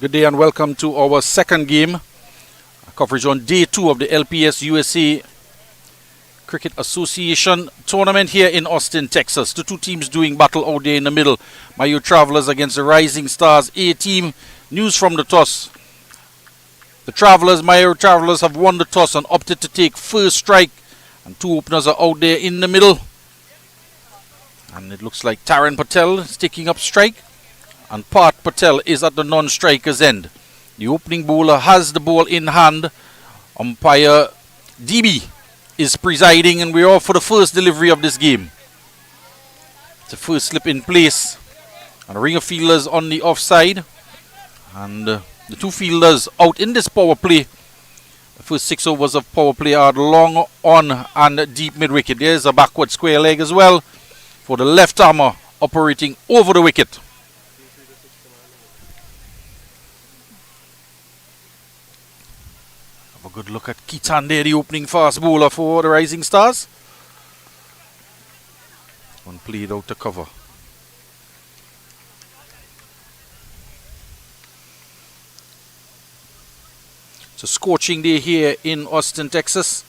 Good day and welcome to our second game. Coverage on day 2 of the LPS USA Cricket Association tournament here in Austin, Texas. The two teams doing battle out there in the middle. MAYUR Travelers against the Rising Stars A team. News from the toss. The MAYUR Travelers have won the toss and opted to take first strike. And two openers are out there in the middle. And it looks like Taran Patel is taking up strike. And Part Patel is at the non-striker's end. The opening bowler has the ball in hand. Umpire DB is presiding, and we're off for the first delivery of this game. It's the first slip in place. And a ring of fielders on the offside. And the two fielders out in this power play. The first 6 overs of power play are long on and deep mid-wicket. There's a backward square leg as well for the left armer operating over the wicket. Have a good look at Kitan there, the opening fast bowler for the Rising Stars. One played out to cover. It's a scorching day here in Austin, Texas.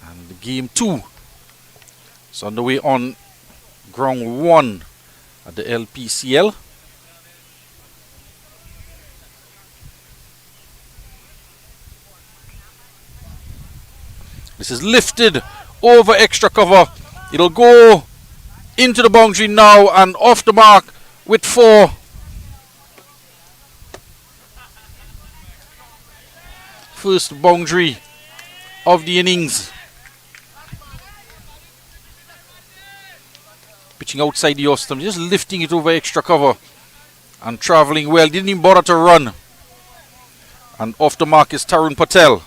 And game 2 is underway on ground 1 at the LPCL. This is lifted over extra cover. It'll go into the boundary now and off the mark with 4. First boundary of the innings. Pitching outside the off stump, just lifting it over extra cover and travelling well. Didn't even bother to run. And off the mark is Taran Patel.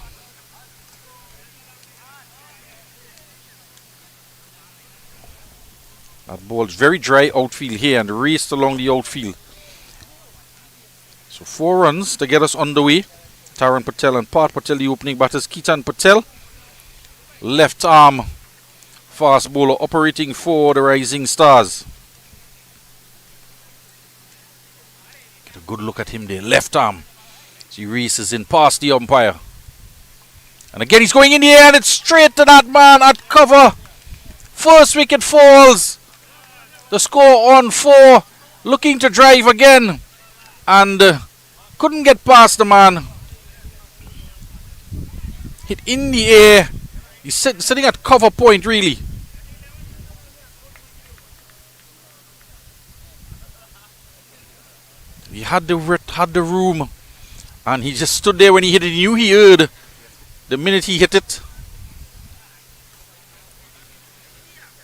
That ball's very dry outfield here and raced along the outfield. So 4 runs to get us underway. Taran Patel and Part Patel, the opening batters. Kitan Patel, left arm fast bowler operating for the Rising Stars. Get a good look at him there, left arm. So he races in past the umpire. And again he's going in the air and it's straight to that man at cover. First wicket falls. The score on 4, looking to drive again, and couldn't get past the man. Hit in the air. He's sitting at cover point, really. He had the room, and he just stood there when he hit it. He knew he heard the minute he hit it.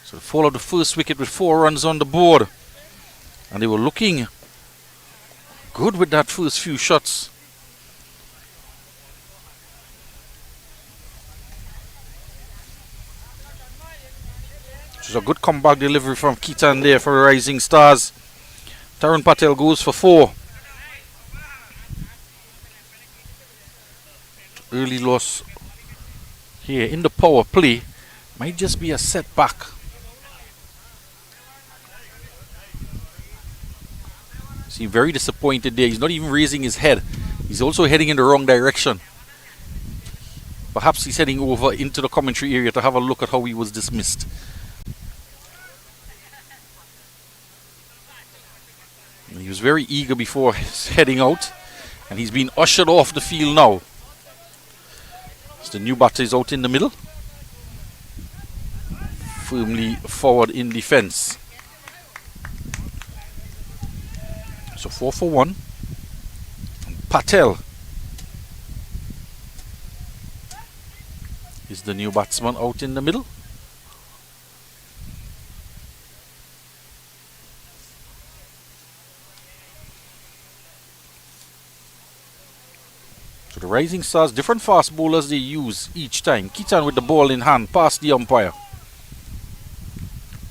So the fall of the first wicket with 4 runs on the board. And they were looking good with that first few shots. Which is a good comeback delivery from Kitan there for the Rising Stars. Taran Patel goes for 4. Early loss here in the power play. Might just be a setback. See, very disappointed there. He's not even raising his head. He's also heading in the wrong direction. Perhaps he's heading over into the commentary area to have a look at how he was dismissed. He was very eager before heading out, and he's been ushered off the field now. So the new batter is out in the middle, firmly forward in defense. So 4 for 1. Patel is the new batsman out in the middle. So the Rising Stars, different fast bowlers they use each time. Kitan with the ball in hand, past the umpire.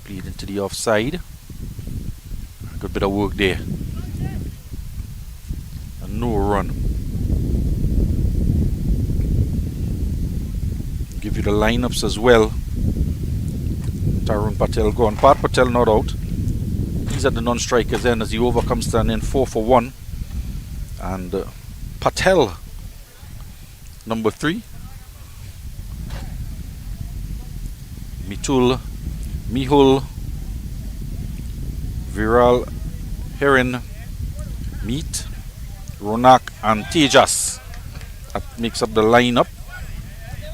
Played into the offside. Good bit of work there. No run. Give you the lineups as well. Taran Patel gone. Part Patel not out. He's at the non-striker's end as the over comes to an end 4 for 1. And Patel, number 3. Mihul, Viral, Heron, Meet, Ronak and Tejas. That makes up the lineup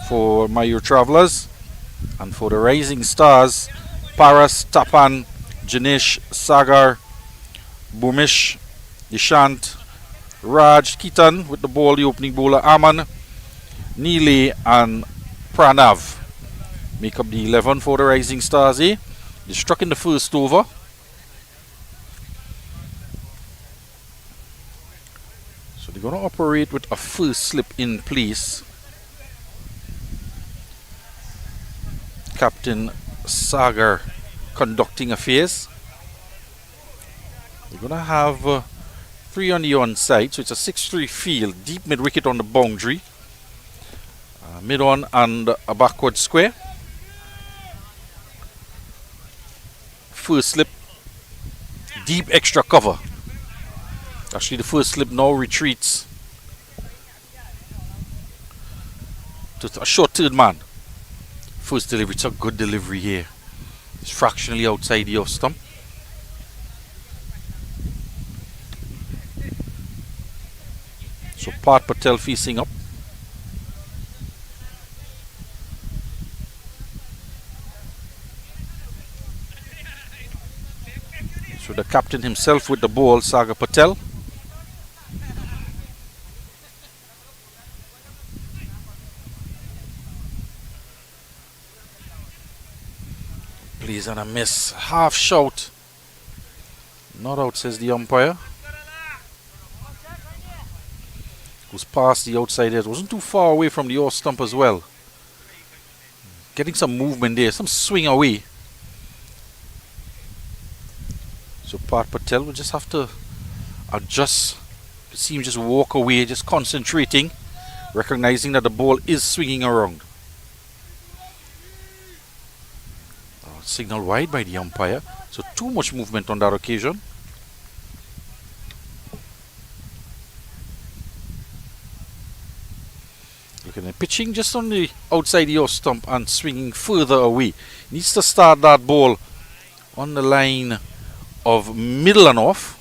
for MAYUR Travelers. And for the Rising Stars, Paras, Tapan, Janesh, Sagar, Bumish, Dishant, Raj, Kitan with the ball, the opening bowler, Aman, Neely and Pranav make up the 11 for the Rising Stars. They struck in the first over. So they're going to operate with a first slip in place. Captain Sagar conducting affairs. They're going to have 3 on the onside, so it's a 6-3 field. Deep mid wicket on the boundary. Mid on and a backward square. First slip, deep extra cover. Actually, the first slip now retreats to a short third man. First delivery, it's a good delivery here. It's fractionally outside the off stump. So Pat Patel facing up. So the captain himself with the ball, Sagar Patel. Please, and a miss. Half shout. Not out, says the umpire. Was past the outside edge. Wasn't too far away from the off stump as well. Getting some movement there, some swing away. So Pat Patel will just have to adjust. You see him just walk away, just concentrating, recognizing that the ball is swinging around. Signal wide by the umpire. So too much movement on that occasion. Looking at pitching just on the outside the off stump and swinging further away. Needs to start that ball on the line of middle and off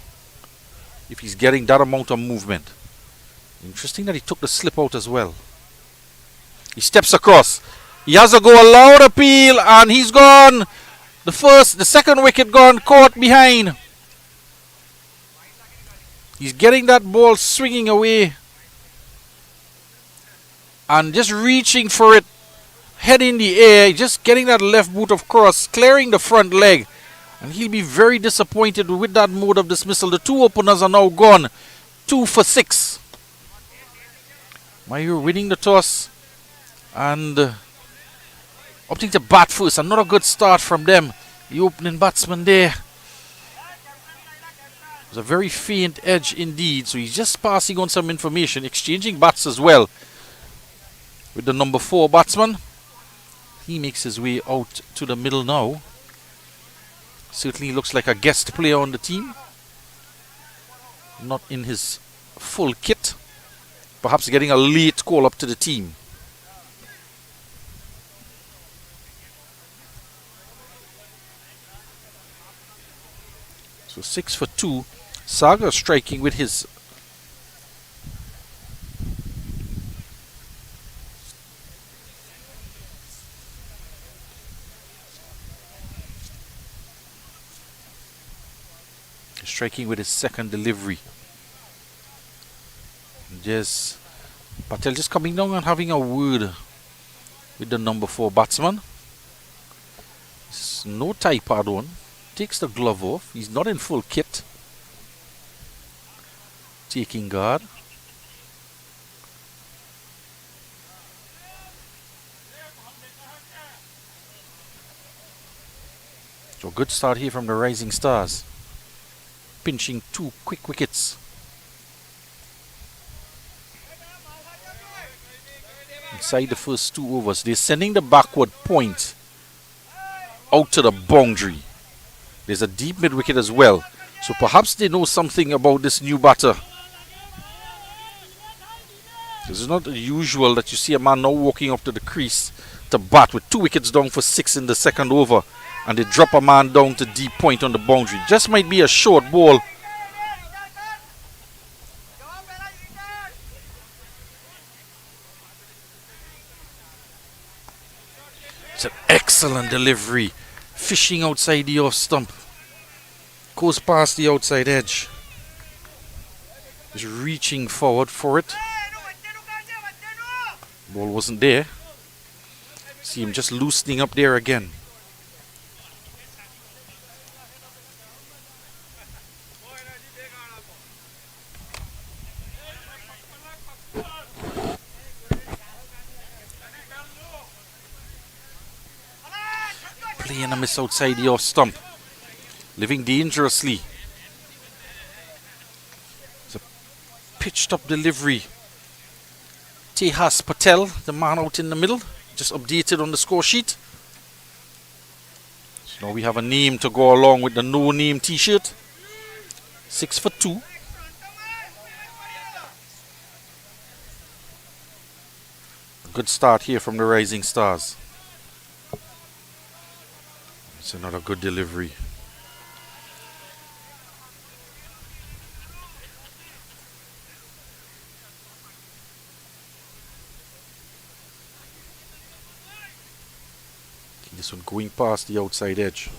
if he's getting that amount of movement. Interesting that he took the slip out as well. He steps across. He has to go a loud appeal and he's gone. The second wicket gone, caught behind. He's getting that ball swinging away and just reaching for it, head in the air, just getting that left boot across, clearing the front leg. And he'll be very disappointed with that mode of dismissal. The 2 openers are now gone. 2 for 6. MAYUR winning the toss and opting to bat first. Another good start from them. The opening batsman there. It was a very faint edge indeed. So he's just passing on some information, exchanging bats as well with the number 4 batsman. He makes his way out to the middle now. Certainly looks like a guest player on the team. Not in his full kit. Perhaps getting a late call up to the team. So 6 for 2. Sagar striking with his second delivery. Yes, Patel just coming down and having a word with the number 4 batsman. No tie pad on. Takes the glove off. He's not in full kit. Taking guard. So good start here from the Rising Stars. Pinching 2 quick wickets. Inside the first 2 overs, they're sending the backward point out to the boundary. There's a deep mid wicket as well. So perhaps they know something about this new batter. It's not usual that you see a man now walking up to the crease to bat with 2 wickets down for 6 in the second over, and they drop a man down to deep point on the boundary. Just might be a short ball. It's an excellent delivery. Fishing outside the off stump. Goes past the outside edge. He's reaching forward for it. Ball wasn't there. See him just loosening up there again. Playing a miss outside the off stump. Living dangerously. It's a pitched up delivery. Tehas Patel, the man out in the middle, just updated on the score sheet. So now we have a name to go along with the no name t-shirt. 6 for 2. A good start here from the Rising Stars. It's another good delivery. This one going past the outside edge.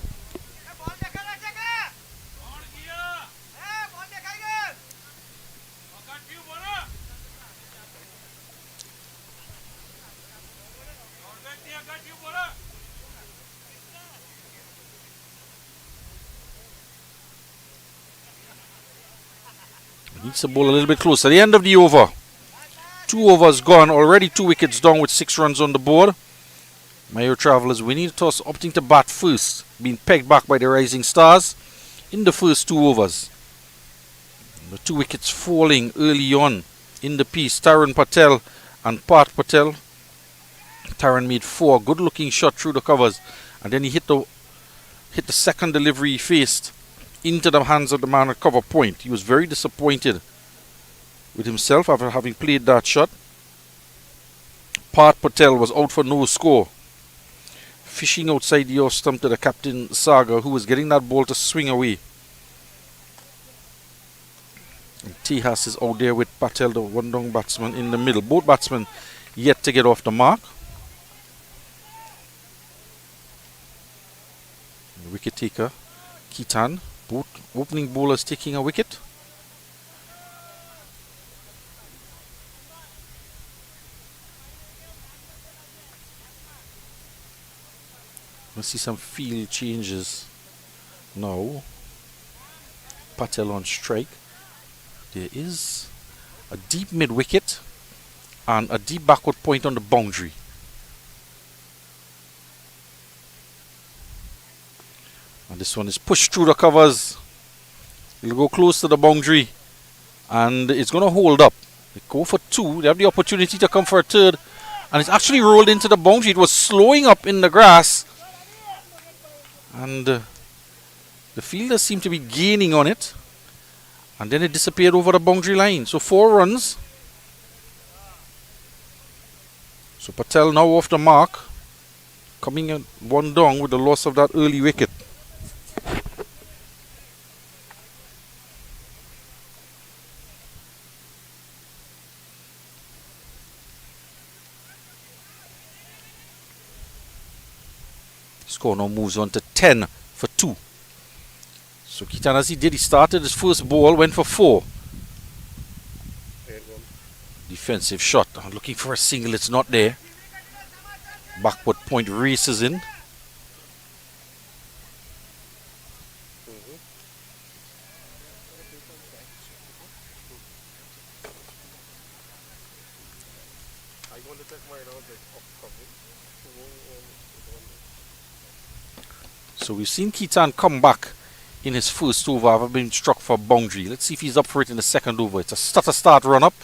Needs the ball a little bit closer. The end of the over. 2 overs gone. Already 2 wickets down with 6 runs on the board. MAYUR Travellers winning the toss, opting to bat first. Being pegged back by the Rising Stars in the first 2 overs. The 2 wickets falling early on in the piece. Taran Patel and Pat Patel. Taran made 4. Good looking shot through the covers. And then he hit the second delivery he faced into the hands of the man at cover point. He was very disappointed with himself after having played that shot. Pat Patel was out for no score. Fishing outside the off stump to the captain Saga, who was getting that ball to swing away. And Tehas is out there with Patel, the one down batsman, in the middle. Both batsmen yet to get off the mark. The wicket taker, Kitan. Both opening bowlers taking a wicket. We'll see some field changes now. Patel on strike. There is a deep mid wicket and a deep backward point on the boundary. And this one is pushed through the covers. It'll go close to the boundary and it's going to hold up. They go for 2. They have the opportunity to come for a third, and it's actually rolled into the boundary. It was slowing up in the grass. And the fielders seem to be gaining on it. And then it disappeared over the boundary line. So 4 runs. So Patel now off the mark. Coming at 1 down with the loss of that early wicket. Score now moves on to 10 for 2. So Kitan, as he did, he started his first ball, went for 4. Defensive shot. Looking for a single, it's not there. Backward point races in. So we've seen Kitan come back in his first over after being struck for a boundary. Let's see if he's up for it in the second over. It's a stutter-start run-up.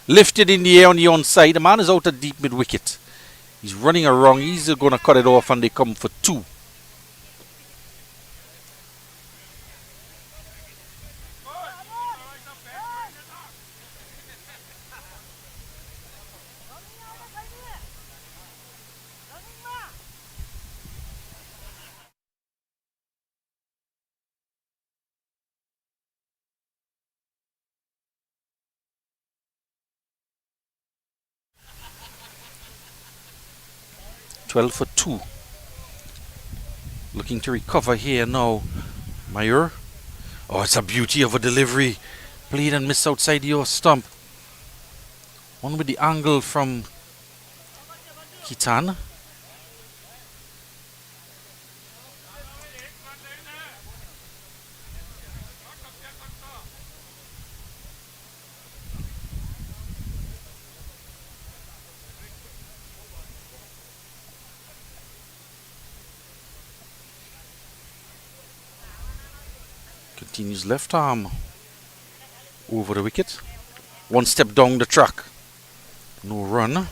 Lifted in the air on the onside. The man is out at deep mid-wicket. He's running around. He's going to cut it off and they come for 2. 12 for 2. Looking to recover here now. MAYUR. Oh, it's a beauty of a delivery. Played and missed outside your stump. One with the angle from Kitan. Continues left arm over the wicket. One step down the track. No run.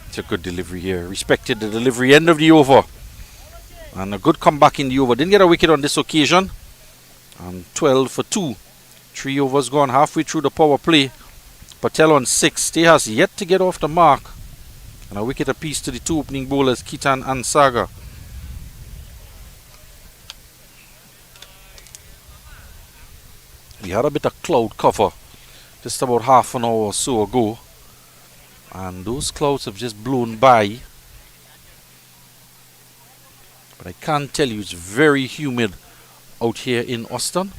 It's a good delivery here. Respected the delivery end of the over. And a good comeback in the over. Didn't get a wicket on this occasion. And 12 for 2. 3 overs gone halfway through the power play. Patel on 6. They has yet to get off the mark. And a wicket apiece to the 2 opening bowlers, Kitan and Saga. We had a bit of cloud cover just about half an hour or so ago. And those clouds have just blown by. But I can tell you it's very humid out here in Austin.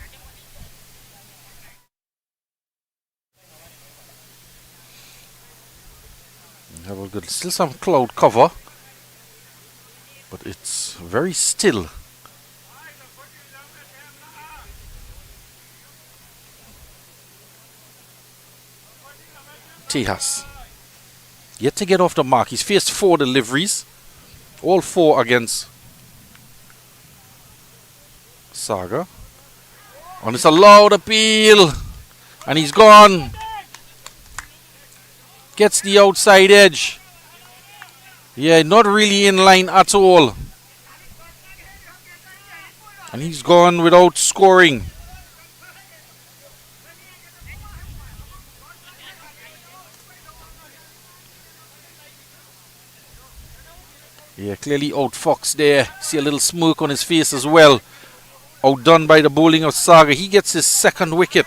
Have a good, still some cloud cover, but it's very still. Tejas yet to get off the mark. He's faced 4 deliveries, all 4 against Saga. And it's a loud appeal, and he's gone. Gets the outside edge. Yeah, not really in line at all. And he's gone without scoring. Yeah, clearly outfoxed there. See a little smirk on his face as well. Outdone by the bowling of Saga. He gets his 2nd wicket.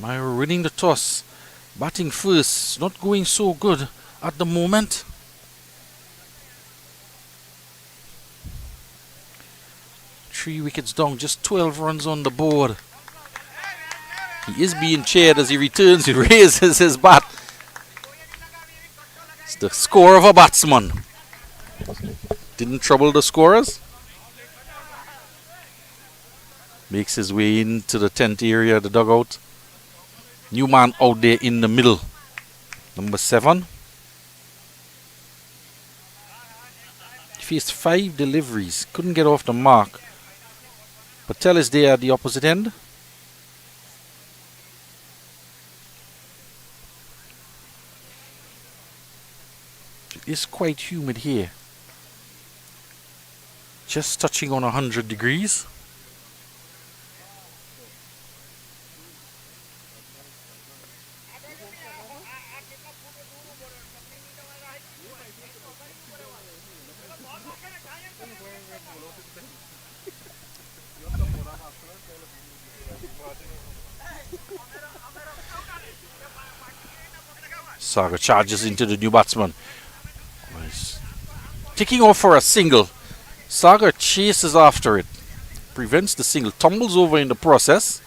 MAYUR winning the toss. Batting first. Not going so good at the moment. Three wickets down. Just 12 runs on the board. He is being cheered as he returns. He raises his bat. It's the score of a batsman. Didn't trouble the scorers. Makes his way into the 10th area of the dugout. New man out there in the middle. Number 7. He faced 5 deliveries. Couldn't get off the mark. Patel is there at the opposite end. It is quite humid here. Just touching on 100 degrees. Saga charges into the new batsman. Nice. Kicking off for a single. Saga chases after it. Prevents the single. Tumbles over in the process.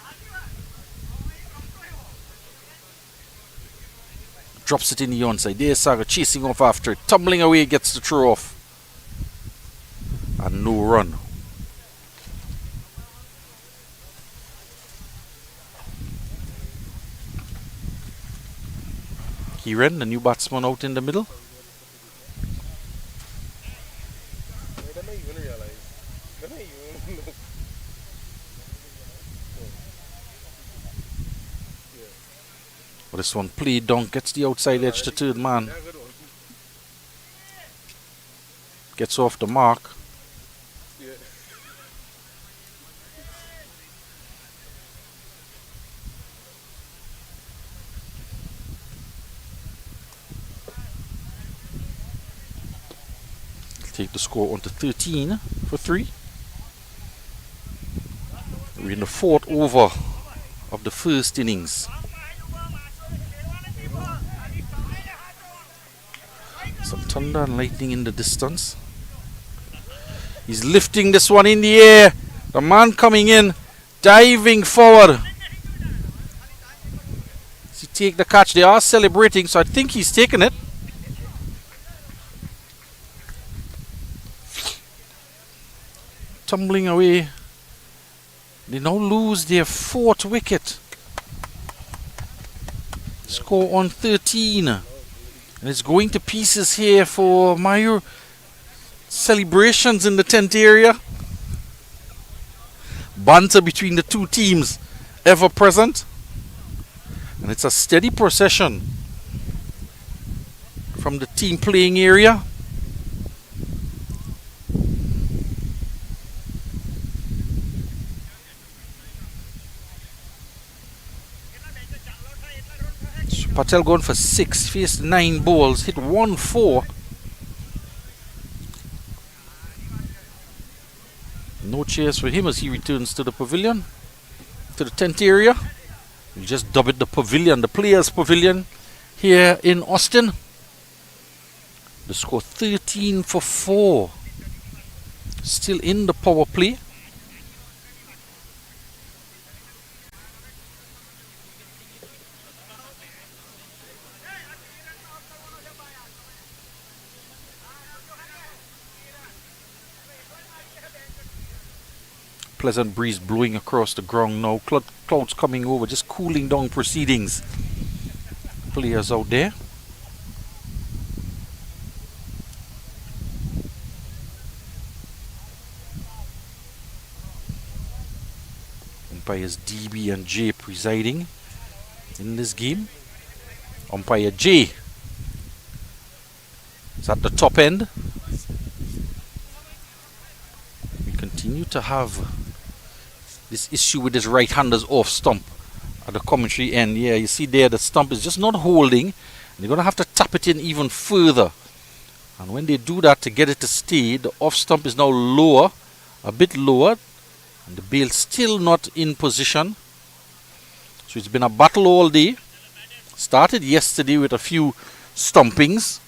Drops it in the onside. There's Saga chasing off after it. Tumbling away, gets the throw off. And no run. Kiran, the new batsman, out in the middle. But this one played down, gets the outside edge to 3rd man. Gets off the mark. Take the score on to 13 for 3. We're in the 4th over of the first innings. Some thunder and lightning in the distance. He's lifting this one in the air. The man coming in, diving forward. Does he take the catch? They are celebrating, so I think he's taken it. Tumbling away. They now lose their 4th wicket. Score on 13. And it's going to pieces here for MAYUR. Celebrations in the 10th area. Banter between the two teams ever present. And it's a steady procession from the team playing area. Patel gone for 6, faced 9 balls, hit 1-4. No cheers for him as he returns to the pavilion, to the 10th area. We just dub it the pavilion, the players' pavilion here in Austin. The score 13 for 4. Still in the power play. Pleasant breeze blowing across the ground now. Clouds coming over, just cooling down proceedings. Players out there. Umpires DB and J presiding in this game. Umpire J is at the top end. We continue to have this issue with his right-hander's off stump at the commentary end. Yeah, you see there the stump is just not holding. They're going to have to tap it in even further. And when they do that to get it to stay, the off stump is now lower, a bit lower. And the bail still not in position. So it's been a battle all day. Started yesterday with a few stumpings.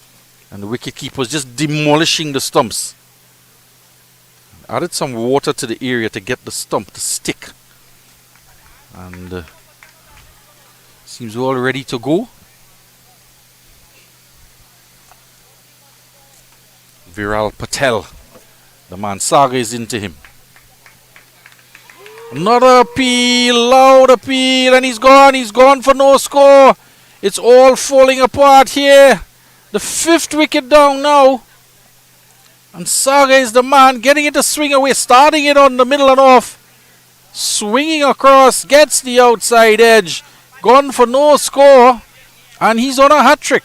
And the wicketkeeper was just demolishing the stumps. Added some water to the area to get the stump to stick. And seems all ready to go. Viral Patel. The man Saga is into him. Another appeal, loud appeal, and he's gone for no score. It's all falling apart here. The 5th wicket down now. And Saga is the man getting it to swing away, starting it on the middle and off. Swinging across, gets the outside edge. Gone for no score. And he's on a hat-trick.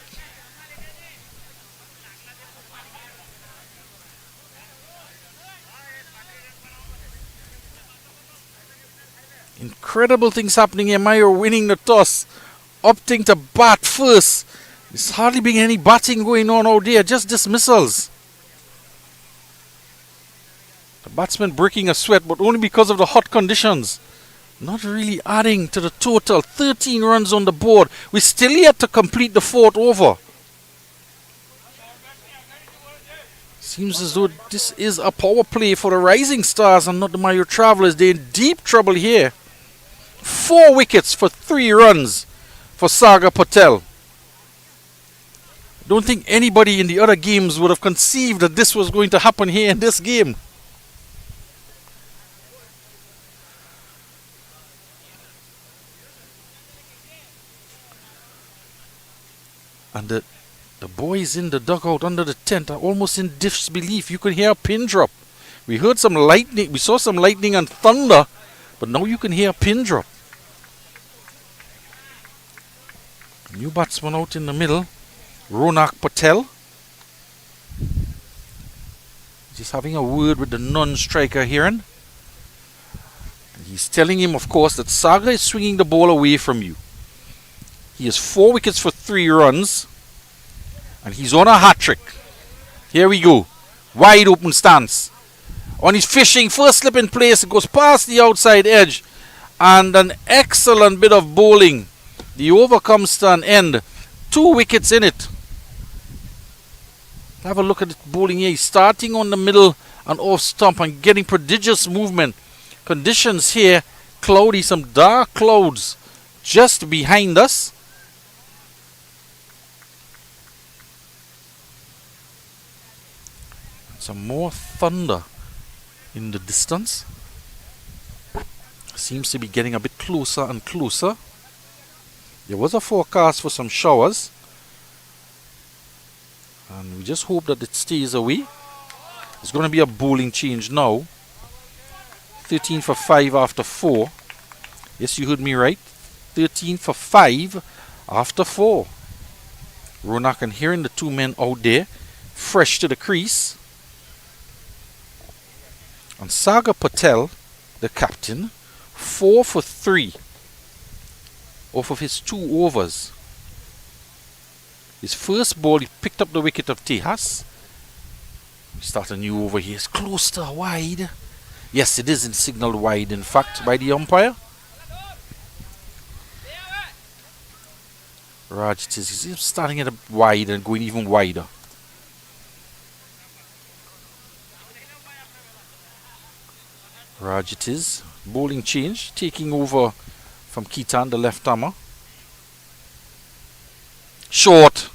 Incredible things happening here. MAYUR winning the toss. Opting to bat first. There's hardly been any batting going on out there. Just dismissals. The batsman breaking a sweat, but only because of the hot conditions. Not really adding to the total. 13 runs on the board. We're still yet to complete the 4th over. Seems as though this is a power play for the Rising Stars and not the MAYUR Travelers. They're in deep trouble here. 4 wickets for 3 runs for Saga Patel. I don't think anybody in the other games would have conceived that this was going to happen here in this game. And the boys in the dugout under the tent are almost in disbelief. You could hear a pin drop. We heard some lightning. We saw some lightning and thunder. But now you can hear a pin drop. New batsman out in the middle. Ronak Patel. Just having a word with the non-striker Hiran. He's telling him, of course, that Saga is swinging the ball away from you. He has 4 wickets for 3 runs. And he's on a hat-trick. Here we go. Wide open stance. On his fishing, first slip in place, it goes past the outside edge. And an excellent bit of bowling. The over comes to an end. 2 wickets in it. Have a look at the bowling here. He's starting on the middle and off stump and getting prodigious movement. Conditions here, cloudy, some dark clouds just behind us. Some more thunder in the distance. Seems to be getting a bit closer and closer. There was a forecast for some showers. And we just hope that it stays away. It's going to be a bowling change now. 13 for 5 after 4. Yes, you heard me right. 13 for 5 after 4. Ronak and hearing the 2 men out there. Fresh to the crease. And Sagar Patel, the captain, 4 for 3 off of his 2 overs. His first ball, he picked up the wicket of Tejas. We start a new over here. It's close to wide. Yes, it isn't signaled wide, in fact, by the umpire. Raj, it is. He's starting at a wide and going even wider. Raj, it is. Bowling change, taking over from Keaton, the left armer. Short.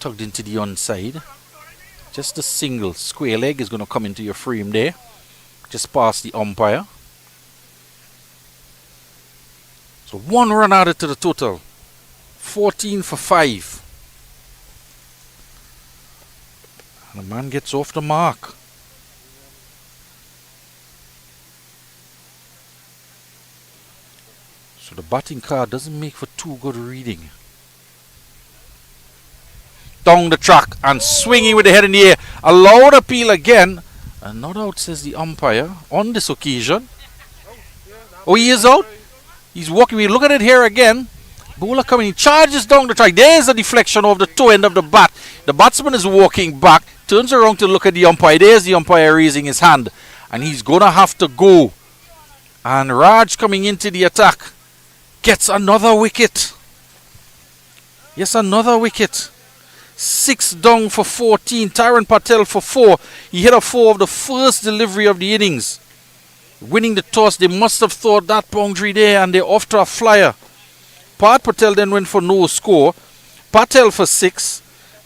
Tugged into the onside. Just a single square leg is going to come into your frame there. Just past the umpire. So 1 run added to the total. 14 for 5. And the man gets off the mark. So the batting card doesn't make for too good reading. Down the track and swinging with the head in the air. A loud appeal again. And not out, says the umpire on this occasion. Oh, he is out. He's walking. We look at it here again. Bowler coming. He charges down the track. There's a deflection of the toe end of the bat. The batsman is walking back. Turns around to look at the umpire. There's the umpire raising his hand. And he's going to have to go. And Raj coming into the attack. Gets another wicket. Yes, another wicket. 6 down for 14. Tyron Patel for 4. He hit a 4 of the first delivery of the innings. Winning the toss, they must have thought that boundary there and they're off to a flyer. Pat Patel then went for no score. Patel for 6.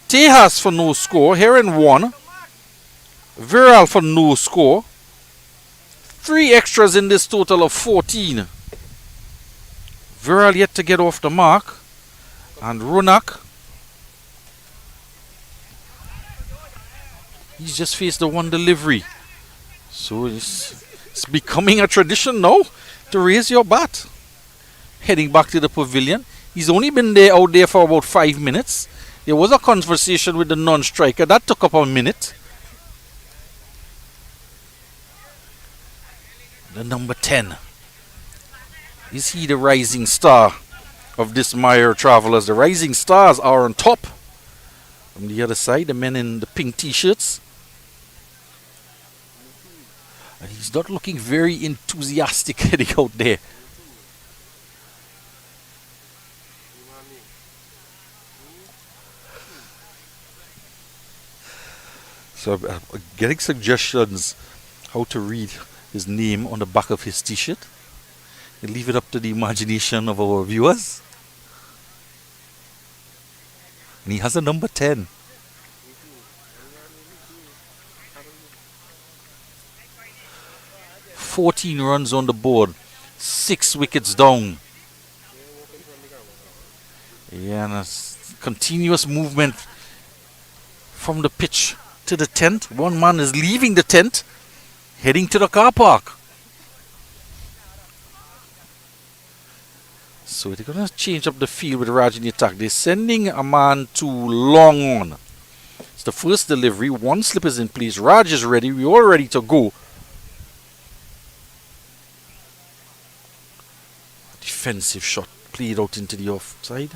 Tejas for no score. Heron 1. Viral for no score. 3 extras in this total of 14. Viral yet to get off the mark. And Ronak, he's just faced the 1 delivery. So it's becoming a tradition now to raise your bat. Heading back to the pavilion. He's only been out there for about 5 minutes. There was a conversation with the non-striker. That took up a minute. The number 10. Is he the rising star of this MAYUR Travelers? The rising stars are on top. From the other side, the men in the pink t-shirts. And he's not looking very enthusiastic heading out there. So I'm getting suggestions how to read his name on the back of his t-shirt. We'll leave it up to the imagination of our viewers. And he has a number 10. "14 runs on the board, 6 wickets down." Yeah, and a continuous movement from the pitch to the tent. One man is leaving the tent, heading to the car park. So they're going to change up the field with Raj in the attack. They're sending a man to long on. It's the first delivery. 1 slip is in place. Raj is ready. We're all ready to go. Defensive shot played out into the offside.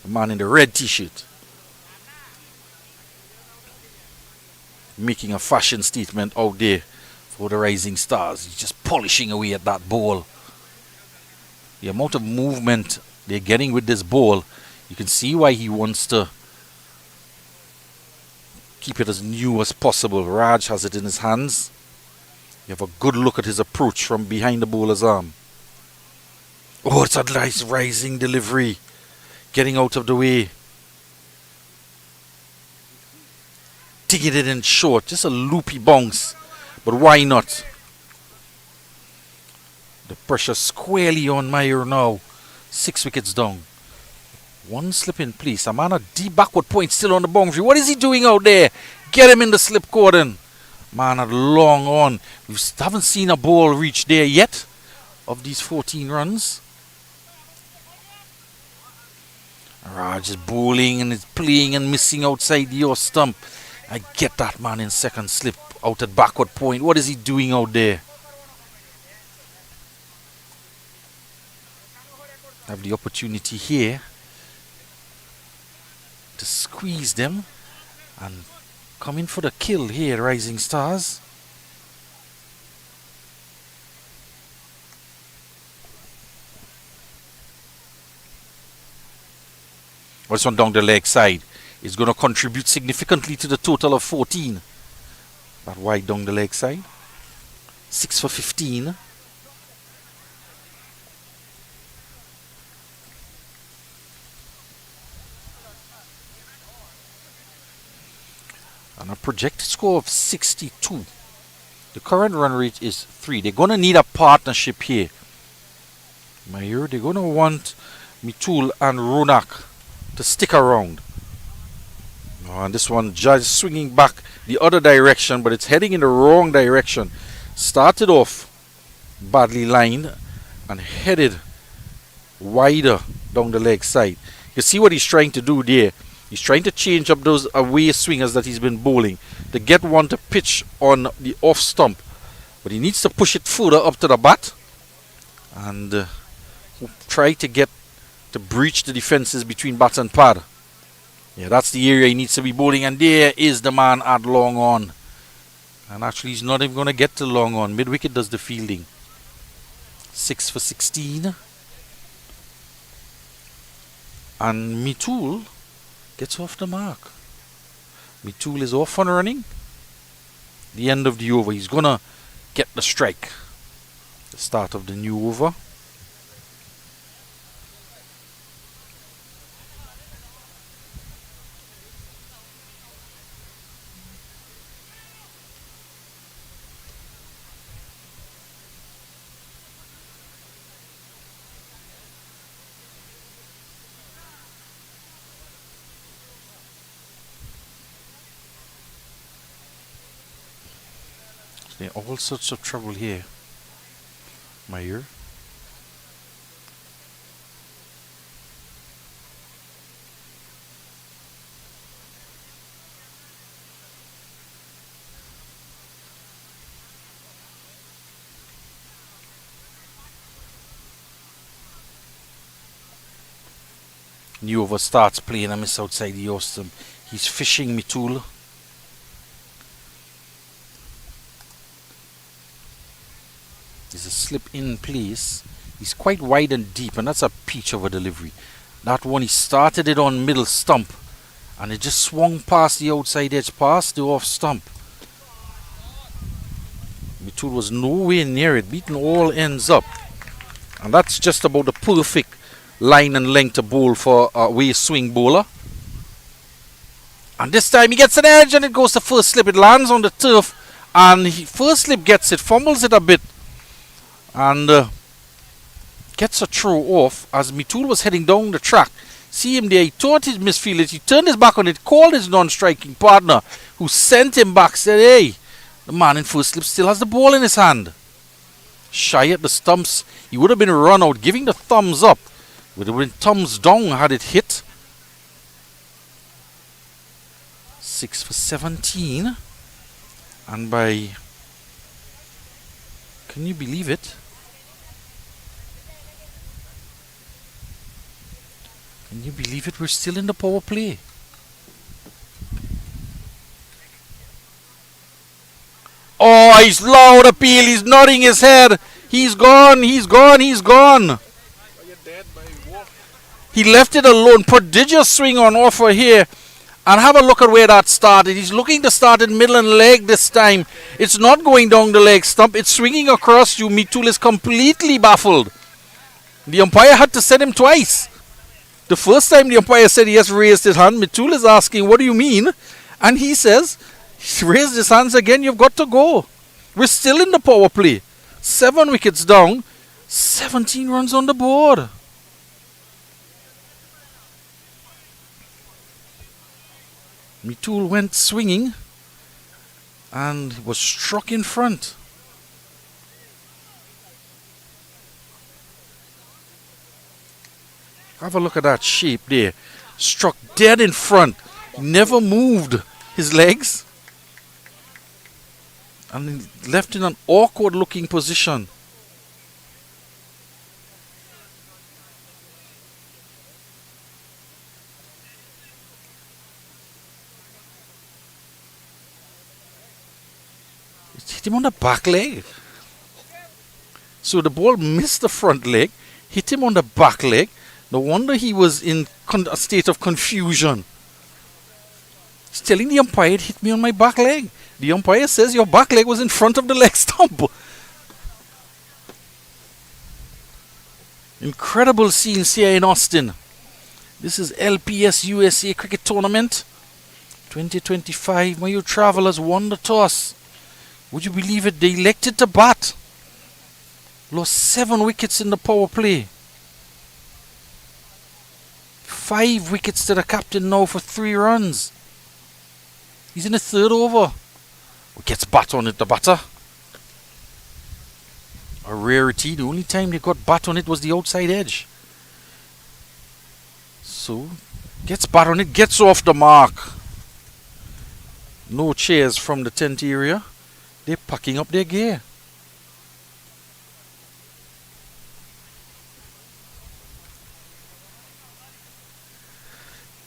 The man in the red t-shirt. making a fashion statement out there for the Rising Stars. He's just polishing away at that ball. The amount of movement they're getting with this ball, you can see why he wants to keep it as new as possible. Raj has it in his hands. You have a good look at his approach from behind the bowler's arm. Oh, it's a nice rising delivery. Getting out of the way. Taking it in short. Just a loopy bounce. But why not? The pressure squarely on MAYUR now. 6 wickets down. One slip in place. A man a deep backward point still on the boundary. What is he doing out there? Get him in the slip cordon. Man at long on. We haven't seen a ball reach there yet of these 14 runs. Raj is bowling and is playing and missing outside your stump. I get that man in second slip out at backward point. What is he doing out there? Have the opportunity here to squeeze them and come in for the kill here, Rising Stars. This one down the leg side is going to contribute significantly to the total of 14. That wide down the leg side. 6 for 15. And a projected score of 62. The current run rate is 3. They're going to need a partnership here. MAYUR, they're going to want Mitul and Ronak to stick around. Oh, and this one just swinging back the other direction, but it's heading in the wrong direction. Started off badly lined and headed wider down the leg side. You see what he's trying to do there. He's trying to change up those away swingers that he's been bowling to get one to pitch on the off stump. But he needs to push it further up to the bat and try to get to breach the defenses between bat and pad. Yeah, that's the area he needs to be bowling, and there is the man at long on. And actually he's not even going to get to long on. Mid-wicket does the fielding. 6 for 16. And Mitul gets off the mark. Mitul is off and running. The end of the over. He's going to get the strike. The start of the new over. There are all sorts of trouble here, MAYUR. New over starts playing a miss outside the Austin. He's fishing Mitul. There's a slip in place. He's quite wide and deep, and that's a peach of a delivery. That one, he started it on middle stump, and it just swung past the outside edge, past the off stump. Mitul was nowhere near it, beaten all ends up. And that's just about the perfect line and length to bowl for a way swing bowler. And this time he gets an edge, and it goes to first slip. It lands on the turf, and first slip gets it, fumbles it a bit, and gets a throw off as Mitul was heading down the track. See him there, he thought he'd misfield it, he turned his back on it, called his non-striking partner, who sent him back, said, hey, the man in first slip still has the ball in his hand. Shy at the stumps, he would have been run out, giving the thumbs up. Would have been thumbs down had it hit. 6 for 17. And by... Can you believe it? Can you believe it? We're still in the power play. Oh, he's loud appeal. He's nodding his head. He's gone. He's gone. He's gone. He left it alone. Prodigious swing on offer here. And have a look at where that started. He's looking to start in middle and leg this time. It's not going down the leg stump. It's swinging across you. Mitul is completely baffled. The umpire had to set him twice. The first time the umpire said he has raised his hand, Mitul is asking, what do you mean? And he says, he raised his hands again, you've got to go. We're still in the power play. 7 wickets down, 17 runs on the board. Mitul went swinging and was struck in front. Have a look at that shape there. Struck dead in front. Never moved his legs. And left in an awkward looking position. It hit him on the back leg. So the ball missed the front leg, hit him on the back leg. No wonder he was in a state of confusion. He's telling the umpire, it hit me on my back leg. The umpire says your back leg was in front of the leg stump. Incredible scenes here in Austin. This is LPS USA Cricket Tournament 2025. MAYUR Travelers won the toss. Would you believe it? They elected to bat. Lost 7 wickets in the power play. 5 wickets to the captain now for 3 runs. He's in the 3rd over. Gets bat on it, the batter. A rarity. The only time they got bat on it was the outside edge. So, gets bat on it, gets off the mark. No chairs from the 10th area. They're packing up their gear.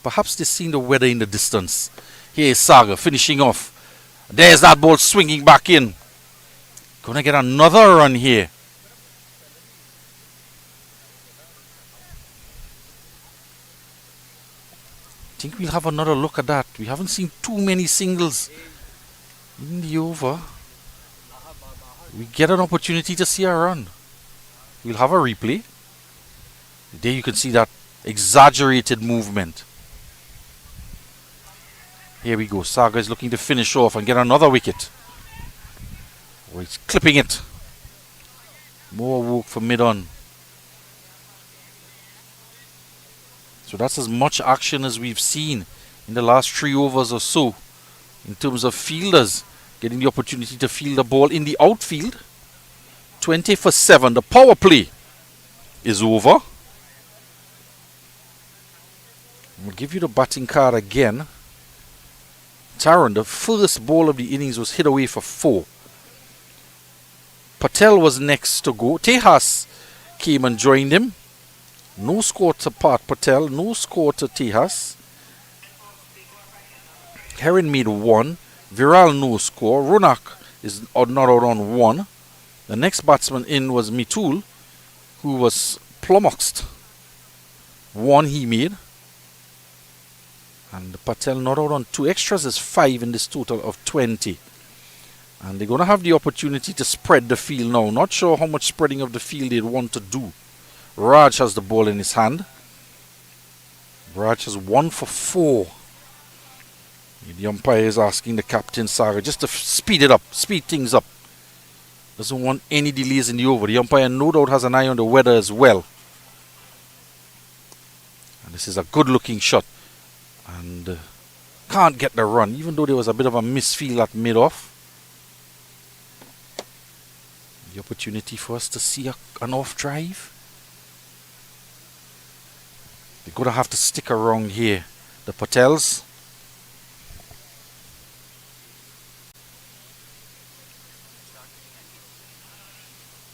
Perhaps they've seen the weather in the distance. Here is Saga finishing off. There's that ball swinging back in. Gonna get another run here. I think we'll have another look at that. We haven't seen too many singles in the over. We get an opportunity to see a run. We'll have a replay. There you can see that exaggerated movement. Here we go. Saga is looking to finish off and get another wicket. Oh, he's clipping it. More work for mid-on. So that's as much action as we've seen in the last 3 overs or so. In terms of fielders getting the opportunity to field the ball in the outfield. 20 for 7. The power play is over. We'll give you the batting card again. Taran, the first ball of the innings, was hit away for 4. Patel was next to go. Tejas came and joined him. No score to Pat Patel. No score to Tejas. Heron made 1. Viral no score. Ronak is not out on 1. The next batsman in was Mitul, who was plummoxed. 1 he made. And Patel not out on 2. Extras is 5 in this total of 20. And they're going to have the opportunity to spread the field now. Not sure how much spreading of the field they'd want to do. Raj has the ball in his hand. Raj has 1 for 4. The umpire is asking the captain, Saga, just to speed it up, speed things up. Doesn't want any delays in the over. The umpire no doubt has an eye on the weather as well. And this is a good looking shot. And can't get the run, even though there was a bit of a misfield at mid-off. The opportunity for us to see an off drive. They're going to have to stick around here. The Patels.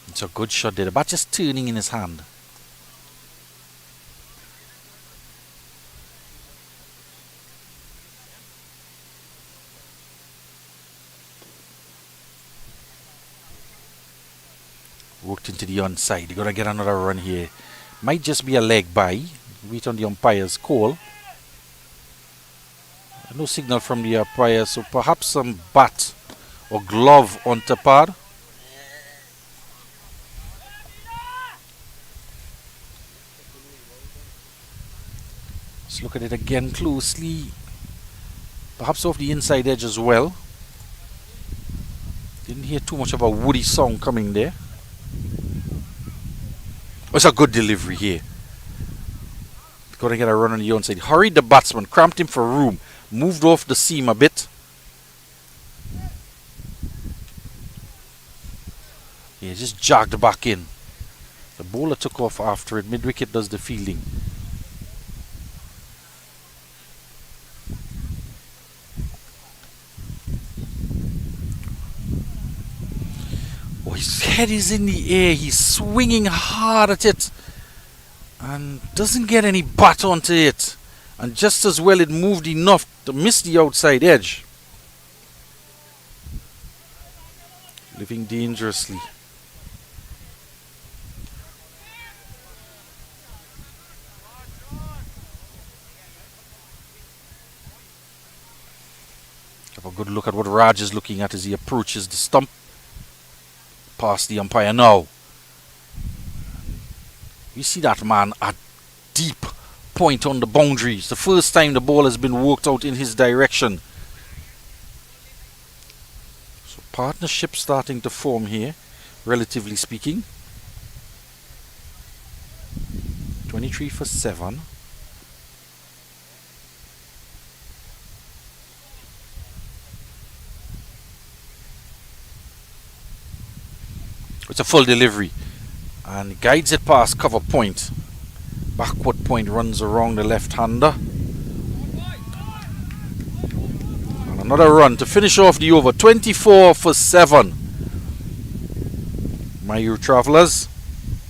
It's a good shot there. The bat just turning in his hand. Worked into the onside. They're going to get another run here. Might just be a leg by. Wait on the umpire's call. No signal from the umpire, so perhaps some bat or glove on Tapad. Let's look at it again closely. Perhaps off the inside edge as well. Didn't hear too much of a woody sound coming there. Oh, it's a good delivery here. Got to get a run on the onside. Hurried the batsman, cramped him for room. Moved off the seam a bit. Yeah, just jogged back in. The bowler took off after it. Mid-wicket does the fielding. Oh, his head is in the air. He's swinging hard at it. And doesn't get any bat onto it. And just as well it moved enough to miss the outside edge. Living dangerously. Have a good look at what Raj is looking at as he approaches the stump. Past the umpire now. You see that man at deep point on the boundary. It's the first time the ball has been worked out in his direction. So partnership starting to form here, relatively speaking. 23 for 7. It's a full delivery. And guides it past cover point. Backward point runs around the left-hander. And another run to finish off the over. 24 for 7. MAYUR Travellers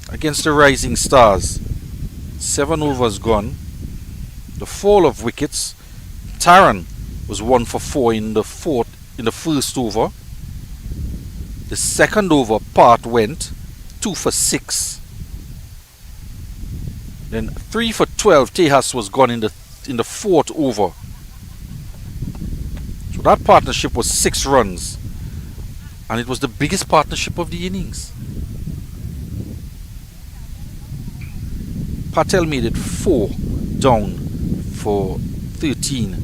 against the Rising Stars. 7 overs gone. The fall of wickets. Taran was 1 for 4 in the first over. The second over Part went 2 for 6. Then 3 for 12 Tejas was gone in the fourth over. So that partnership was 6 runs. And it was the biggest partnership of the innings. Patel made it 4 down for 13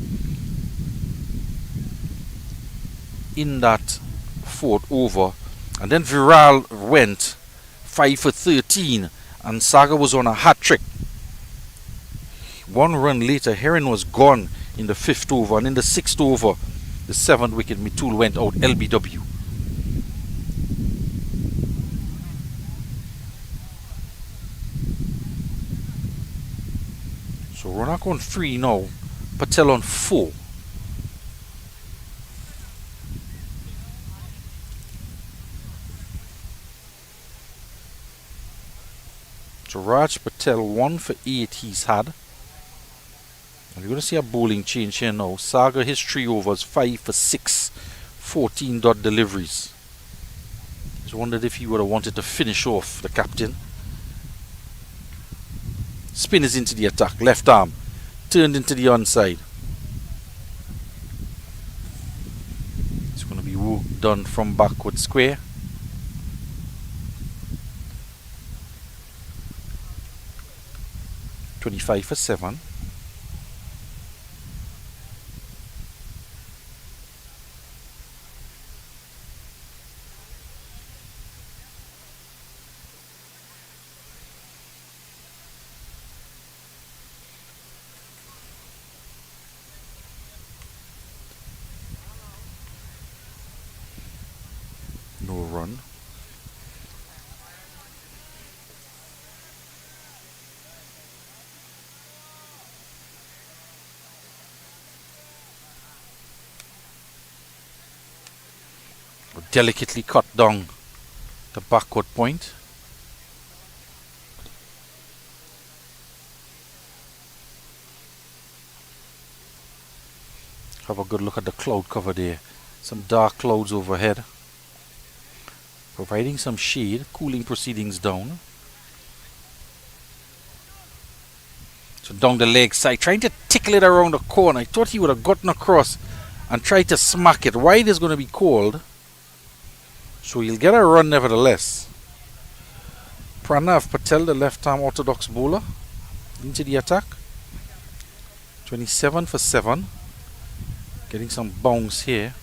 in that fourth over. And then Viral went 5 for 13 and Saga was on a hat trick. 1 run later, Heron was gone in the 5th over, and in the 6th over, the 7th wicket, Mitul went out LBW. So Ronak on 3 now, Patel on 4. So Raj Patel 1 for 8 he's had. And we're going to see a bowling change here now. Saga, his 3 overs, 5 for 6, 14 dot deliveries. Just wondered if he would have wanted to finish off the captain. Spin is into the attack, left arm, turned into the onside. It's going to be work done from backward square. $25 for 7. No run. Delicately cut down the backward point. Have a good look at the cloud cover there. Some dark clouds overhead. providing some shade, cooling proceedings down. So down the leg side, trying to tickle it around the corner. I thought he would have gotten across and tried to smack it. Wide is going to be called, so he'll get a run nevertheless. Pranav Patel, the left-arm orthodox bowler, into the attack. 27 for 7. Getting some bounce here.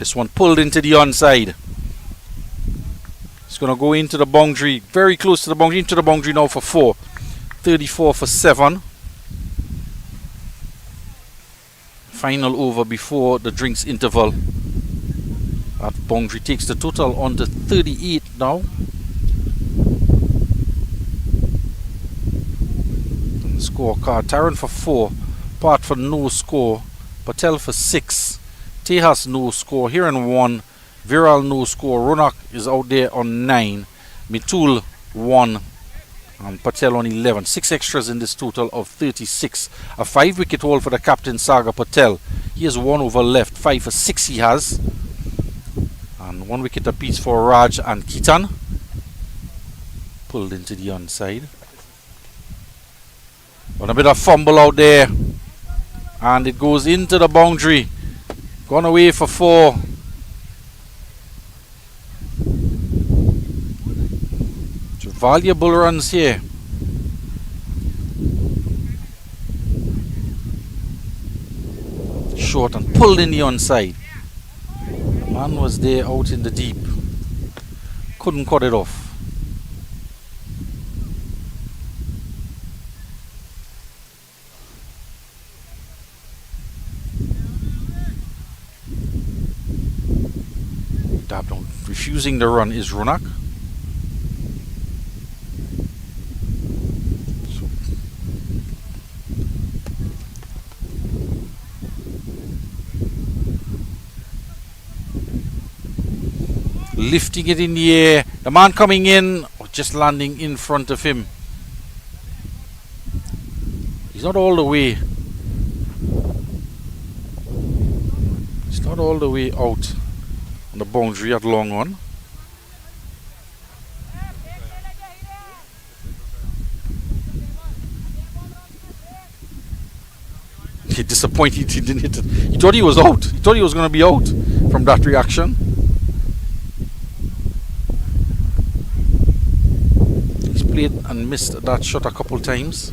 This one pulled into the onside. It's going to go into the boundary, very close to the boundary, into the boundary now for 4. 34 for 7. Final over before the drinks interval. That boundary takes the total on to 38 now. Scorecard: Taran for 4, Pat for no score, Patel for 6, Tejas no score, Hiran 1, Viral no score, Ronak is out there on 9, Mitul 1, and Patel on 11. 6 extras in this total of 36. A 5-wicket haul for the captain, Sagar Patel. He has 1 over left, 5 for 6 he has. And 1 wicket apiece for Raj and Keaton. Pulled into the onside. But a bit of fumble out there. And it goes into the boundary. Gone away for 4. So valuable runs here. Short and pulled in the onside. Man was there out in the deep. Couldn't cut it off. Dab down. Refusing the run is Ronak. Lifting it in the air. The man coming in, just landing in front of him. He's not all the way. He's not all the way out on the boundary at long on. He disappointed he didn't hit it. He thought he was out. He thought he was going to be out from that reaction. Played and missed that shot a couple times.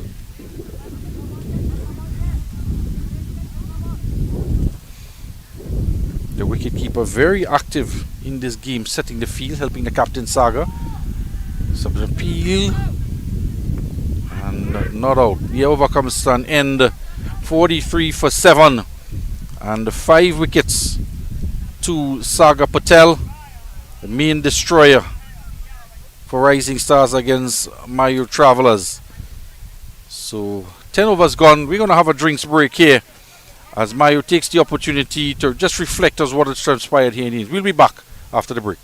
The wicketkeeper very active in this game, setting the field, helping the captain Saga. Some appeal and not out. The over comes to an end. 43 for 7 and 5 wickets to Saga Patel, the main destroyer for Rising Stars against Mayur Travelers. So 10 overs gone. We're going to have a drinks break here as Mayur takes the opportunity to just reflect on what has transpired here in the innings. We'll be back after the break.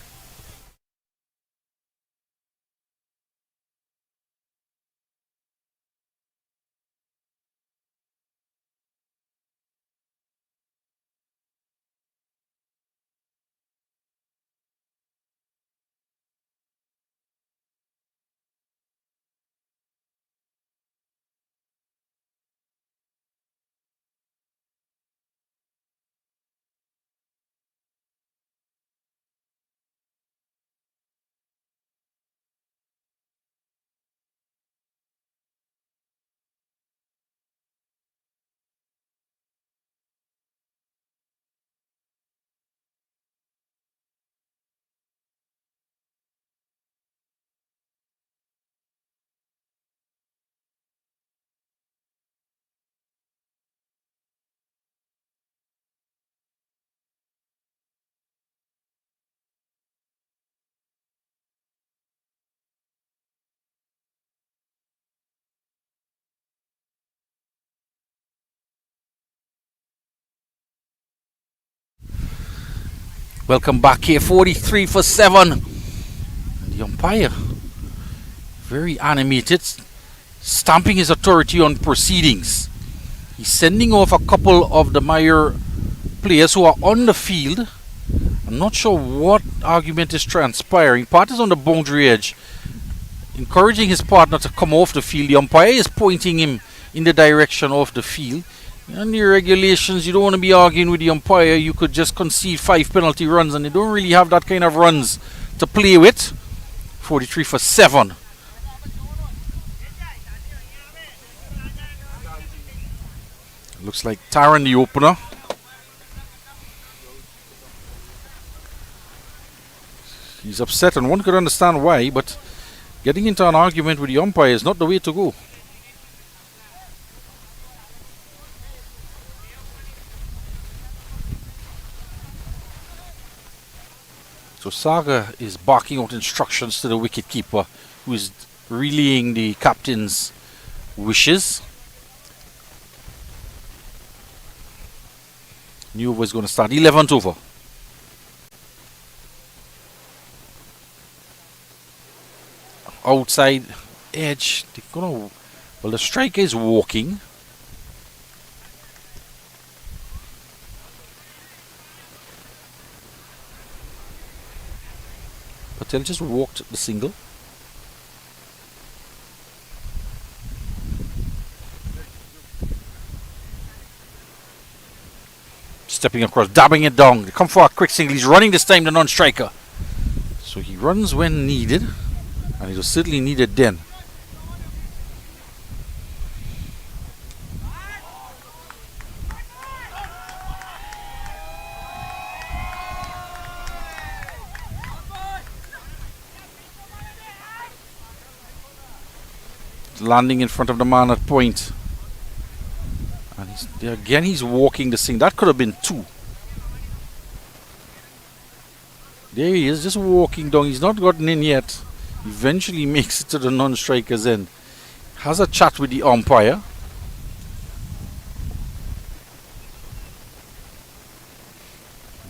Welcome back here. 43 for 7. And the umpire, very animated, stamping his authority on proceedings. He's sending off a couple of the Mayur players who are on the field. I'm not sure what argument is transpiring. Pat is on the boundary edge, encouraging his partner to come off the field. The umpire is pointing him in the direction of the field. And the regulations, you don't want to be arguing with the umpire. You could just concede 5 penalty runs, and they don't really have that kind of runs to play with. 43 for 7. Looks like Taran, the opener. He's upset, and one could understand why, but getting into an argument with the umpire is not the way to go. So Saga is barking out instructions to the wicketkeeper, who is relaying the captain's wishes. New over is going to start. 11th over. Outside edge. They're gonna, well, the striker is walking. Patel just walked the single. Stepping across, dabbing it down. They come for a quick single. He's running this time, the non-striker. So he runs when needed, and it was certainly needed then. Landing in front of the man at point. And he's walking the thing. That could have been 2. There he is, just walking down. He's not gotten in yet. Eventually makes it to the non-striker's end. Has a chat with the umpire.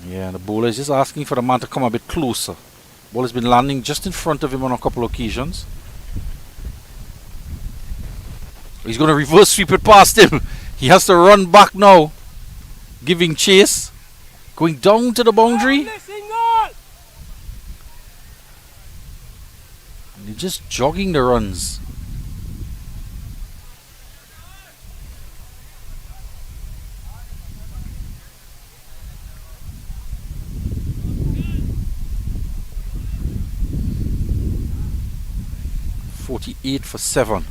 Yeah, the bowler is just asking for the man to come a bit closer. Ball has been landing just in front of him on a couple of occasions. He's going to reverse sweep it past him. He has to run back now. Giving chase. Going down to the boundary. And they're just jogging the runs. .48 for 7.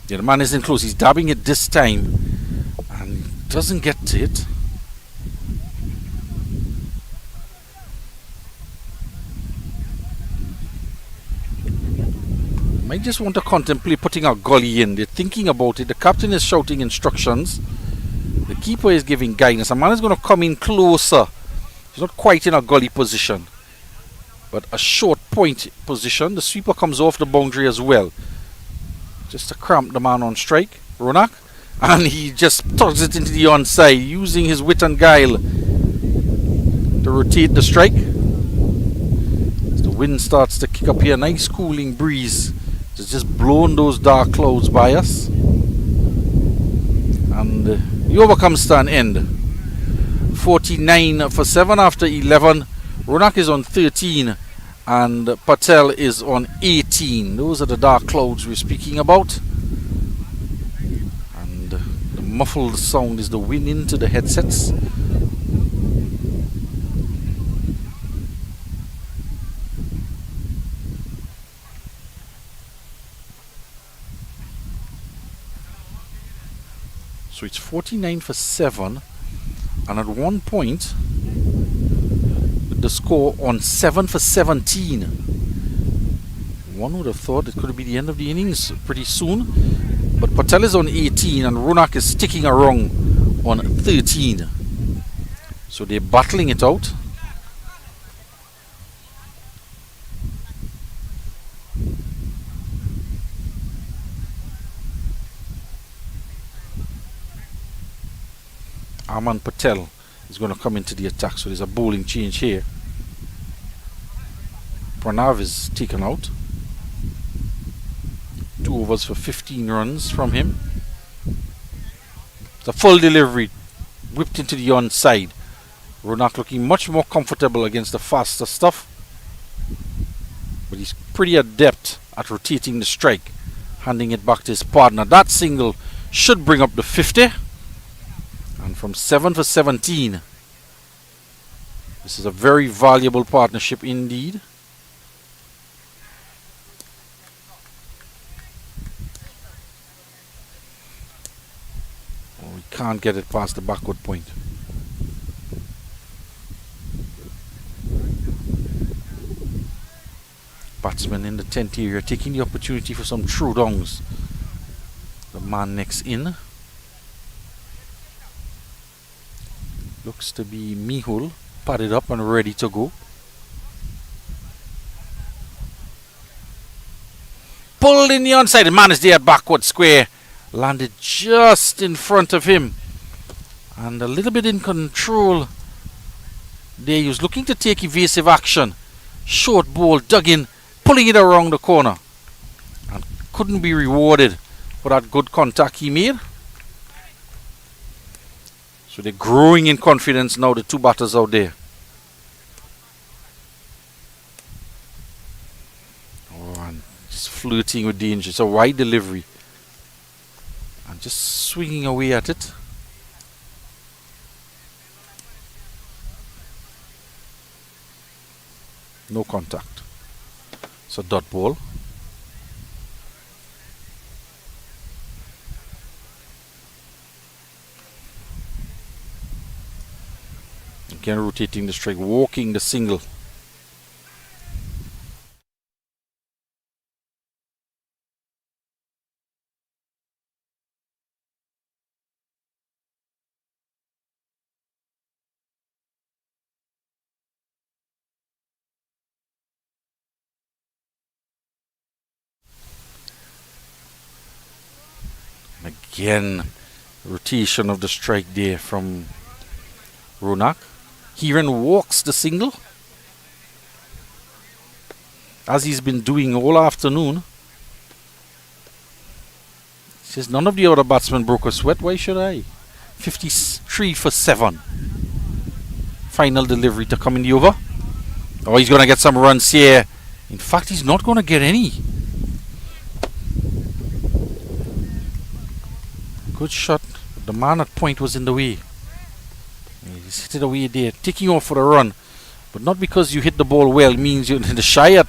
Yeah, the man isn't close. He's dabbing it this time and doesn't get to it. Might just want to contemplate putting a gully in. They're thinking about it. The captain is shouting instructions. The keeper is giving guidance. A man is going to come in closer. He's not quite in a gully position, but a short point position. The sweeper comes off the boundary as well, just to cramp the man on strike, Ronak, and he just tugs it into the onside, using his wit and guile to rotate the strike. As the wind starts to kick up here, nice cooling breeze. It's just blowing those dark clouds by us. And the over comes to an end. 49 for 7 after 11. Ronak is on 13. And Patel is on 18. Those are the dark clouds we're speaking about. And the muffled sound is the wind into the headsets. So it's 49 for 7. And at one point, the score on 7 for 17. One would have thought it could be the end of the innings pretty soon, but Patel is on 18 and Ronak is sticking around on 13. So they're battling it out. Aman Patel is going to come into the attack, so there's a bowling change here. Pranav is taken out. 2 overs for 15 runs from him. It's a full delivery, whipped into the onside. Ronak looking much more comfortable against the faster stuff, but he's pretty adept at rotating the strike, handing it back to his partner. That single should bring up the 50. And from 7 for 17, this is a very valuable partnership indeed. can't get it past the backward point. Batsman in the 10th area taking the opportunity for some throwdowns. The man next in looks to be Mihul, padded up and ready to go. Pulled in the onside. The man is there, backward square. Landed just in front of him. And a little bit in control. There he was looking to take evasive action. Short ball dug in, pulling it around the corner. And couldn't be rewarded for that good contact he made. So they're growing in confidence now, the two batters out there. Oh, and just flirting with danger. It's a wide delivery. And just swinging away at it. No contact. It's a dot ball. Again rotating the strike, walking the single. Again, rotation of the strike there from Ronak. Heron walks the single, as he's been doing all afternoon. Says none of the other batsmen broke a sweat. Why should I? 53 for 7. Final delivery to come in the over. Oh, he's going to get some runs here. In fact, he's not going to get any. Good shot. The man at point was in the way. He's hit it away there, taking off for the run. But not because you hit the ball well means you're the shy at.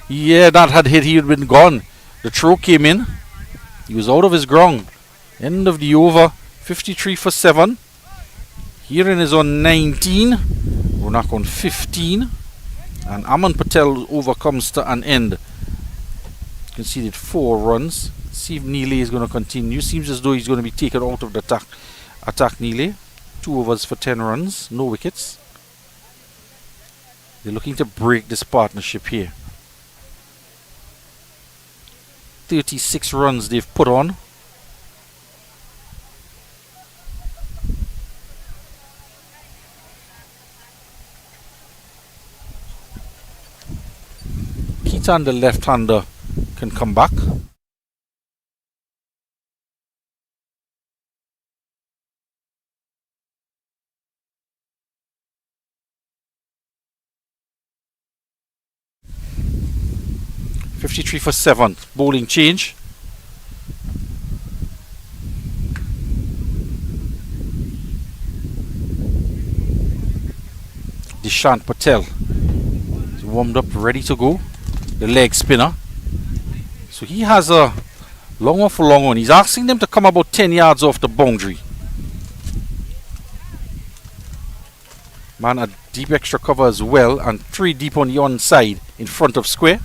Yeah, that had hit, he had been gone. The throw came in. He was out of his ground. End of the over. 53 for 7. Heron is on 19. Ronak on 15. And Aman Patel over comes to an end. Conceded 4 runs. See if Neely is going to continue. Seems as though he's going to be taken out of the attack Neely. 2 overs for 10 runs. No wickets. They're looking to break this partnership here. 36 runs they've put on. Keaton, the left-hander, can come back. .53 for 7. Bowling change. Dishant Patel is warmed up, ready to go. The leg spinner. So he has a long one for long one. He's asking them to come about 10 yards off the boundary. Man, a deep extra cover as well, and 3 deep on the onside in front of square.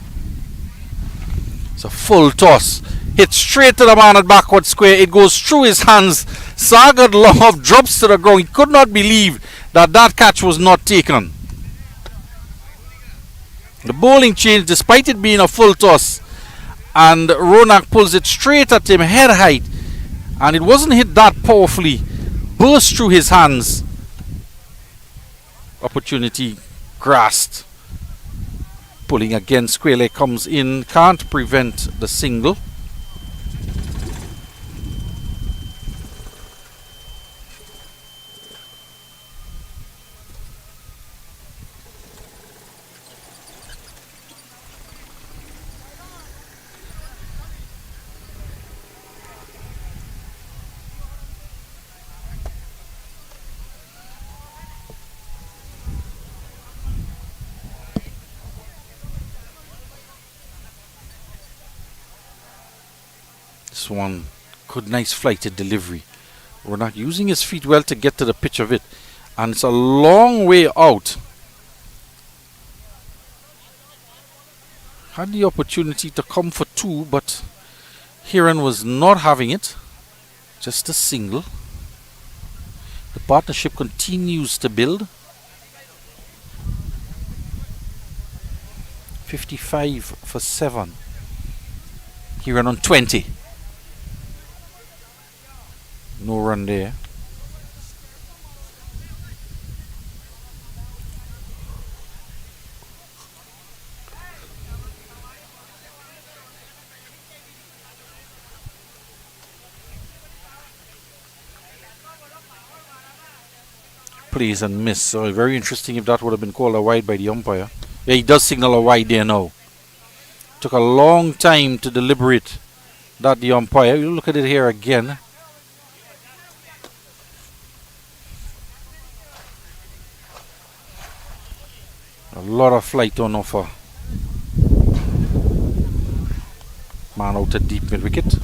It's a full toss. Hit straight to the man at backward square. It goes through his hands. Sagar Love drops to the ground. He could not believe that that catch was not taken. The bowling change, despite it being a full toss, and Ronak pulls it straight at him, head height, and it wasn't hit that powerfully. Burst through his hands. Opportunity grasped. Pulling again, square leg comes in, can't prevent the single. This one, good, nice flighted delivery. Ronak using his feet well to get to the pitch of it. And it's a long way out. Had the opportunity to come for two, but Hiran was not having it. Just a single. The partnership continues to build. 55 for 7. Hiran on 20. No run there. Plays and miss. So very interesting if that would have been called a wide by the umpire. Yeah, he does signal a wide there now. Took a long time to deliberate that the umpire. You look at it here again. A lot of flight on offer. Man out at deep mid wicket.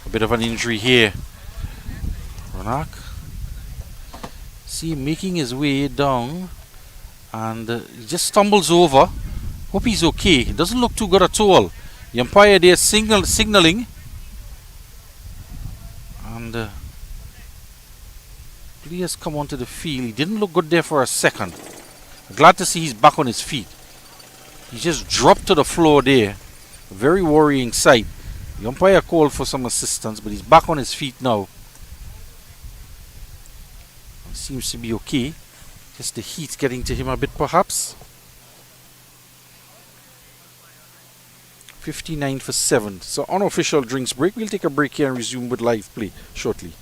A bit of an injury here. Ronak. See him making his way down. And he just stumbles over. Hope he's okay. It doesn't look too good at all. The umpire there signaling. And players come onto the field. He didn't look good there for a second. Glad to see he's back on his feet. He just dropped to the floor there. A very worrying sight. The umpire called for some assistance, but he's back on his feet now. Seems to be okay. Just the heat getting to him a bit perhaps. 59 for 7. So unofficial drinks break. We'll take a break here and resume with live play shortly.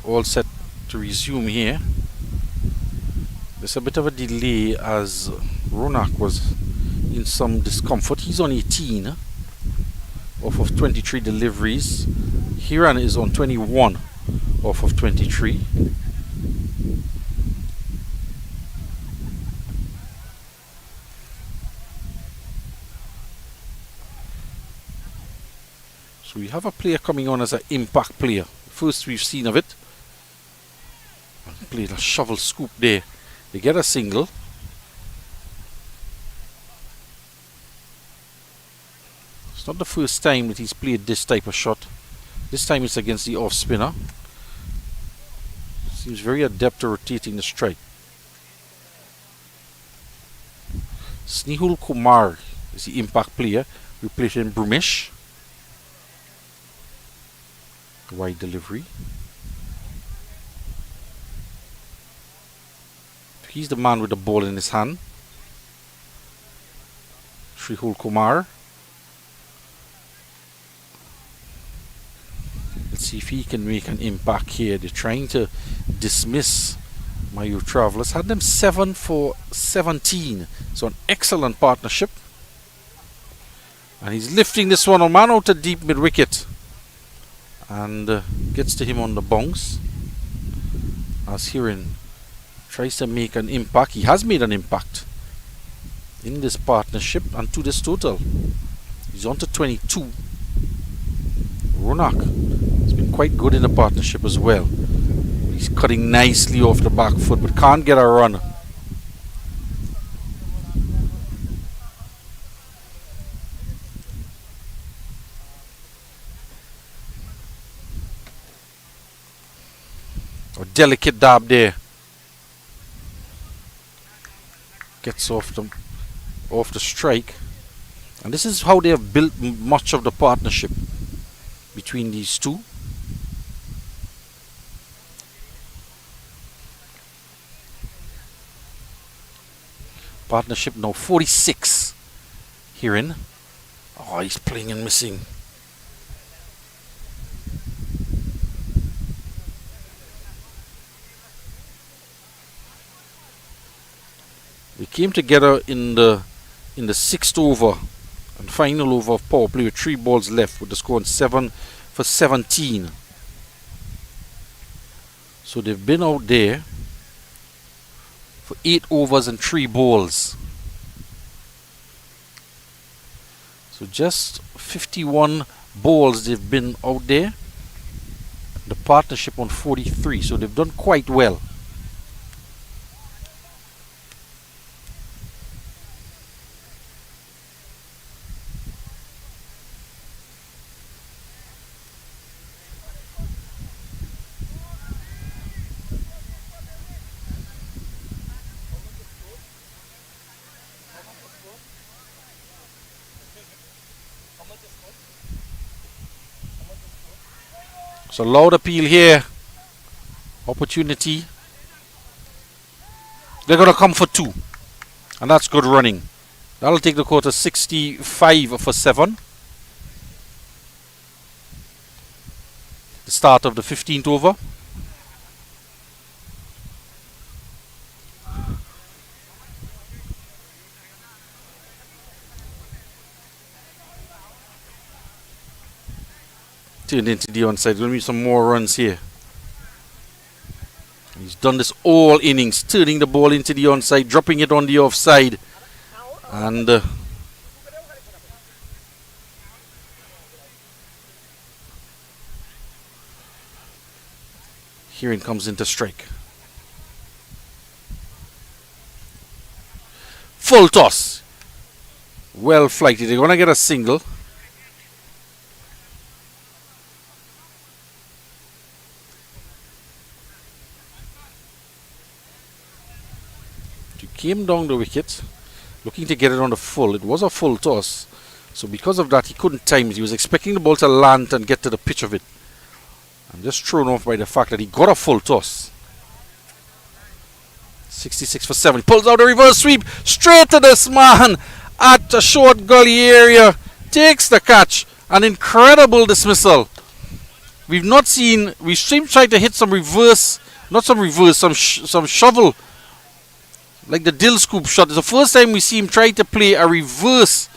All set to resume here. There's a bit of a delay as Ronak was in some discomfort. He's on 18 off of 23 deliveries. Hiran is on 21 off of 23. So we have a player coming on as an impact player. First we've seen of it. Played a shovel scoop there. They get a single. It's not the first time that he's played this type of shot. This time it's against the off spinner. Seems very adept at rotating the strike. Snehul Kumar is the impact player, replacing Brumish. Wide delivery. He's the man with the ball in his hand. Snehul Kumar. Let's see if he can make an impact here. They're trying to dismiss MAYUR Travelers. Had them 7 for 17. So an excellent partnership. And he's lifting this one. A man out to deep mid wicket. And gets to him on the bounce. As Hirin tries to make an impact. He has made an impact in this partnership and to this total. He's on to 22. Ronak has been quite good in the partnership as well. He's cutting nicely off the back foot but can't get a run. A delicate dab there. Gets off the strike. And this is how they have built much of the partnership between these two. Partnership now 46. Herein. Oh, he's playing and missing. They came together in the 6th over and final over of power play with 3 balls left with the score on 7 for 17. So they've been out there for 8 overs and 3 balls. So just 51 balls they've been out there. The partnership on 43. So they've done quite well. So loud appeal here. Opportunity. They're going to come for 2. And that's good running. That'll take the quarter 65 for 7. The start of the 15th over. Turned into the onside. Going to be some more runs here. He's done this all innings, turning the ball into the onside, dropping it on the offside, and here it comes into strike. Full toss. Well flighted. They're going to get a single. Came down the wicket, looking to get it on the full. It was a full toss, so because of that he couldn't time it. He was expecting the ball to land and get to the pitch of it. I'm just thrown off by the fact that he got a full toss. 66 for 7. He pulls out a reverse sweep straight to this man at a short gully area. Takes the catch. An incredible dismissal. We've seen trying to hit some reverse, some shovel, like the Dill scoop shot. It's the first time we see him try to play a reverse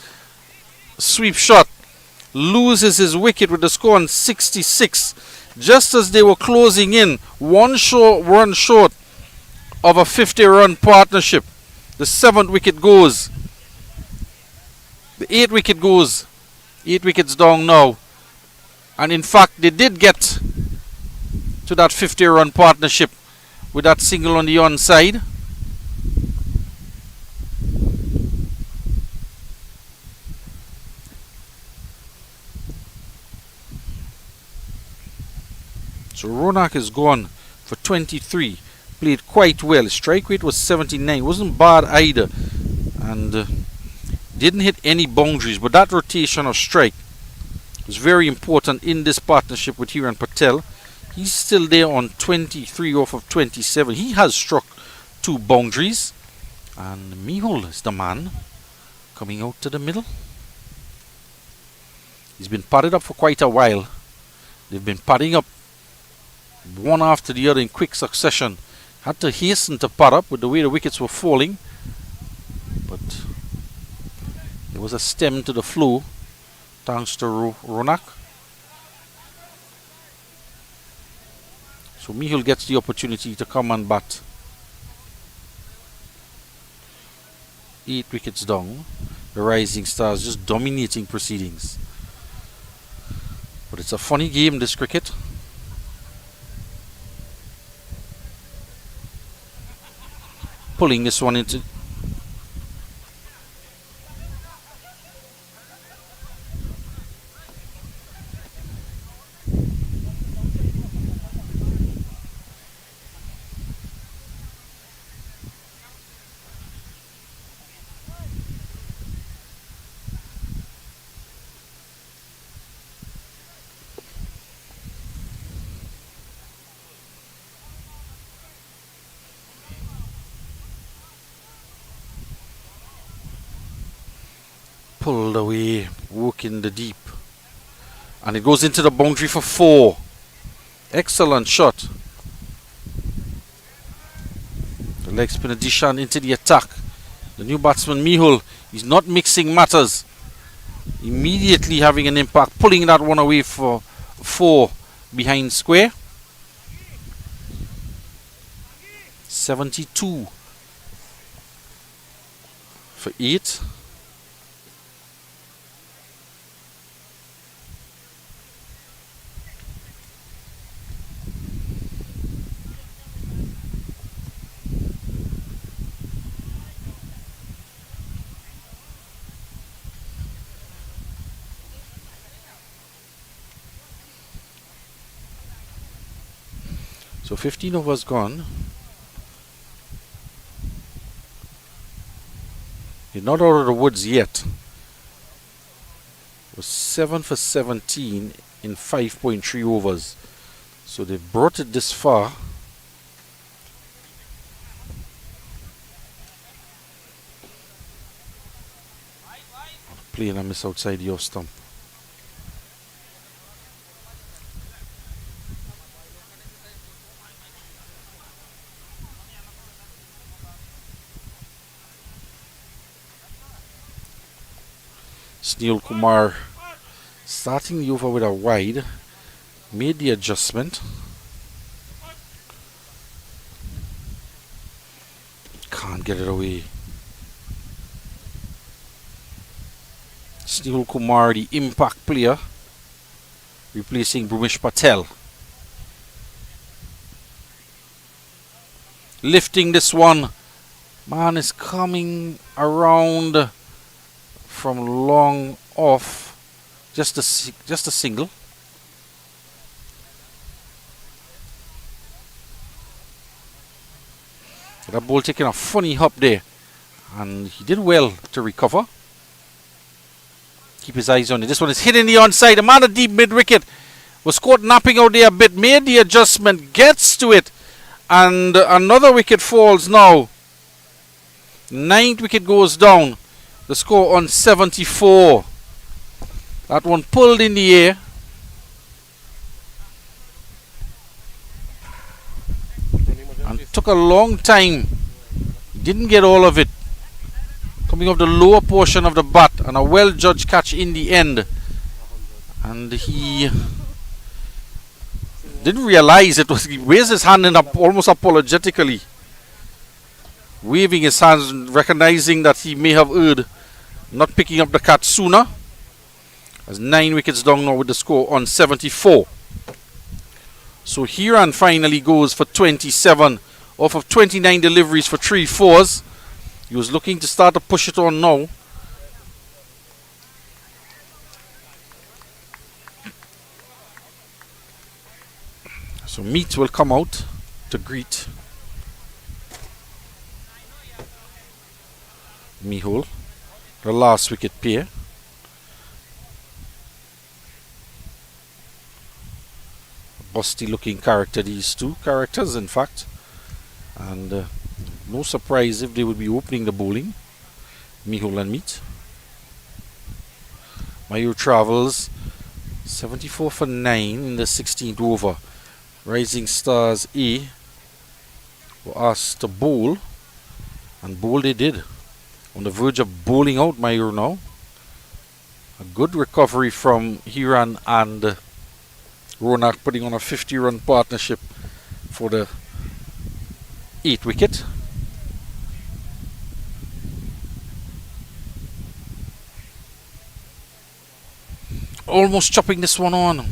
sweep shot. Loses his wicket with the score on 66. Just as they were closing in, one short of a 50-run partnership. The 7th wicket goes. The 8th wicket goes. 8 wickets down now. And in fact, they did get to that 50-run partnership with that single on the onside. So Ronak is gone for 23. Played quite well. His strike rate was 79. Wasn't bad either. And didn't hit any boundaries. But that rotation of strike was very important in this partnership with Hiran Patel. He's still there on 23 off of 27. He has struck 2 boundaries. And Mehul is the man coming out to the middle. He's been padded up for quite a while. They've been padding up one after the other in quick succession. Had to hasten to pad up with the way the wickets were falling. But there was a stem to the flow thanks to Ronak. So Mehul gets the opportunity to come and bat. 8 wickets down. The Rising Stars just dominating proceedings. But it's a funny game, this cricket. Pulling this one into... pulled away, working the deep, and it goes into the boundary for 4. Excellent shot. The leg spinner Dishan into the attack. The new batsman Mehul is not mixing matters. Immediately having an impact, pulling that one away for 4 behind square. 72 for 8. So 15 overs gone. He's not out of the woods yet. Was 7 for 17 in 5.3 overs. So they've brought it this far. Playing a miss outside the off stump. Sunil Kumar starting the over with a wide, made the adjustment. Can't get it away. Sunil Kumar, the impact player, replacing Bhumish Patel. Lifting this one. Man is coming around from long off, just a single. That ball taking a funny hop there, and he did well to recover. Keep his eyes on it. This one is hitting the onside. The man at deep mid wicket was caught napping out there a bit, made the adjustment, gets to it, and another wicket falls now. 9th wicket goes down. The score on 74. That one pulled in the air. And took a long time. Didn't get all of it. Coming off the lower portion of the bat, and a well-judged catch in the end. And he didn't realize it was. He raised his hand up almost apologetically, waving his hands, recognizing that he may have erred, not picking up the catch sooner. As 9 wickets down now with the score on 74. So Hiran finally goes for 27 off of 29 deliveries for 3 fours. He was looking to start to push it on now. So Meat will come out. to greet Mihul, the last wicket pair. Busty looking character, these two characters in fact, and no surprise if they would be opening the bowling, Mihul and Meet. Mayur travels 74 for 9 in the 16th over. Rising Stars A were asked to bowl, and bowl they did. On the verge of bowling out Mayur now. A good recovery from Hiran and Ronak, putting on a 50-run partnership for the 8th wicket. Almost chopping this one on.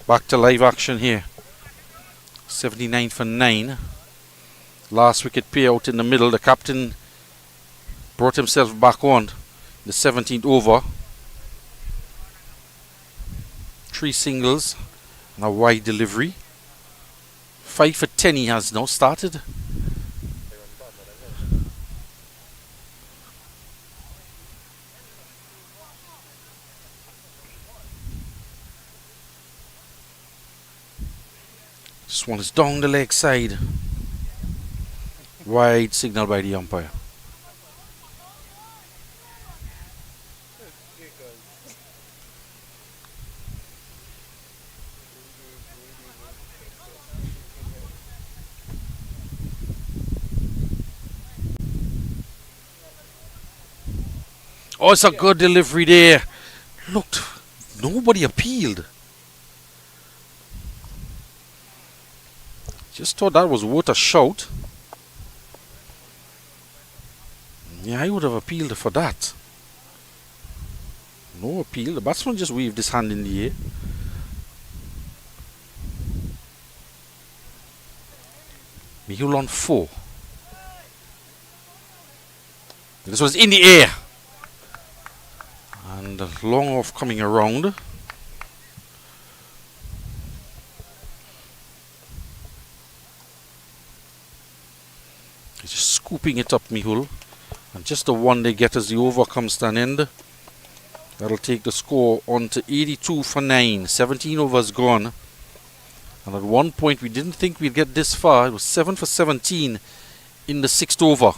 Back to live action here. 79 for 9. Last wicket payout in the middle. The captain brought himself back on. the 17th over. 3 singles and a wide delivery. 5 for 10 he has now started. This one is down the leg side. Wide signal by the umpire. Oh, it's a good delivery there. Looked, nobody appealed. Just thought that was worth a shout. Yeah, I would have appealed for that. No appeal. The batsman just waved his hand in the air. Mihul on 4. This was in the air. And long off coming around. He's just scooping it up, Mihul. And just the one they get as the over comes to an end. That'll take the score on to 82 for 9. 17 overs gone. And at one point we didn't think we'd get this far. It was 7 for 17 in the 6th over.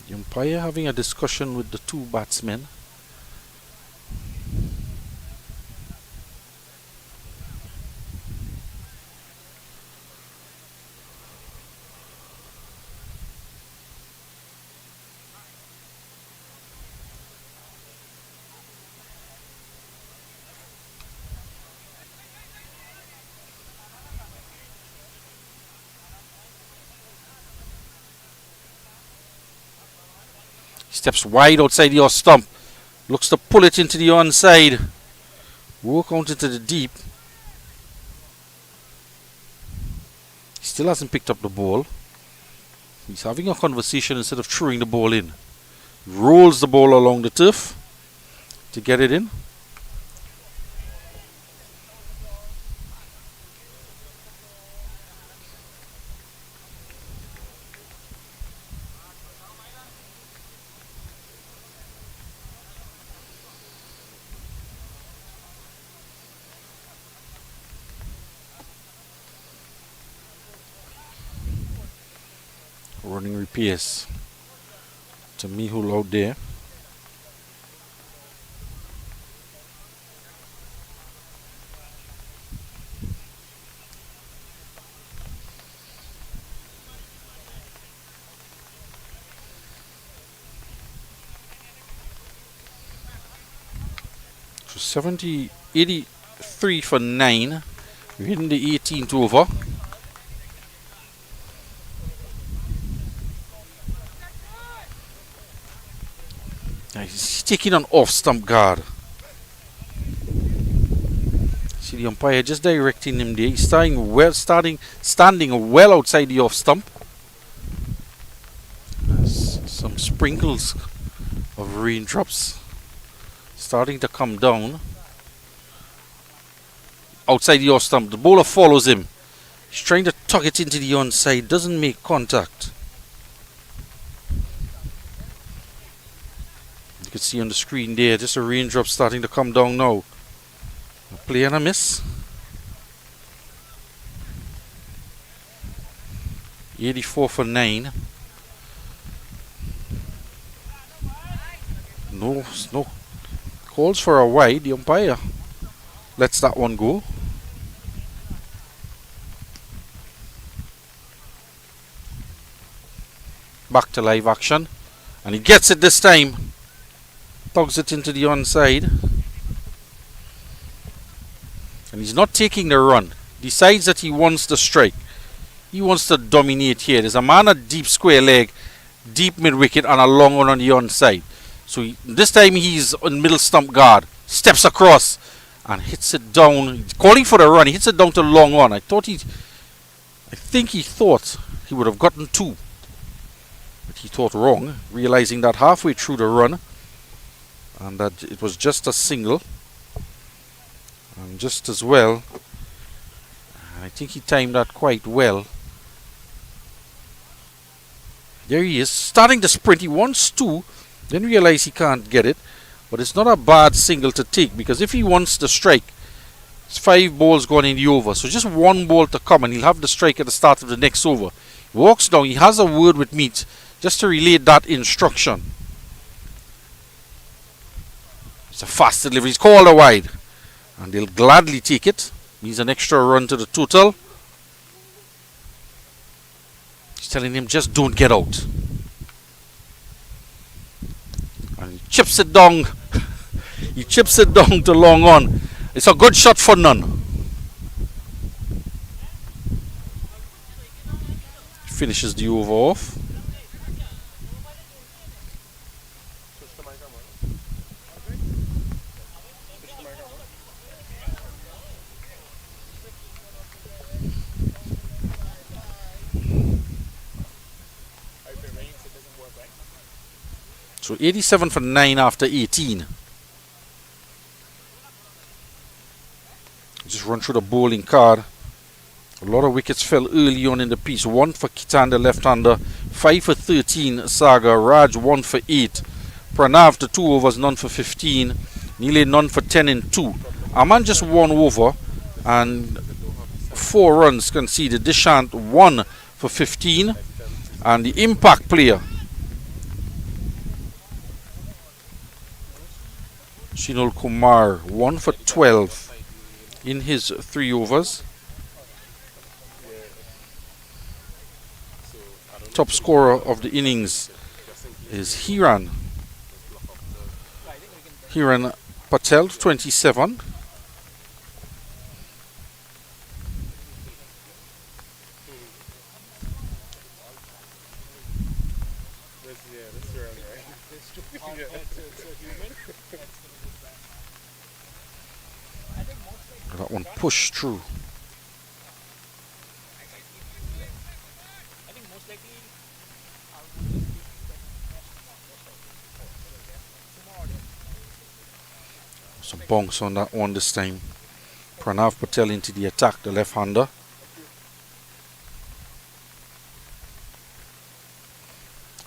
The umpire having a discussion with the 2 batsmen. Steps wide outside the off stump. Looks to pull it into the onside. Work out into the deep. He still hasn't picked up the ball. He's having a conversation instead of throwing the ball in. Rolls the ball along the turf to get it in. Running repairs to Mihul out there. So 83 for 9. We're hitting the 18th over. He's taking an off stump guard. See the umpire just directing him there. He's standing well outside the off stump. There's some sprinkles of raindrops starting to come down outside the off stump. The bowler follows him. He's trying to tuck it into the onside. Doesn't make contact. You can see on the screen there, just a raindrop starting to come down now. A play and a miss. 84 for 9. No calls for a wide. The umpire lets that one go. Back to live action. And he gets it this time. Tugs it into the onside. And he's not taking the run. Decides that he wants the strike. He wants to dominate here. There's a man at deep square leg. deep mid wicket and a long one on the onside. So this time he's on middle stump guard, steps across and hits it down, calling for the run. He hits it down to long on. I think he thought he would have gotten two, but he thought wrong, realizing that halfway through the run and that it was just a single. And just as well, I think he timed that quite well. There he is, starting the sprint. He wants two, then realize he can't get it. But it's not a bad single to take, because if he wants the strike, it's 5 balls going in the over. So just 1 ball to come and he'll have the strike at the start of the next over. He walks down, he has a word with Meat just to relay that instruction. It's a fast delivery, he's called a wide. And they'll gladly take it. Means an extra run to the total. He's telling him, just don't get out. And he chips it down. He chips it down to long on. It's a good shot for none. Finishes the over off. So 87 for 9 after 18. Just run through the bowling card. A lot of wickets fell early on in the piece. 1 for Kitan, the left-hander. 5 for 13, Saga. Raj, 1 for 8. Pranav, the 2 overs, none for 15. Nearly none for 10 and 2. Aman just 1 over and 4 runs conceded. Dishant, 1 for 15. And the impact player, Shinul Kumar, 1 for 12 in his 3 overs. Top scorer of the innings is Hiran Patel, 27. That one pushed through. Some bonks on that one this time. Pranav Patel into the attack, the left-hander.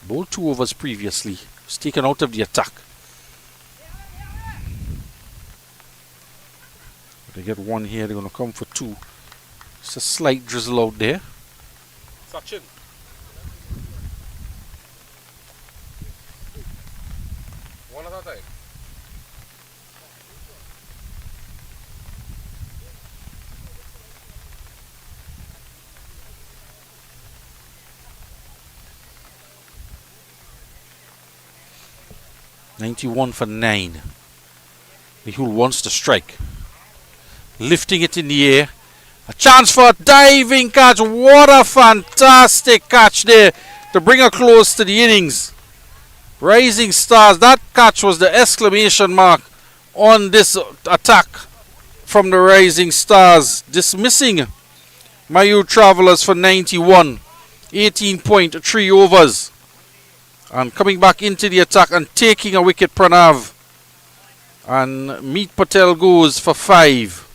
Bowled 2 overs previously. Was taken out of the attack. They get 1 here, they're going to come for 2. It's a slight drizzle out there. Sachin. One at a time. .91 for 9. Mehul wants to strike. Lifting it in the air. A chance for a diving catch. What a fantastic catch there to bring her close to the innings. Rising Stars. That catch was the exclamation mark on this attack from the Rising Stars. Dismissing MAYUR Travelers for 91. 18.3 overs. And coming back into the attack and taking a wicket, Pranav. And Meet Patel goes for 5.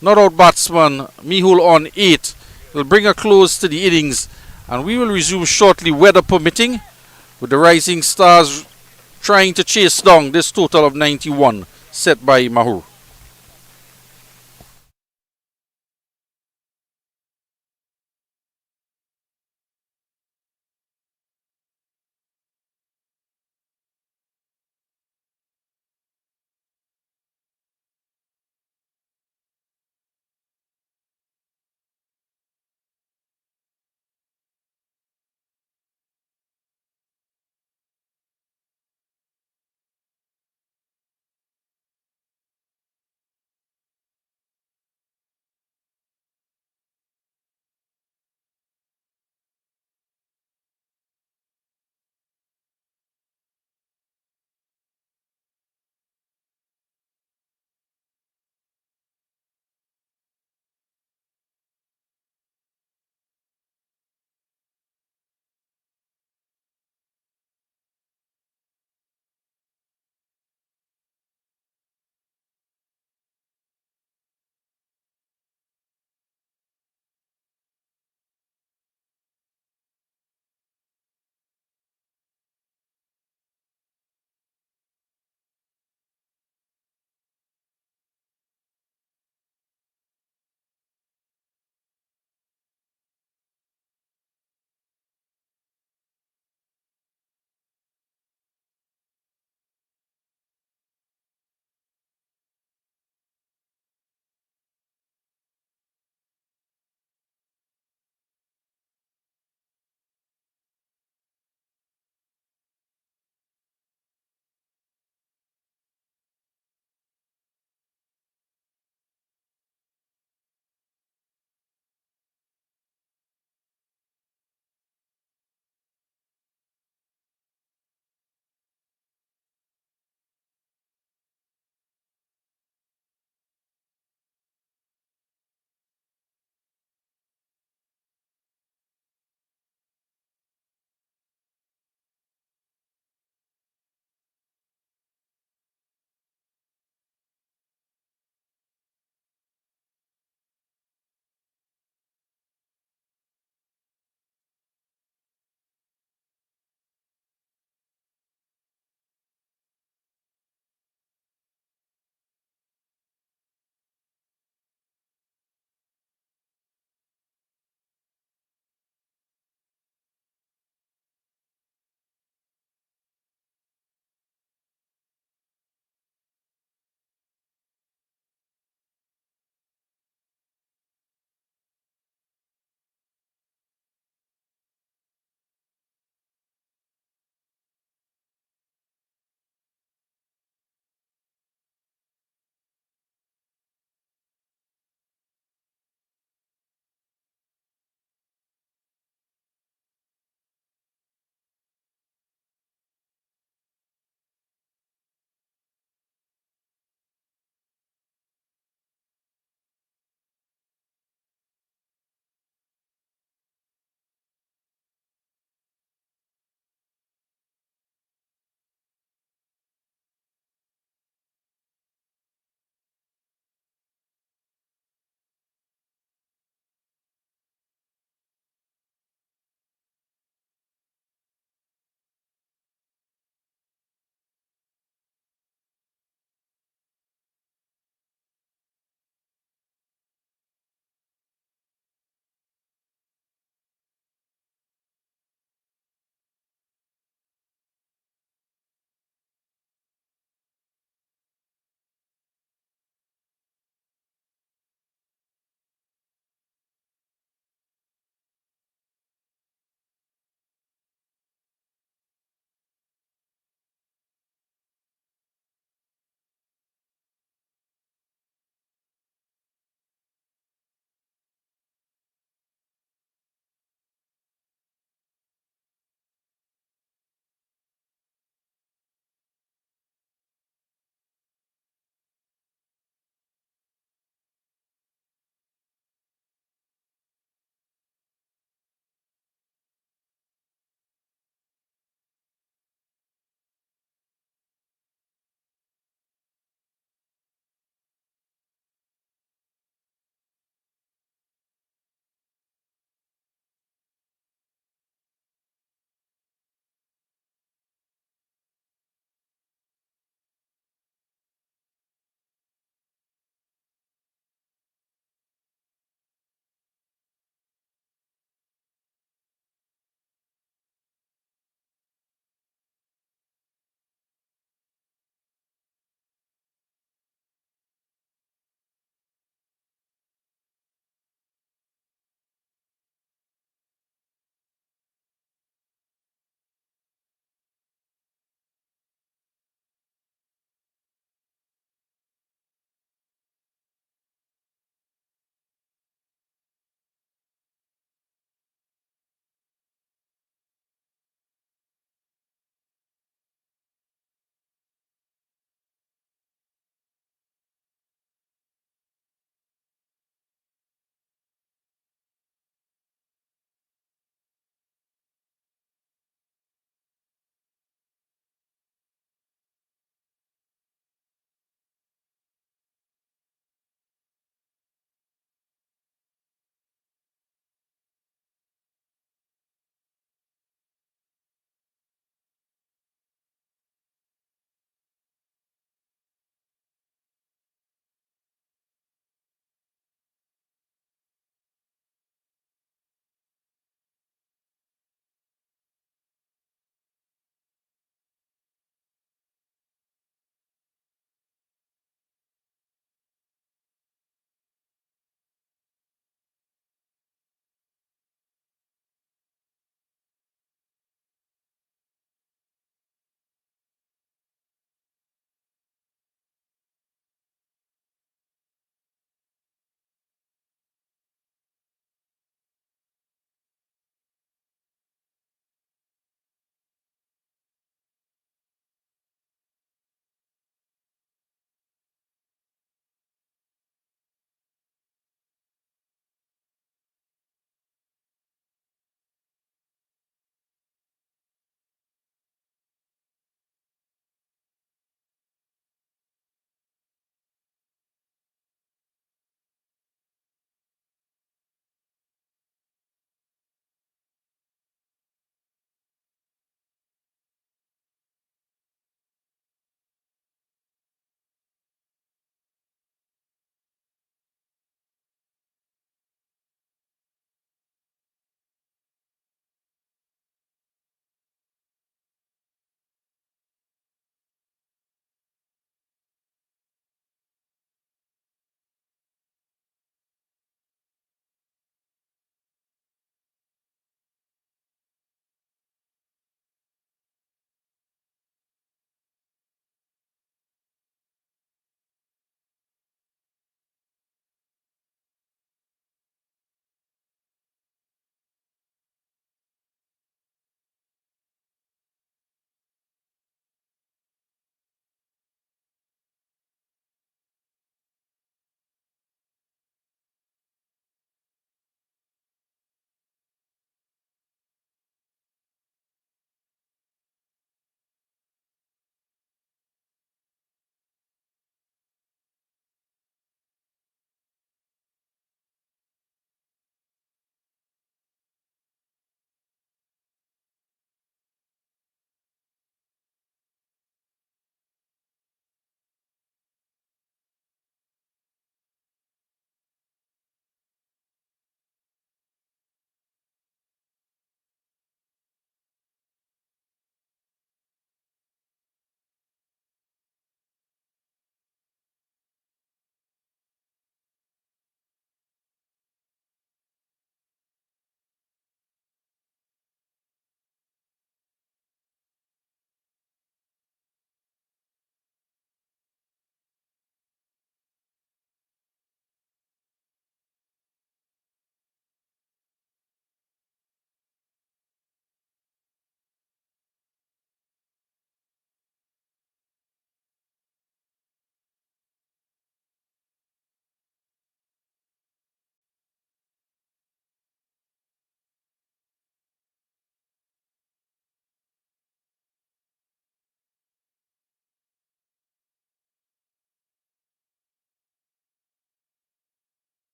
Not out batsman, Mehul on 8. Will bring a close to the innings. And we will resume shortly, weather permitting, with the Rising Stars trying to chase down this total of 91 set by MAYUR.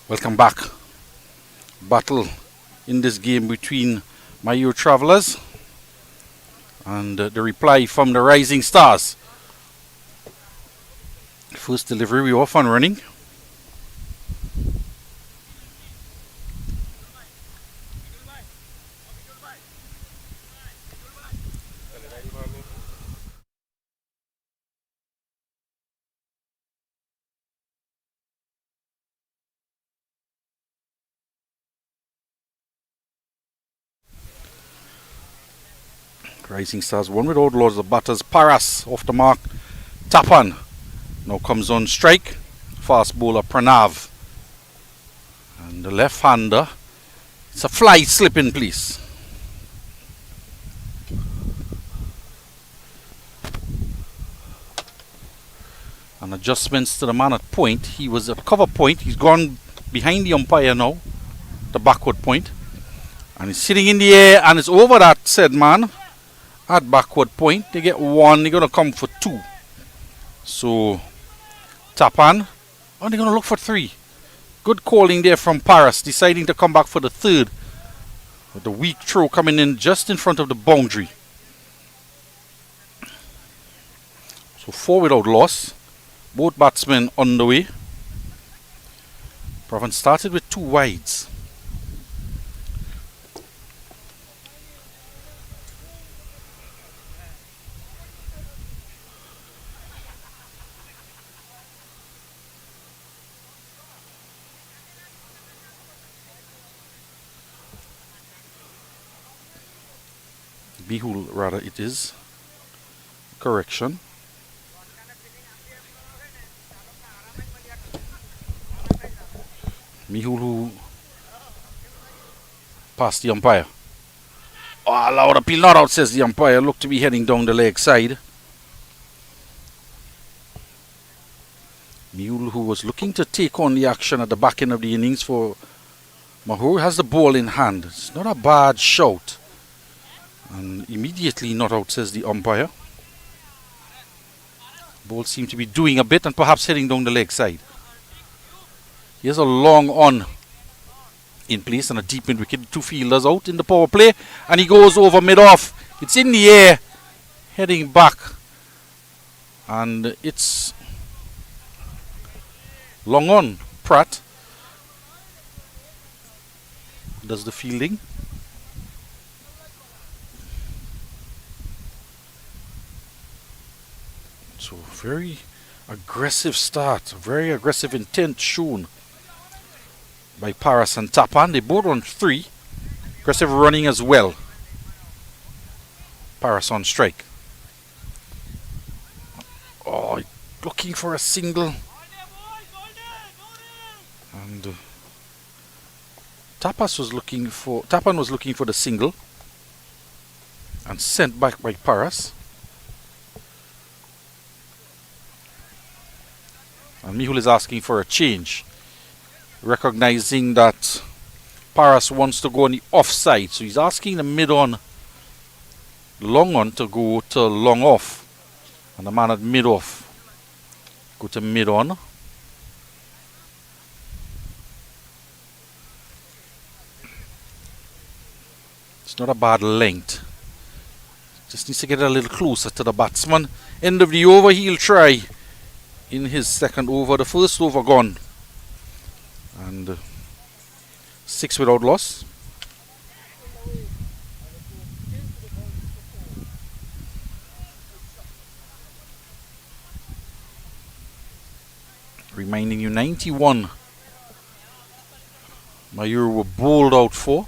Welcome back. Battle in this game between MAYUR Travelers and the reply from the Rising Stars. First delivery, we off and running. Rising Stars one without loss. The batters Paras off the mark. Tapan now comes on strike. Fast bowler Pranav. And the left hander. It's a fly slipping, please. And adjustments to the man at point. He was at cover point. He's gone behind the umpire now. The backward point. And he's sitting in the air and it's over that said man. At backward point, they get one, they're going to come for two. So, Tapan, they're going to look for three. Good calling there from Paras, deciding to come back for the third. With the weak throw coming in just in front of the boundary. So, 4 without loss. Both batsmen on the way. Province started with 2 wides. Bihul rather it is. Correction. Mihul who passed the umpire. Oh, allowed appeal not out, says the umpire. Looked to be heading down the leg side. Mihul who was looking to take on the action at the back end of the innings for Mahur has the ball in hand. It's not a bad shout. And immediately not out, says the umpire. Ball seemed to be doing a bit and perhaps heading down the leg side. Here's a long on in place and a deep mid wicket. 2 fielders out in the power play. And he goes over mid-off. It's in the air. Heading back. And it's long on. Pratt does the fielding. So very aggressive start, very aggressive intent shown by Paras and Tapan. They both on 3. Aggressive running as well. Paras on strike. Oh, looking for a single. And Tapan was looking for the single. And sent back by Paras. And Mihul is asking for a change, recognizing that Paras wants to go on the offside. So he's asking the mid-on, long on to go to long off. And the man at mid-off go to mid-on. It's not a bad length. Just needs to get a little closer to the batsman. End of the over, he'll try. In his second over, the first over gone. And 6 without loss. Reminding you, 91. MAYUR were bowled out for.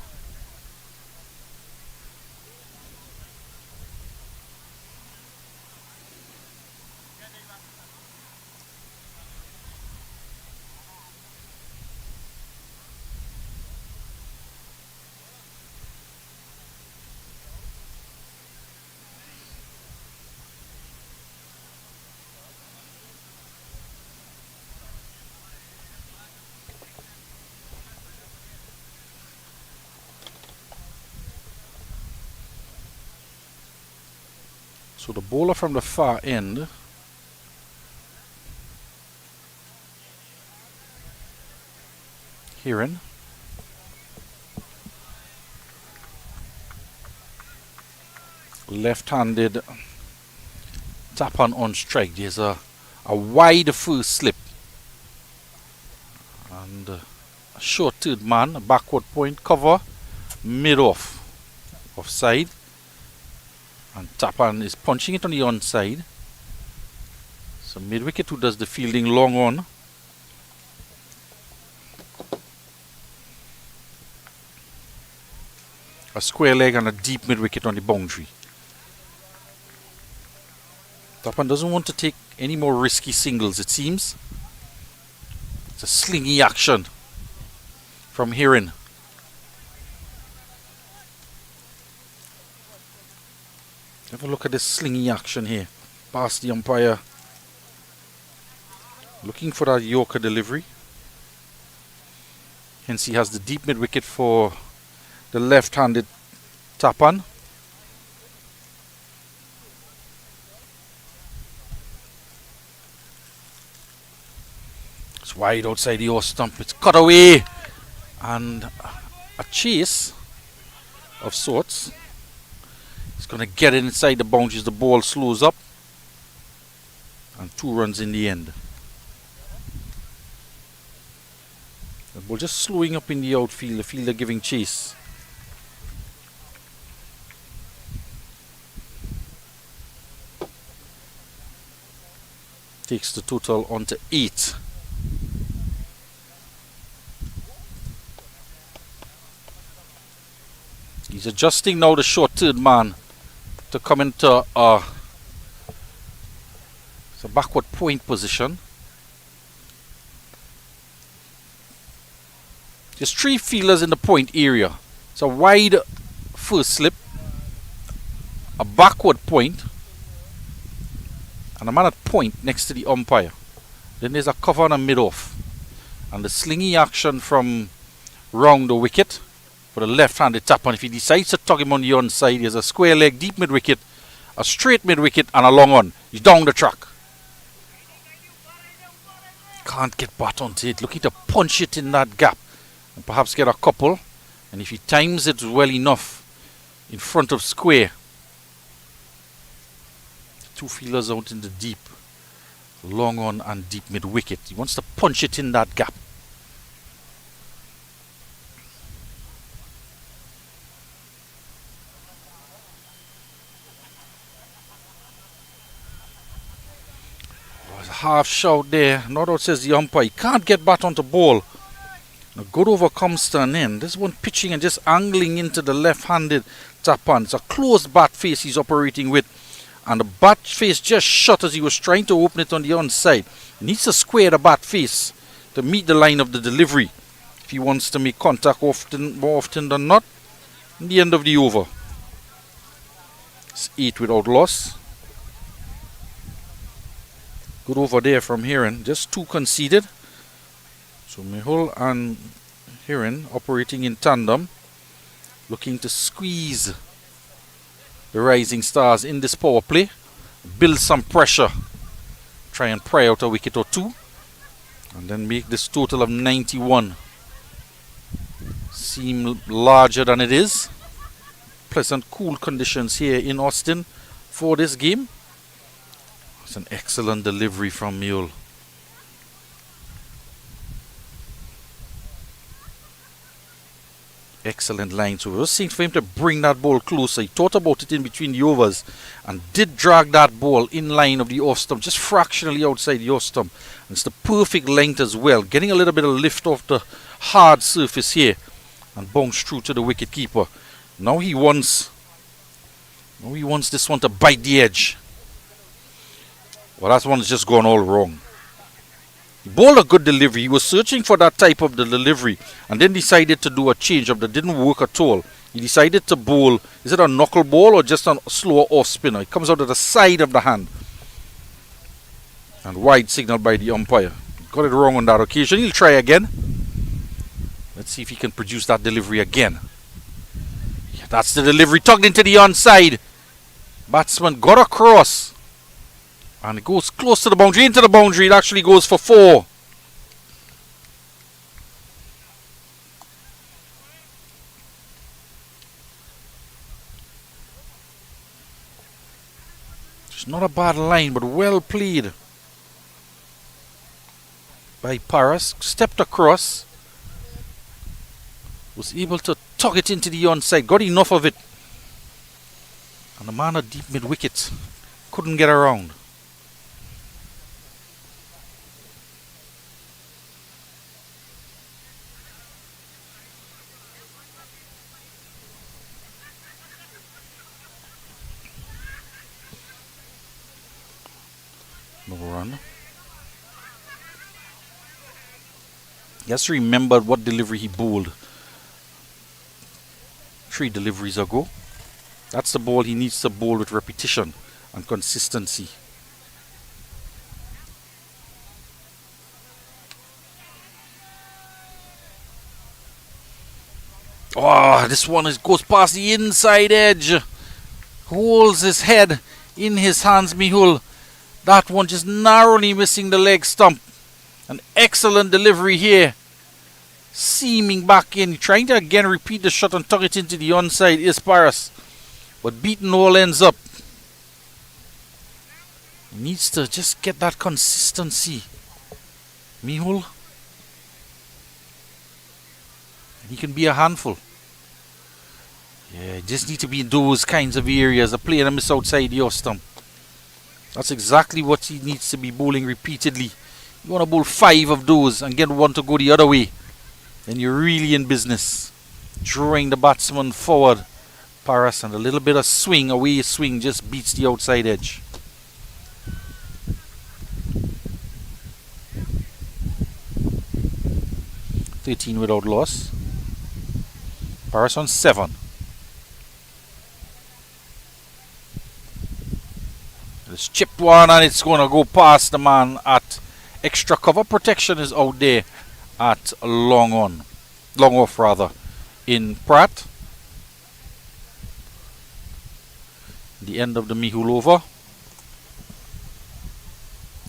So the bowler from the far end Heron. Left-handed tap on strike. There's a wide first slip. And a short third man, a backward point cover, mid-off. Offside. And Tapan is punching it on the onside. So mid-wicket who does the fielding long on. A square leg and a deep mid-wicket on the boundary. Tapan doesn't want to take any more risky singles, it seems. It's a slingy action from Heron. Have a look at this slingy action here. Past the umpire. Looking for that Yorker delivery. Hence he has the deep mid-wicket for the left-handed Tapan. It's wide outside the off stump. It's cut away. And a chase of sorts. He's going to get it inside the boundaries. The ball slows up. And 2 runs in the end. The ball just slowing up in the outfield. The fielder giving chase. Takes the total on to 8. He's adjusting now the short third man to come into a backward point position. There's 3 fielders in the point area. It's a wide first slip, a backward point, and a man at point next to the umpire. Then there's a cover and a mid-off. And the slingy action from round the wicket for the left-handed Tapan. If he decides to tug him on the onside, there's a square leg, deep mid-wicket, a straight mid-wicket, and a long on. He's down the track. Can't get bat onto it. Looking to punch it in that gap. And perhaps get a couple. And if he times it well enough in front of square. 2 fielders out in the deep. Long on and deep mid-wicket. He wants to punch it in that gap. Half shout there. Not out says the umpire. He can't get bat onto ball. Now good over comes to an end. This one pitching and just angling into the left-handed Tapan. It's a closed bat face he's operating with. And the bat face just shut as he was trying to open it on the onside. He needs to square the bat face to meet the line of the delivery. If he wants to make contact more often than not. In the end of the over. It's 8 without loss. Good over there from Heron. Just 2 conceded. So Mehul and Heron operating in tandem. Looking to squeeze the Rising Stars in this power play. Build some pressure. Try and pry out a wicket or 2. And then make this total of 91 seem larger than it is. Pleasant cool conditions here in Austin for this game. It's an excellent delivery from Mule. Excellent line. So we were seeing for him to bring that ball closer. He thought about it in between the overs and did drag that ball in line of the off stump, just fractionally outside the off stump. And it's the perfect length as well. Getting a little bit of lift off the hard surface here and bounce through to the wicket keeper. Now he wants this one to bite the edge. Well, that one's just gone all wrong. He bowled a good delivery. He was searching for that type of the delivery and then decided to do a change up that didn't work at all. He decided to bowl, is it a knuckle ball or just a slower off spinner? It comes out of the side of the hand. And wide signal by the umpire. Got it wrong on that occasion. He'll try again. Let's see if he can produce that delivery again. Yeah, that's the delivery. Tugged into the onside. Batsman got across. And it goes close to the boundary, into the boundary. It actually goes for 4. It's not a bad line, but well played by Paras. Stepped across. Was able to tug it into the onside. Got enough of it. And the man at deep mid-wicket couldn't get around. No run. He has to remember what delivery he bowled 3 deliveries ago. That's the ball he needs to bowl with repetition and consistency. Oh, this one goes past the inside edge. Holds his head in his hands, Mihul. That one just narrowly missing the leg stump. An excellent delivery here. Seaming back in. Trying to again repeat the shot and tuck it into the onside is Paras. But beaten all ends up. Needs to just get that consistency. Mihul. He can be a handful. Yeah, just need to be in those kinds of areas. A play and a miss outside your stump. That's exactly what he needs to be bowling repeatedly. You want to bowl 5 of those and get one to go the other way. Then you're really in business. Drawing the batsman forward. Paras, and a little bit of swing, away swing, just beats the outside edge. (13) without loss. Paras on 7. It's chipped one and it's going to go past the man at extra cover. Protection is out there at long off rather, in Pratt. The end of the Mihul over.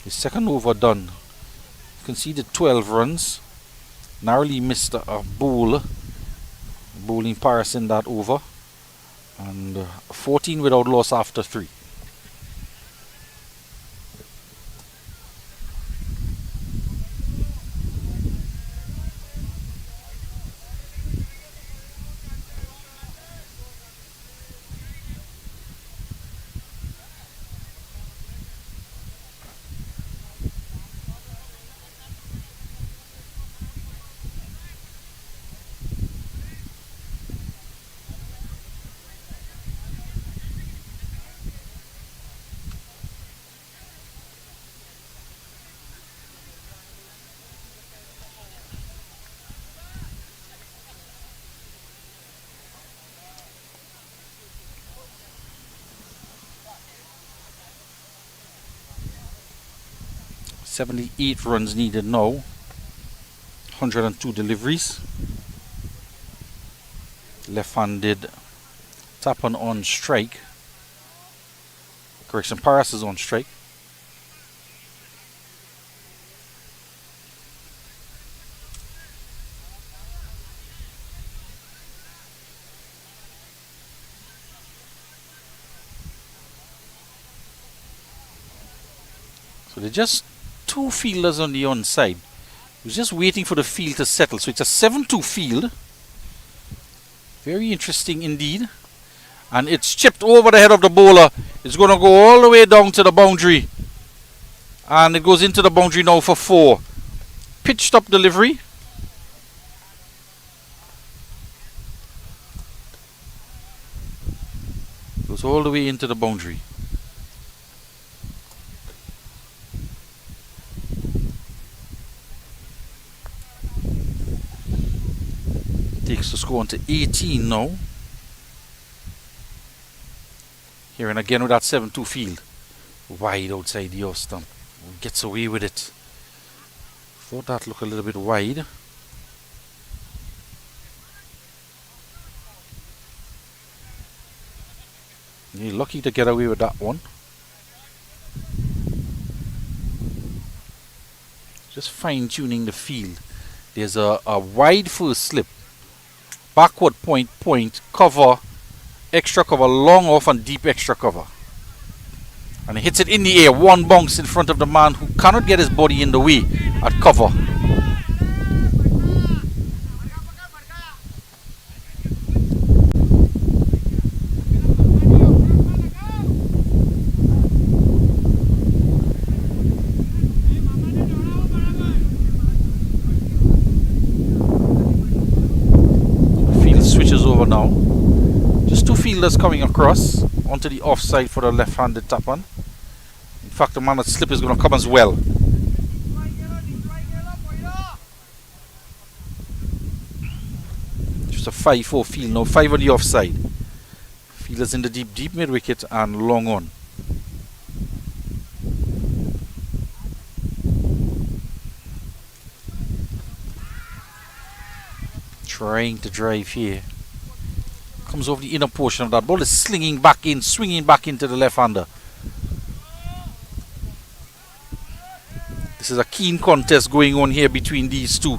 His second over done. Conceded 12 runs. Narrowly missed a bowl. Bowling Paras in that over. And 14 without loss after 3. (78) runs needed now. 102 deliveries. Left-handed Tapan on strike. Correction, Paras is on strike. So they're just 2 fielders on the onside. He was just waiting for the field to settle. So it's a 7-2 field. Very interesting indeed. And it's chipped over the head of the bowler. It's going to go all the way down to the boundary. And it goes into the boundary now for 4. Pitched up delivery. Goes all the way into the boundary. Takes the score on to 18 now. Here and again with that 7-2 field. Wide outside the off stump. Gets away with it. Thought that looked a little bit wide. You're lucky to get away with that one. Just fine-tuning the field. There's a wide first slip. Backward point, cover, extra cover, long off and deep extra cover. And he hits it in the air. One bounce in front of the man who cannot get his body in the way at cover. Field switches over now. Just two fielders coming across onto the offside for the left-handed tap-on. In fact, the man that slip is going to come as well. Just a 5-4 field now. 5 on the offside. Fielders in the deep mid-wicket and long on. Trying to drive here. Comes over the inner portion of that ball. Is slinging back in, swinging back into the left-hander. This is a keen contest going on here between these two.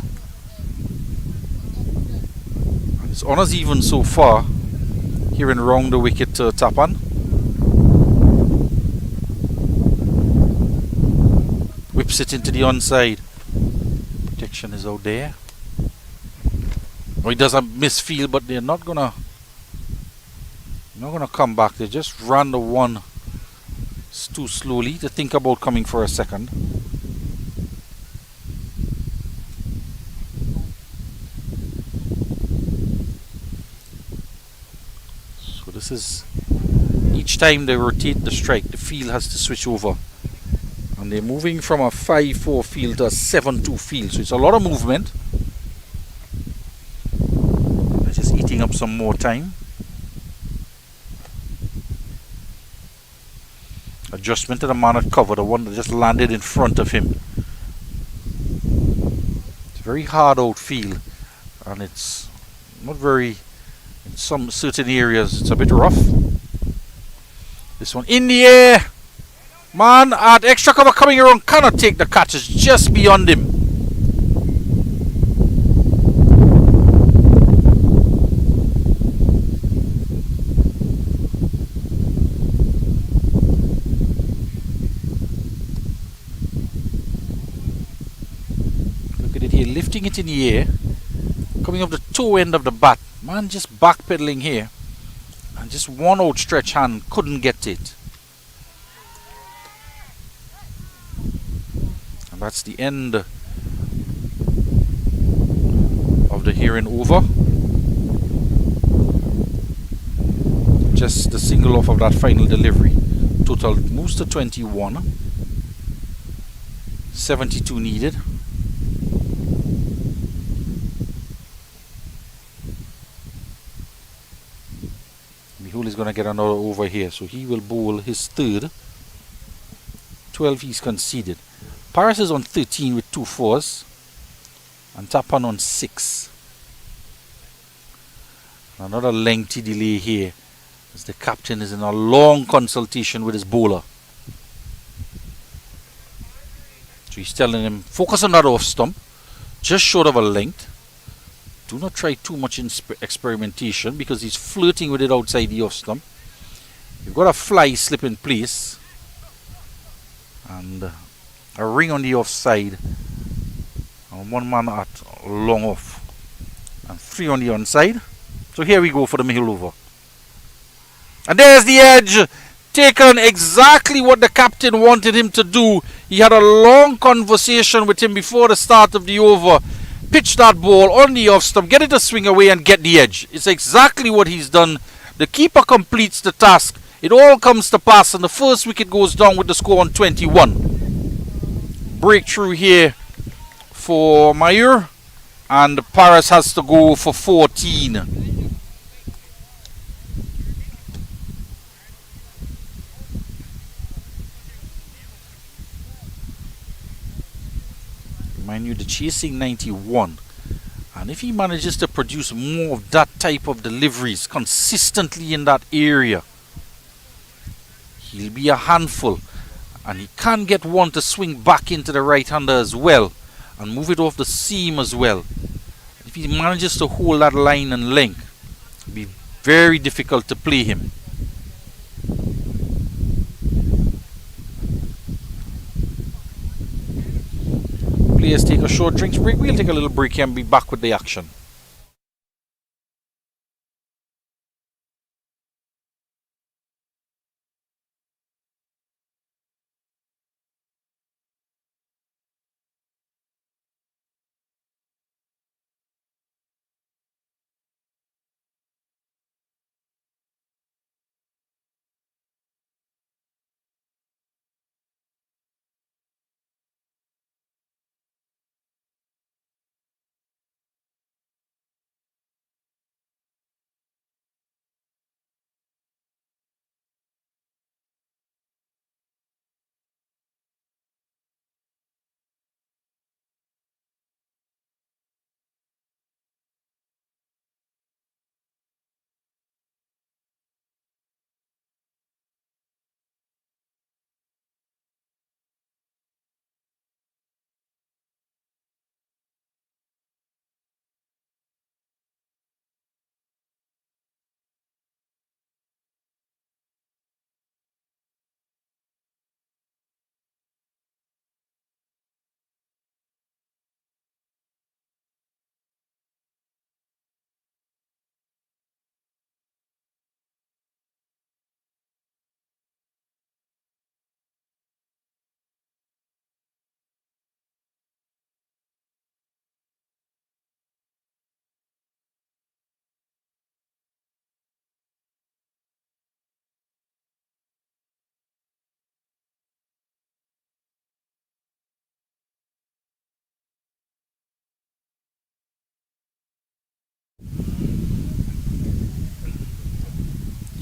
It's honours even so far. Here and round the wicket to Tapan. Whips it into the onside. Protection is out there. Oh, he does a misfield, but they're not gonna come back. They just ran the one too slowly to think about coming for a second. So this is, each time they rotate the strike, the field has to switch over. And they're moving from a 5-4 field to a 7-2 field. So it's a lot of movement. They're just eating up some more time. Adjustment to the man at cover, the one that just landed in front of him. It's a very hard outfield, and it's not very, in some certain areas it's a bit rough. This one in the air. Man at extra cover coming around, cannot take the catch, it's just beyond him. Lifting it in the air, coming off the toe end of the bat. Man just backpedaling here, and just one outstretched hand couldn't get it. And that's the end of the here and over. Just the single off of that final delivery. Total moves to 21. 72 needed. Mehul is going to get another over here, so he will bowl his third. 12 he's conceded. Paris is on 13 with 2 fours, and Tapan on 6. Another lengthy delay here as the captain is in a long consultation with his bowler. So he's telling him, focus on that off stump, just short of a length. Do not try too much experimentation, because he's flirting with it outside the off stump. You've got a fly slip in place and a ring on the offside, and one man at long off, and 3 on the onside. So here we go for the Mehul over. And there's the edge, taken exactly what the captain wanted him to do. He had a long conversation with him before the start of the over. Pitch that ball on the off stump, get it to swing away and get the edge. It's exactly what he's done. The keeper completes the task. It all comes to pass, and the first wicket goes down with the score on 21. Breakthrough here for MAYUR, and Paris has to go for 14. Mind you, the chasing 91, and if he manages to produce more of that type of deliveries consistently in that area, he'll be a handful. And he can get one to swing back into the right hander as well and move it off the seam as well. If he manages to hold that line and length, it'll be very difficult to play him. players take a short drinks break. We'll take a little break and be back with the action.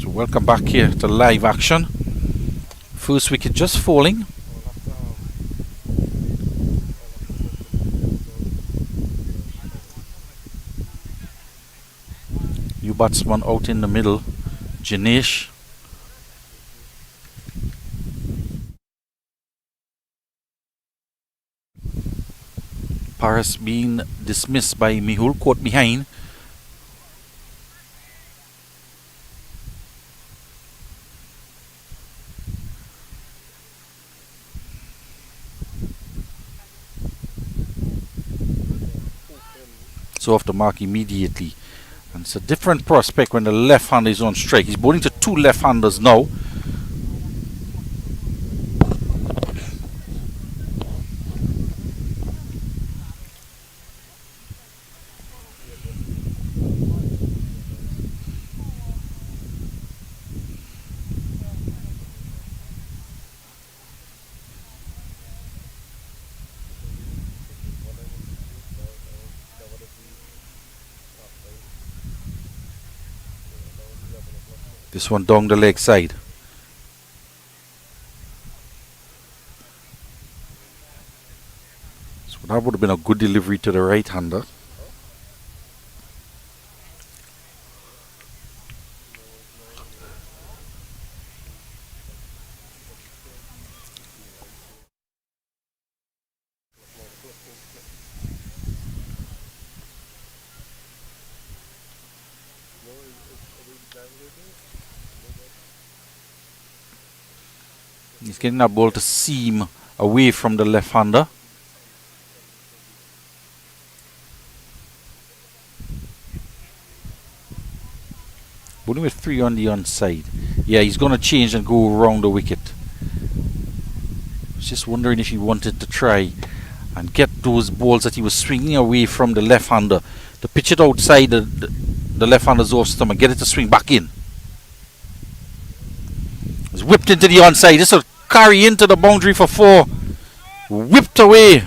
So welcome back here to live action. First wicket just falling. New batsman out in the middle, Janesh. Paris being dismissed by Mehul, caught behind. So off the mark immediately. And it's a different prospect when the left-hander is on strike. He's bowling to two left-handers now. This one down the leg side. So that would have been a good delivery to the right-hander. He's getting that ball to seam away from the left-hander. Bowling with three on the onside. Yeah, he's going to change and go around the wicket. I was just wondering if he wanted to try and get those balls that he was swinging away from the left-hander, to pitch it outside the left-hander's off stump and get it to swing back in. It's whipped into the onside. This will carry into the boundary for four. Whipped away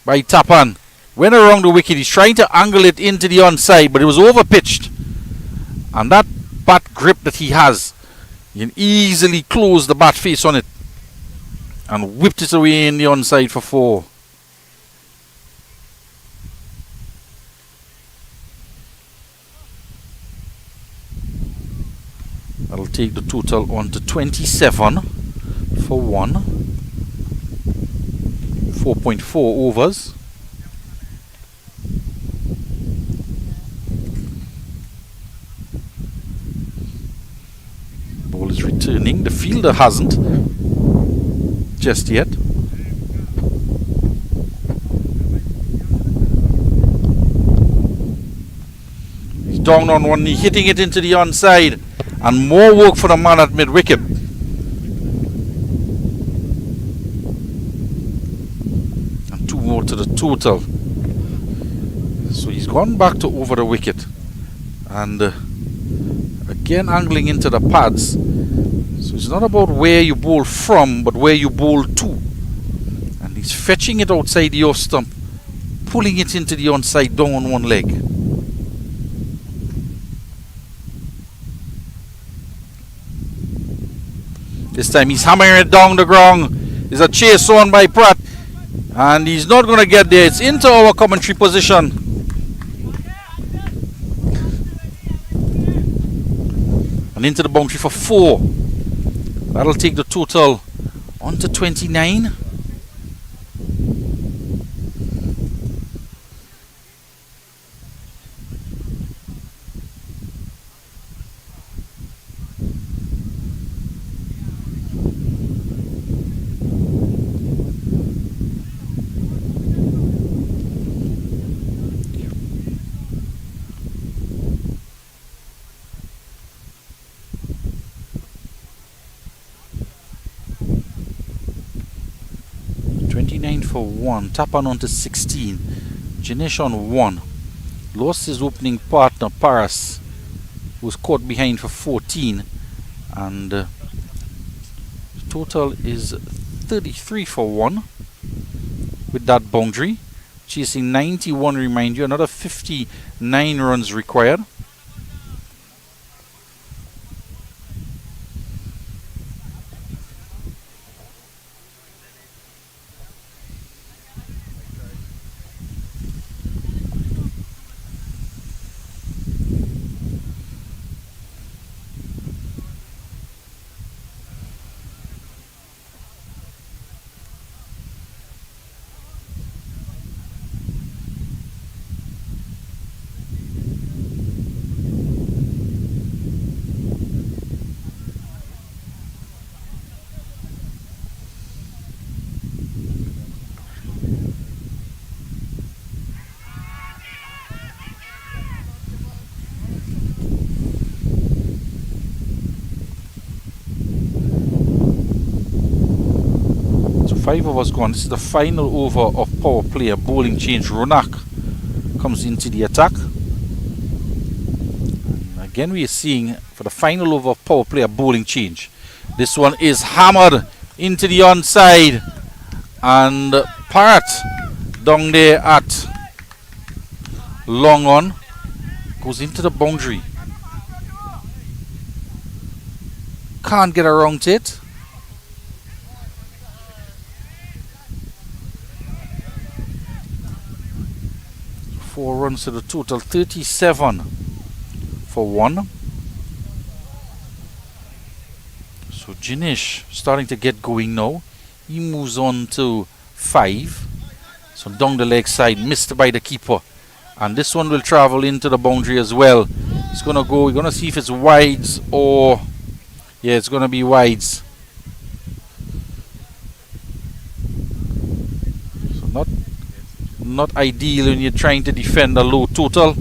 by Tapan. Went around the wicket. He's trying to angle it into the onside, but it was overpitched. And that bat grip that he has, you can easily close the bat face on it. And whipped it away in the onside for four. That'll take the total on to 27 for one. 4.4 overs. Ball is returning. The fielder hasn't just yet. down on one knee, hitting it into the onside. And more work for the man at mid-wicket. And 2 more to the total. So he's gone back to over the wicket. And again angling into the pads. So it's not about where you bowl from, but where you bowl to. And he's fetching it outside the off stump, pulling it into the onside down on one leg. This time he's hammering it down the ground. There's a chase on by Pratt. And he's not going to get there. It's into our commentary position. And into the boundary for 4. That'll take the total on to 29. For 1, Tapan on to 16, Jinesh on 1, lost his opening partner Paras, who was caught behind for 14, and the total is 33 for 1 with that boundary, chasing 91. Remind you, another 59 runs required. So 5 overs gone. This is the final over of power play. A bowling change. Ronak comes into the attack. And again, we are seeing for the final over of power play a bowling change. This one is hammered into the onside, and Parrot down there at long on goes into the boundary. Can't get around it. Four runs to the total, 37 for 1. So Jinesh starting to get going now. He moves on to 5. So down the leg side, missed by the keeper. And this one will travel into the boundary as well. It's gonna go, we're gonna see if it's wides or, yeah, it's gonna be wides. So not ideal when you're trying to defend a low total.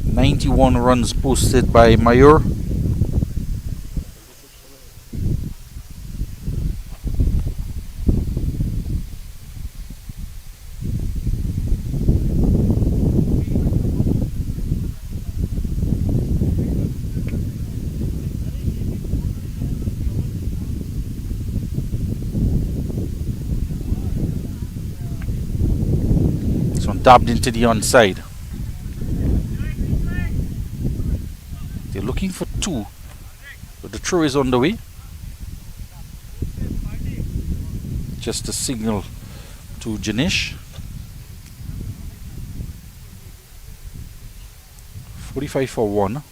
91 runs posted by MAYUR. Dabbed into the onside. They're looking for 2, but the throw is on the way. Just a signal to Jinesh. 45 for 1.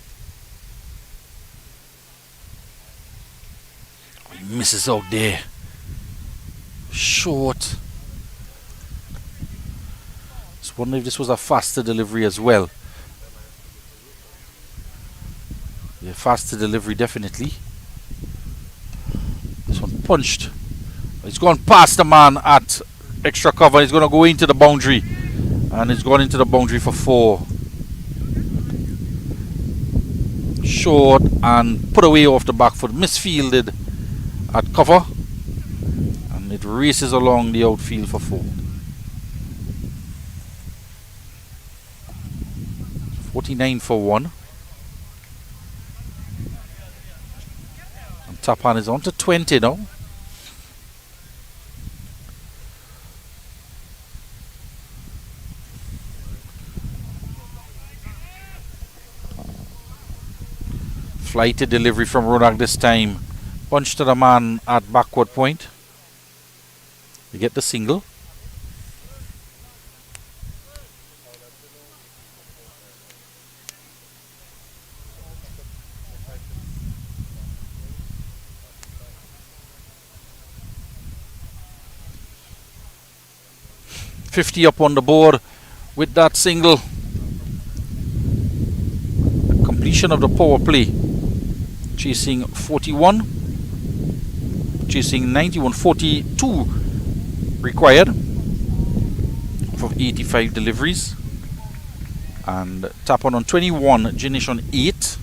Oh, he misses out there. Short. Wonder if this was a faster delivery as well. Yeah, faster delivery definitely. This one punched. It's gone past the man at extra cover. It's going to go into the boundary, and it's gone into the boundary for 4. Short and put away off the back foot. Misfielded at cover. And it races along the outfield for 4. 49 for 1. And Tapan is on to 20 now. Flighted delivery from Ronak this time. Punch to the man at backward point. You get the single. $50 up on the board with that single. Completion of the power play. Chasing 41. Chasing 91. 42 required of 85 deliveries. And Tapan on 21. Jinish on 8.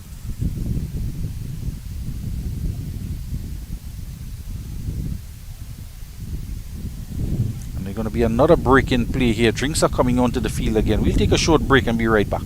Going to be another break in play here. Drinks are coming onto the field again. We'll take a short break and be right back.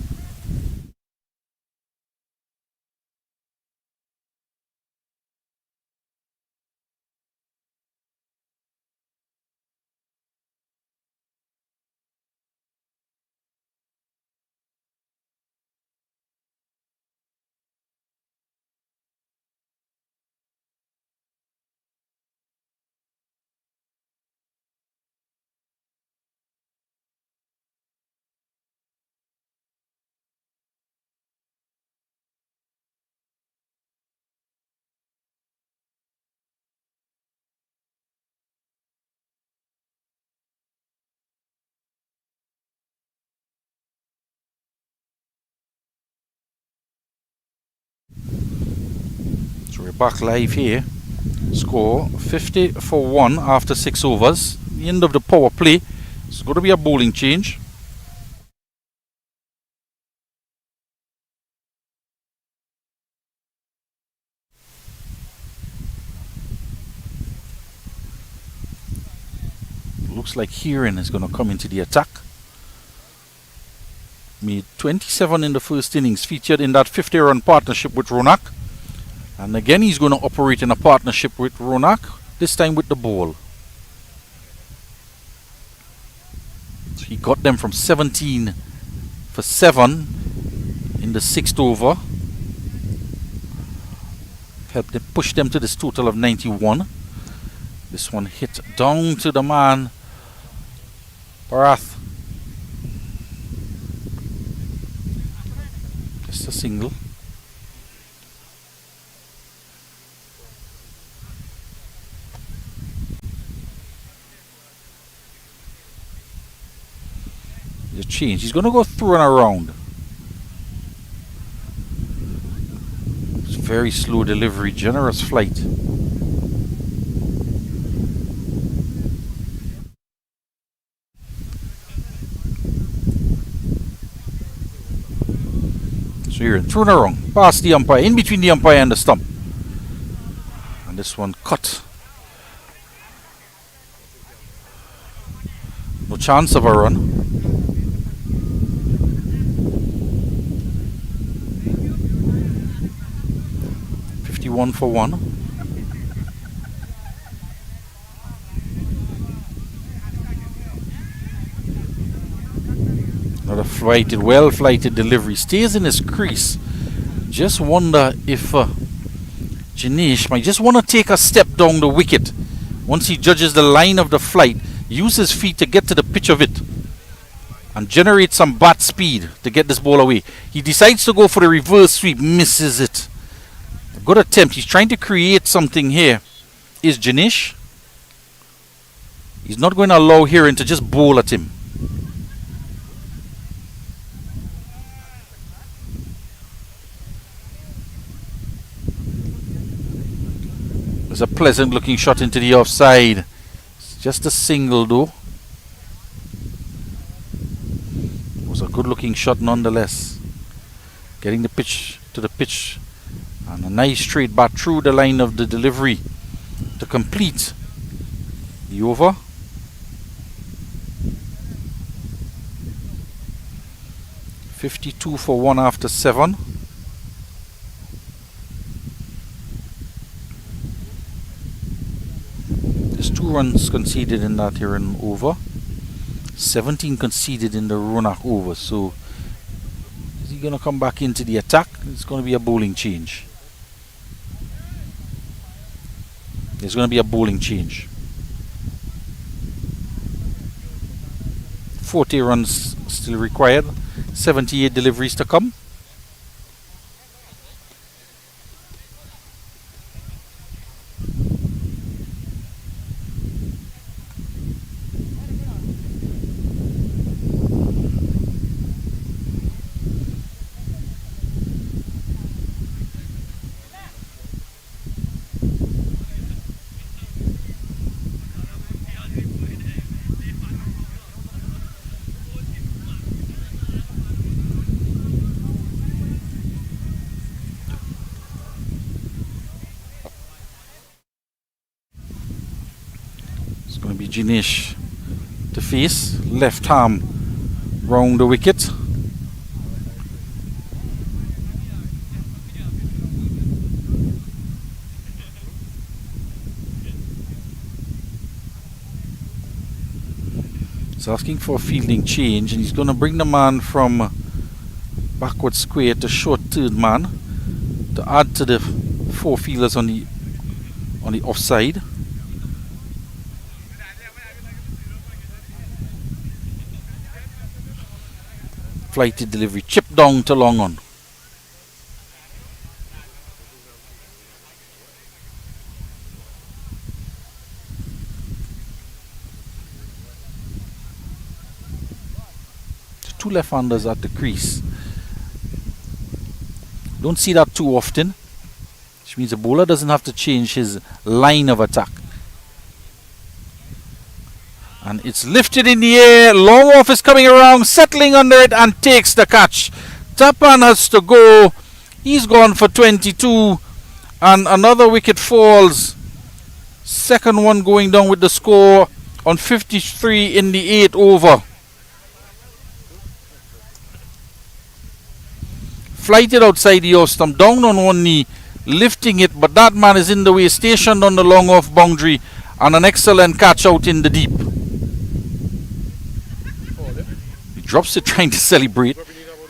So we're back live here. Score 50 for 1 after 6 overs. The end of the power play. It's going to be a bowling change. Looks like Heron is going to come into the attack. Made 27 in the first innings, featured in that 50-run partnership with Ronak. And again, he's going to operate in a partnership with Ronak, this time with the ball. So he got them from 17 for 7 in the 6th over. Helped them push them to this total of 91. This one hit down to the man, Barath. Just a single. The change. He's going to go through and around. It's very slow delivery, generous flight. So here, through and around, past the umpire, in between the umpire and the stump. And this one cut. No chance of a run. One for 1. Another flighted, well flighted delivery. Stays in his crease. Just wonder if Jinesh might just want to take a step down the wicket once he judges the line of the flight. Use his feet to get to the pitch of it and generate some bat speed to get this ball away. He decides to go for the reverse sweep, misses it. Good attempt. He's trying to create something here. Is Janish. He's not going to allow Heron to just bowl at him. There's a pleasant looking shot into the offside. It's just a single though. It was a good looking shot nonetheless. Getting the pitch to the pitch And a nice straight back through the line of the delivery to complete the over. .52 for 1 after 7. There's 2 runs conceded in that here in over. 17 conceded in the Ronak over. So is he going to come back into the attack? It's going to be a bowling change. There's going to be a bowling change. 40 runs still required. 78 deliveries to come. Going to be Jinesh to face, left arm round the wicket. He's asking for a fielding change, and he's going to bring the man from backward square to short third man to add to the 4 fielders on the offside. Flighted delivery, chip down to long on. The 2 left-handers at the crease. Don't see that too often, which means the bowler doesn't have to change his line of attack. And it's lifted in the air. Long off is coming around, settling under it, and takes the catch. Tapan has to go. He's gone for 22. And another wicket falls. Second one going down with the score on 53 in the 8th over. Flighted outside the off stump, down on one knee, lifting it, but that man is in the way, stationed on the long off boundary, and an excellent catch out in the deep. Drops it trying to celebrate.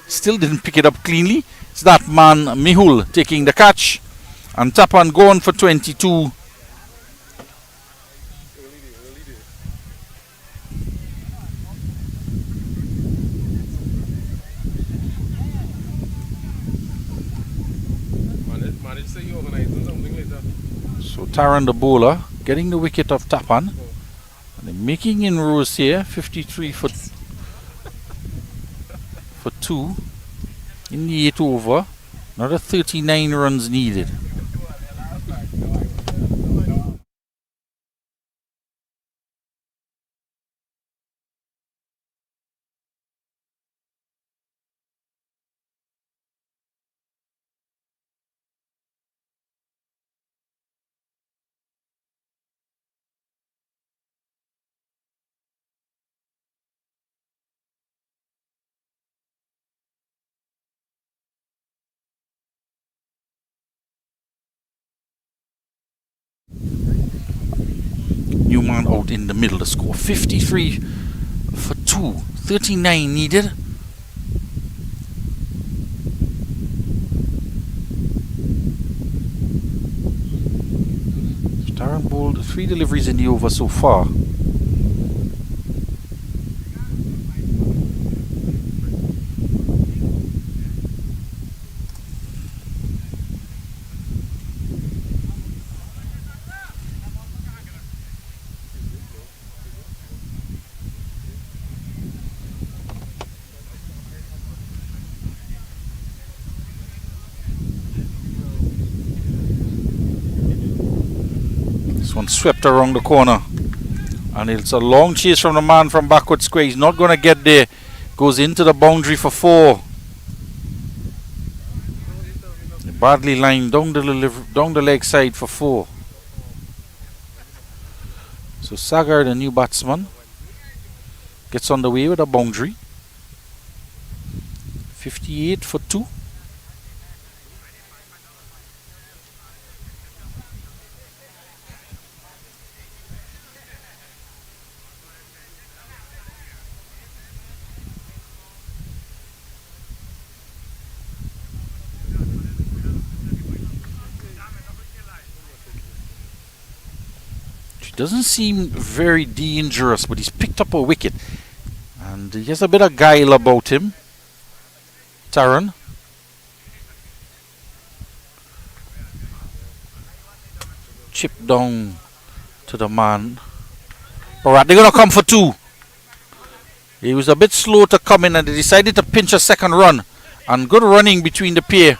Still didn't pick it up cleanly. It's that man Mehul taking the catch. And Tapan going for 22. So Taran the bowler getting the wicket of Tapan. And they're making inroads here. 53 for 2 in the 8th over. Another 39 runs needed. Newman out in the middle. The score 53 for 2. 39 needed. Taran bowled 3 deliveries in the over so far. One swept around the corner, and it's a long chase from the man from backward square. He's not going to get there. Goes into the boundary for 4. Badly lined down the leg side for 4. So Sagar, the new batsman, gets on the way with a boundary. 58 for 2. Doesn't seem very dangerous, but he's picked up a wicket. And he has a bit of guile about him. Taran. Chip down to the man. Alright, they're going to come for 2. He was a bit slow to come in and they decided to pinch a second run. And good running between the pair.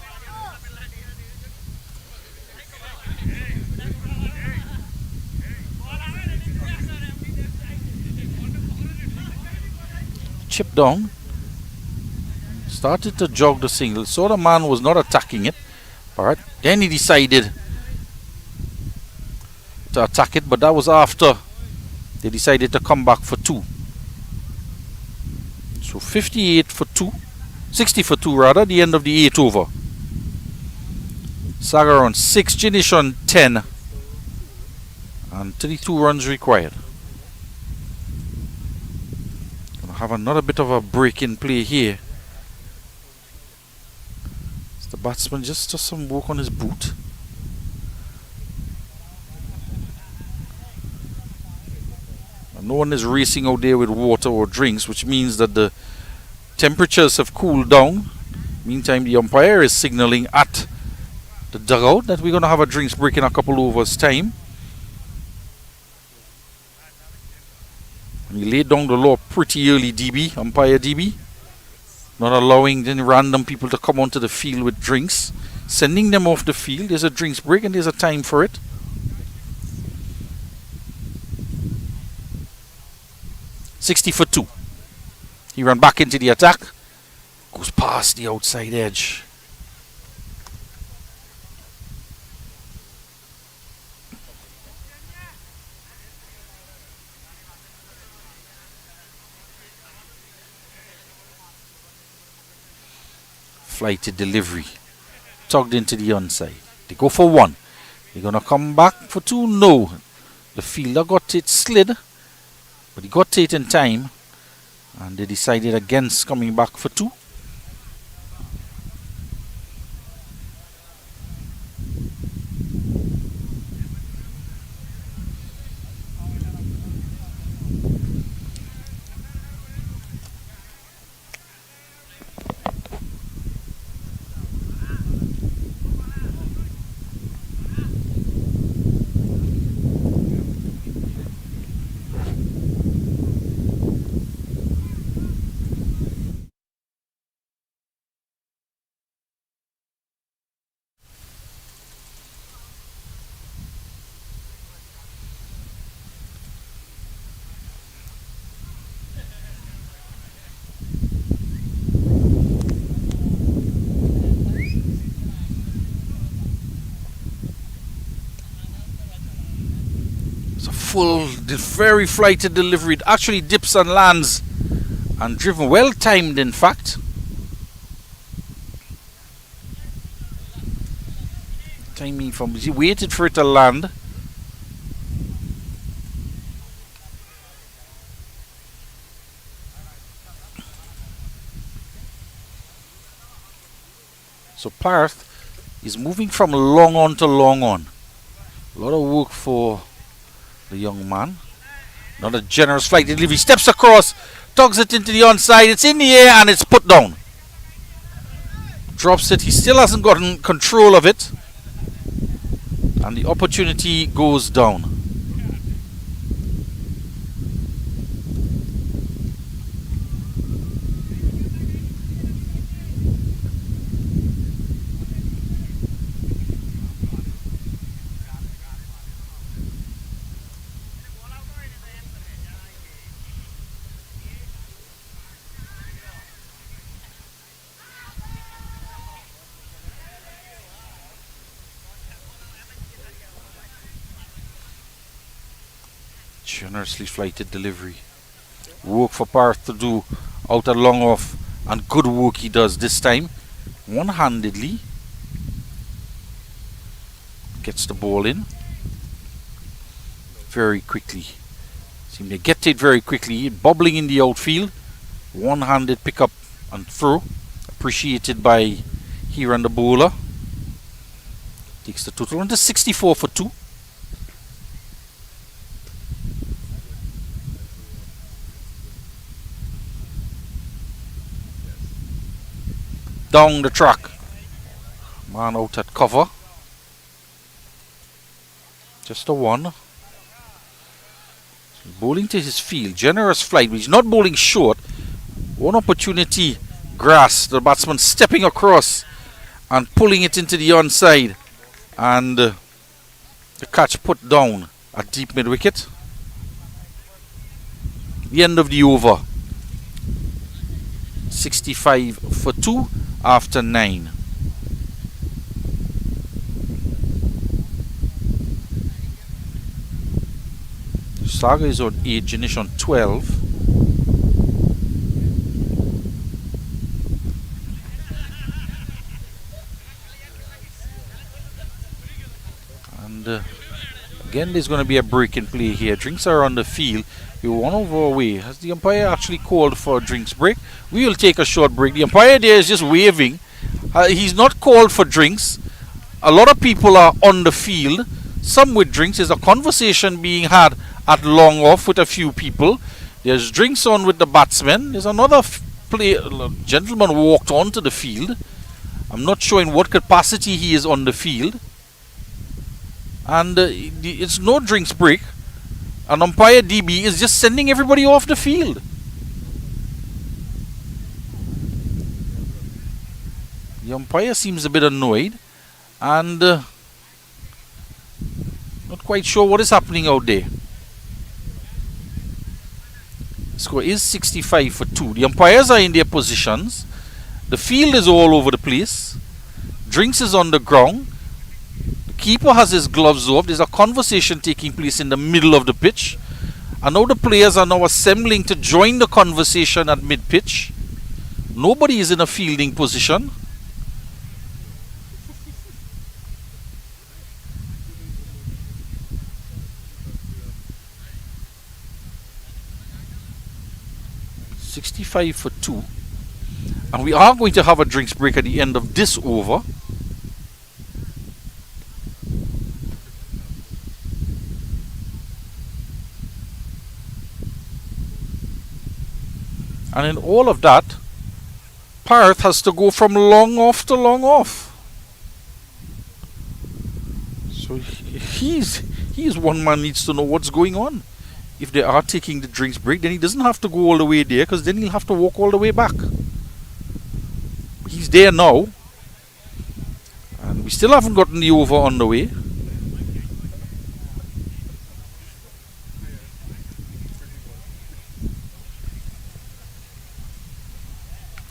Chip down, started to jog the single, so the man was not attacking it. Alright, then he decided to attack it, but that was after they decided to come back for 2. So 58 for 2, 60 for 2 rather, the end of the 8th over. Sagar on 6, Jinish on 10, and 32 runs required. Have another bit of a break in play here. It's the batsman just does some work on his boot. And no one is racing out there with water or drinks, which means that the temperatures have cooled down. Meantime, the umpire is signaling at the dugout that we're going to have a drinks break in a couple overs time. He laid down the law pretty early, DB, umpire DB. Not allowing any random people to come onto the field with drinks. Sending them off the field. There's a drinks break and there's a time for it. $60 for 2. He ran back into the attack. Goes past the outside edge. Flighted delivery, tugged into the onside. They go for 1. They're gonna come back for 2. No, the fielder got it slid, but he got it in time, and they decided against coming back for 2. Full, very flighted delivery. It actually dips and lands and driven, well timed in fact. Timing from, he waited for it to land. So Parth is moving from long on to long on. A lot of work for the young man. Another generous flight delivery. Steps across, tugs it into the onside. It's in the air and it's put down. Drops it. He still hasn't gotten control of it. And the opportunity goes down. Generously flighted delivery. Work for Parth to do out a long off, and good work he does this time. One-handedly gets the ball in very quickly. Seem to get it very quickly, bobbling in the outfield. One-handed pick up and throw, appreciated by here and the bowler. Takes the total on to 64 for 2. Down the track. Man out at cover. Just a 1. Bowling to his field. Generous flight. He's not bowling short. One opportunity. Grass. The batsman stepping across and pulling it into the onside. And the catch put down at deep mid wicket. The end of the over. 65 for 2 after 9. Saga is on 8, Janish on 12. And again, there's going to be a break in play here. Drinks are on the field. We're 1 over away. Has the umpire actually called for a drinks break? We will take a short break. The umpire there is just waving. He's not called for drinks. A lot of people are on the field. Some with drinks. There's a conversation being had at long off with a few people. There's drinks on with the batsmen. There's another gentleman walked onto the field. I'm not sure in what capacity he is on the field. And it's no drinks break. An umpire DB is just sending everybody off the field. The umpire seems a bit annoyed and not quite sure what is happening out there. Score is 65 for 2. The umpires are in their positions. The field is all over the place. Drinks is on the ground. The keeper has his gloves off. There's a conversation taking place in the middle of the pitch. And now the players are now assembling to join the conversation at mid-pitch. Nobody is in a fielding position. .65 for 2. And we are going to have a drinks break at the end of this over. And in all of that, Parth has to go from long off to long off. So he's one man needs to know what's going on. If they are taking the drinks break, then he doesn't have to go all the way there, because then he'll have to walk all the way back. He's there now. And we still haven't gotten the over on the way.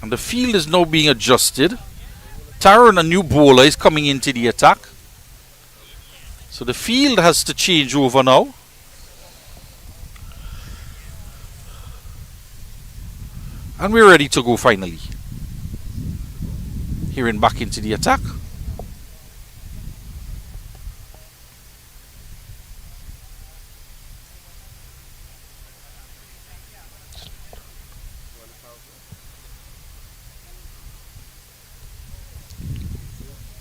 And the field is now being adjusted. Taran, a new bowler, is coming into the attack. So the field has to change over now. And we're ready to go finally. Hearing back into the attack.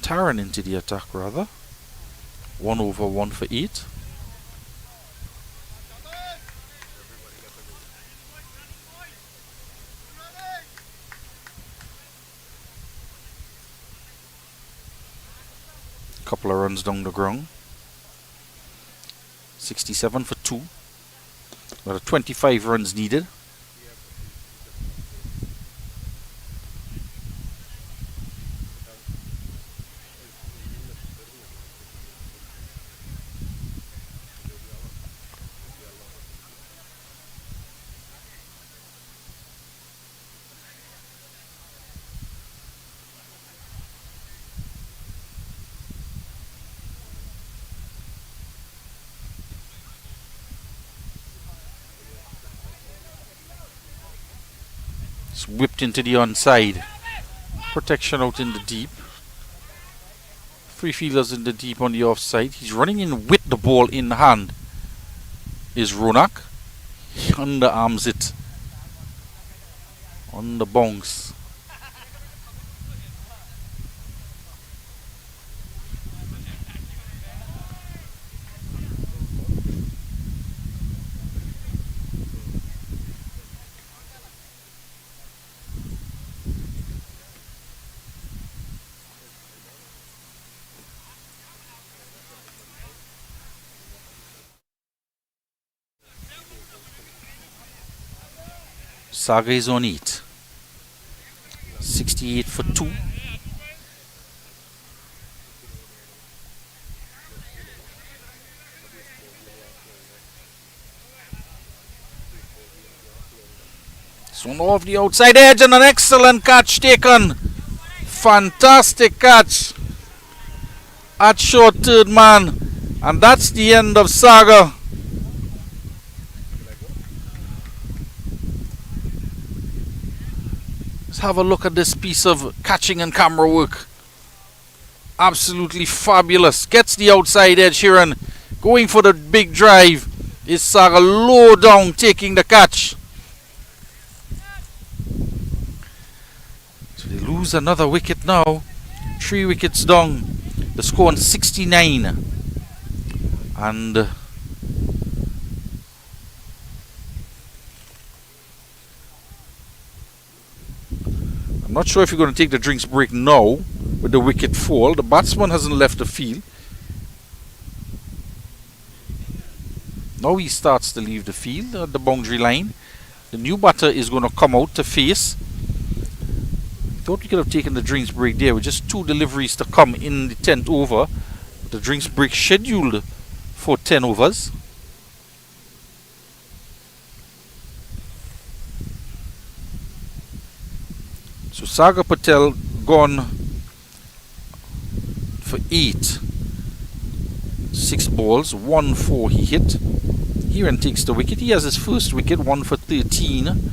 Taran into the attack rather. 1 over 1 for 8. Couple of runs down the ground. 67 for 2. Got 25 runs needed. It's whipped into the onside. Protection out in the deep. Three fielders in the deep on the offside. He's running in with the ball in hand. Is Ronak. He underarms it. On the bounce. Saga is on 8. 68 for 2. Swung off the outside edge and an excellent catch taken. Fantastic catch at short third man. And that's the end of Saga. Let's have a look at this piece of catching and camera work. Absolutely fabulous. Gets the outside edge here and going for the big drive. Is Saga low down taking the catch. So they lose another wicket now. 3 wickets down. The score on 69. And I'm not sure if you're going to take the drinks break now with the wicket fall. The batsman hasn't left the field. Now he starts to leave the field at the boundary line. The new batter is going to come out to face. Thought we could have taken the drinks break there with just 2 deliveries to come in the 10th over. The drinks break scheduled for 10 overs. So Sagar Patel gone for 8. 6 balls, 1-4 he hit. Heron takes the wicket. He has his first wicket, 1 for 13.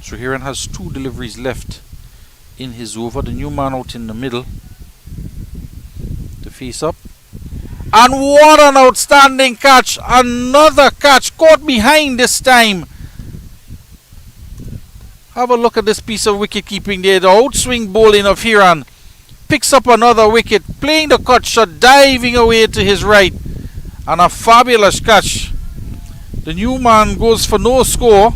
So Heron has 2 deliveries left in his over. The new man out in the middle to face up. And what an outstanding catch! Another catch caught behind this time. Have a look at this piece of wicket keeping there. The outswing bowling of Heron picks up another wicket, playing the cut shot, diving away to his right. And a fabulous catch. The new man goes for no score.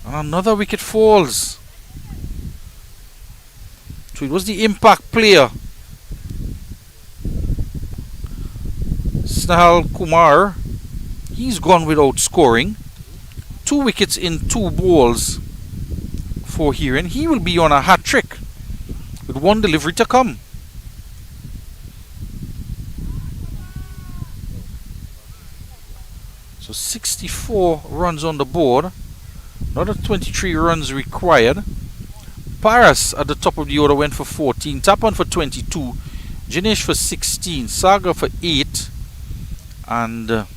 And another wicket falls. So it was the impact player, Snehal Kumar. He's gone without scoring. 2 wickets in 2 balls for Heron. He will be on a hat trick with 1 delivery to come. So 64 runs on the board. Another 23 runs required. Paras at the top of the order went for 14. Tapan for 22. Jinesh for 16. Saga for 8. And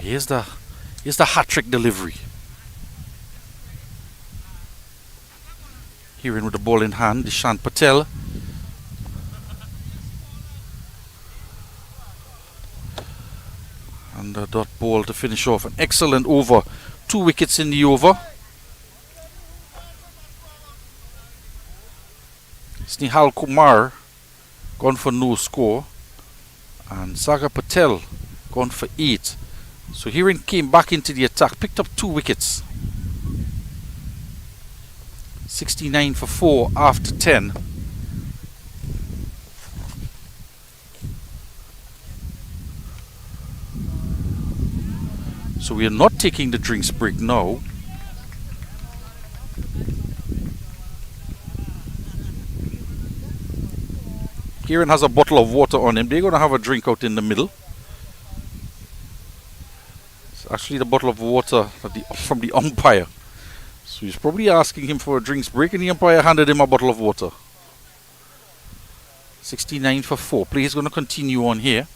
Here's the hat-trick delivery. Here in with the ball in hand, Dishant Patel. And a dot ball to finish off an excellent over. 2 wickets in the over. Snehal Kumar gone for no score. And Sagar Patel gone for 8. So Hiren came back into the attack, picked up 2 wickets. 69 for 4 after 10. So we are not taking the drinks break now. Kieran has a bottle of water on him. They're going to have a drink out in the middle. It's actually the bottle of water from the umpire. So he's probably asking him for a drinks break, and the umpire handed him a bottle of water. 69 for 4. Play is going to continue on here.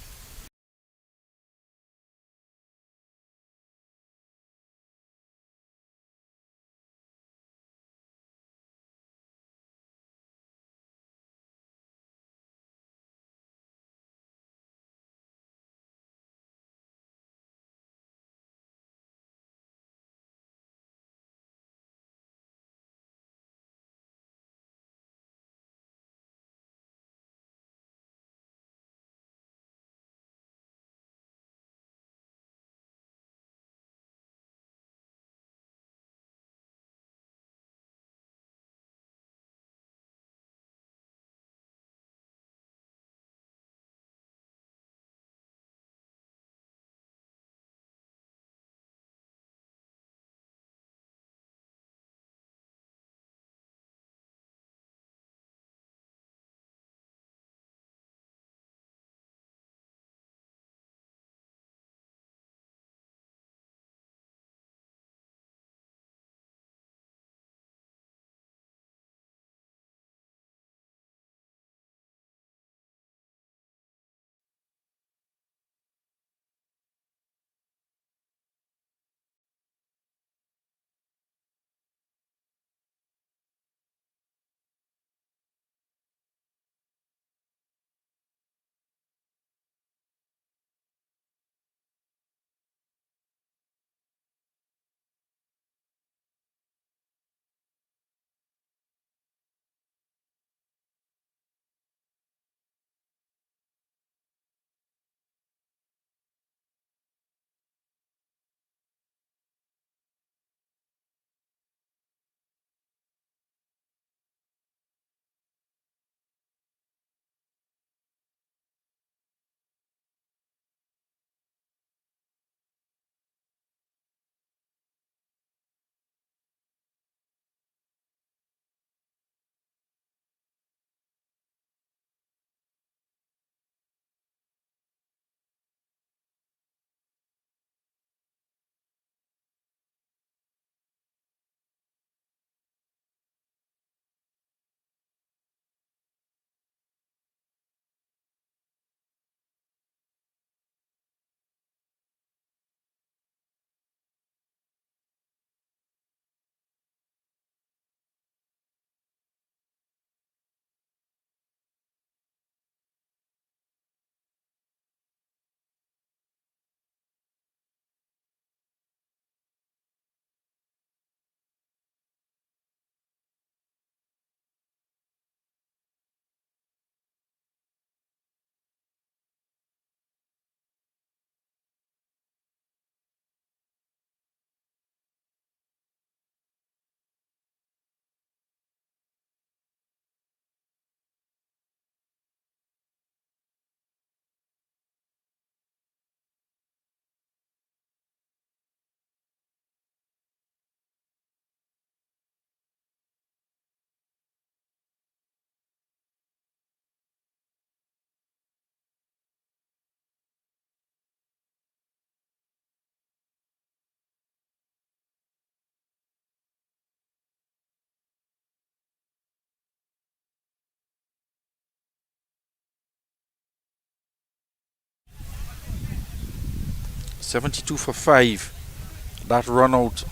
72 for 5. That run out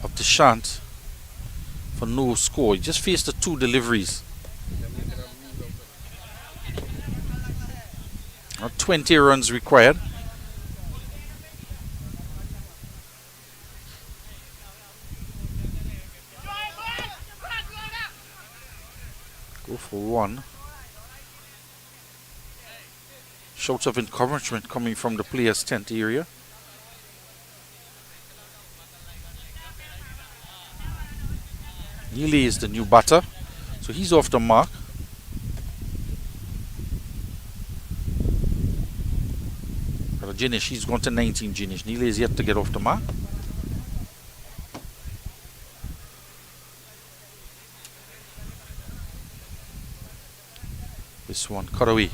of the shunt for no score. He just faced the 2 deliveries. 20 runs required. Go for 1. Shouts of encouragement coming from the players' tent area. Neely is the new batter, so he's off the mark. Jinish, he's gone to 19. Jinish. Neely is yet to get off the mark. This one cut away.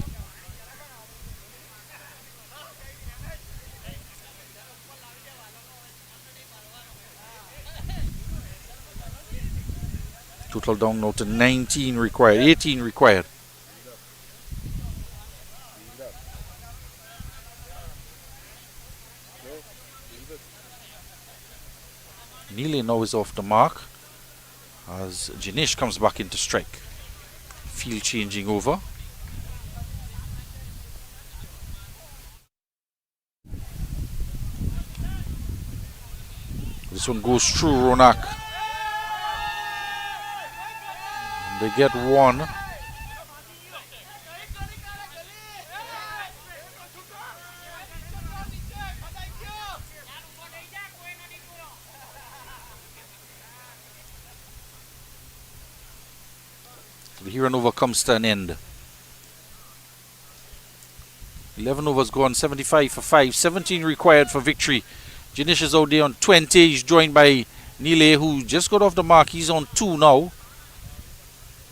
Total down now to 19 required, 18 required. Neely now is off the mark as Jinish comes back into strike. Field changing over. This one goes through Ronak. And they get 1. The here and over comes to an end. 11 overs gone, 75 for 5, 17 required for victory. Jinish is out there on 20. He's joined by Neely, who just got off the mark. He's on 2 now.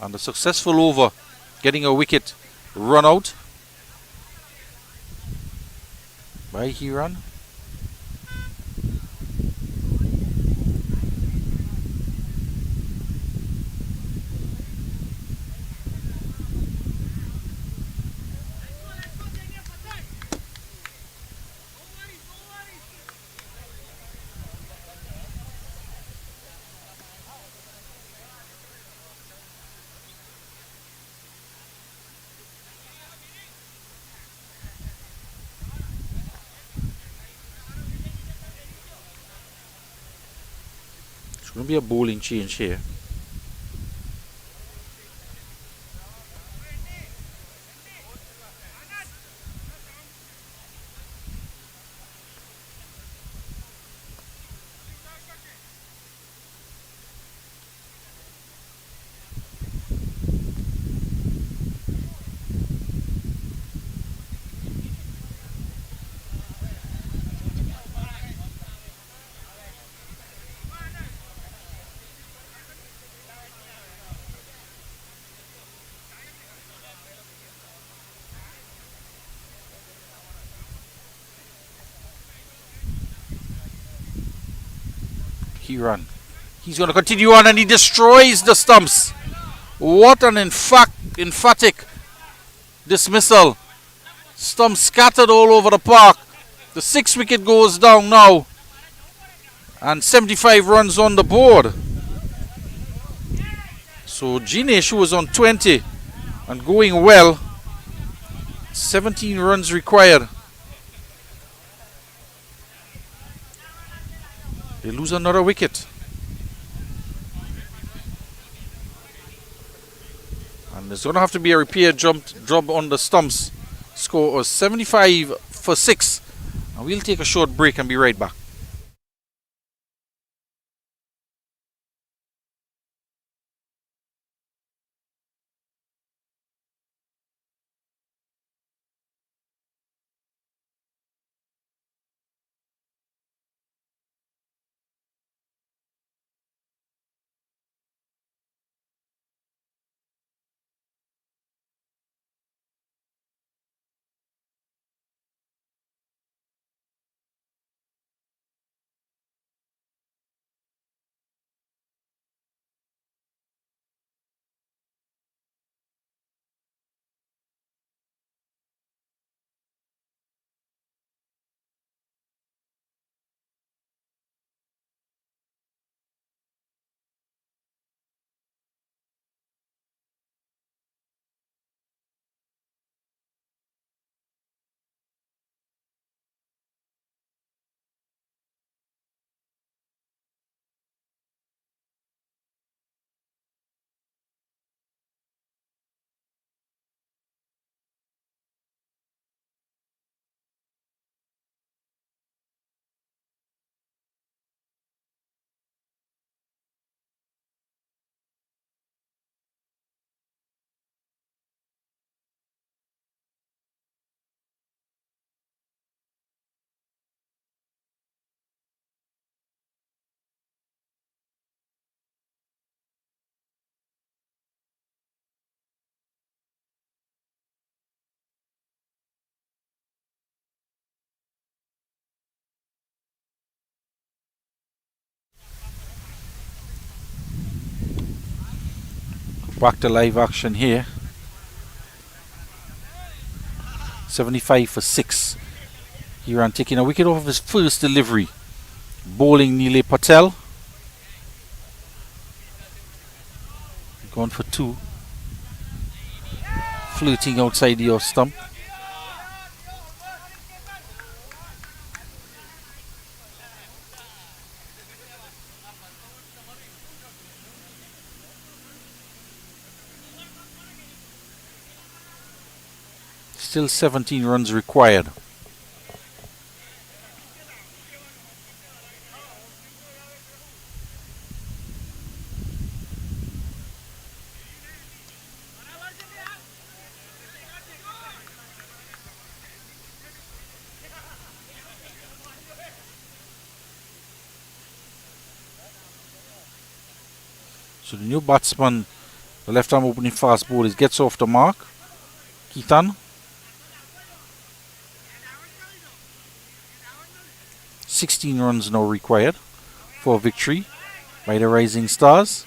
And a successful over, getting a wicket run out by Hiran. It's going to be a bowling change here. Hiran. He's going to continue on and he destroys the stumps. What an emphatic dismissal. Stumps scattered all over the park. The 6th wicket goes down now. And 75 runs on the board. So Jinesh, who was on 20 and going well, 17 runs required. They lose another wicket. And there's going to have to be a repair job on the stumps. Score was 75 for 6. And we'll take a short break and be right back. Back to live action here. 75 for 6. Hiran taking a wicket off his first delivery. Bowling Nile Patel. Gone for 2. Flirting outside the off stump. Still 17 runs required. So the new batsman, the left arm opening fast bowler, gets off the mark. Keaton. 16 runs now required for victory by the Rising Stars.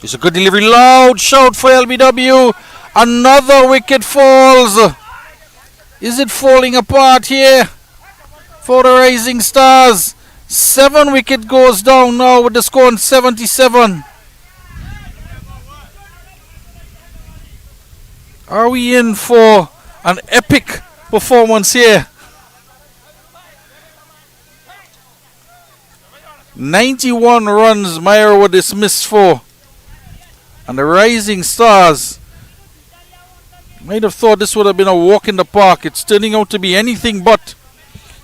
It's a good delivery. Loud shout for LBW. Another wicket falls. Is it falling apart here for the Rising Stars? 7 wicket goes down now with the score on 77. Are we in for an epic performance here? 91 runs MAYUR were dismissed for. And the Rising Stars might have thought this would have been a walk in the park. It's turning out to be anything but.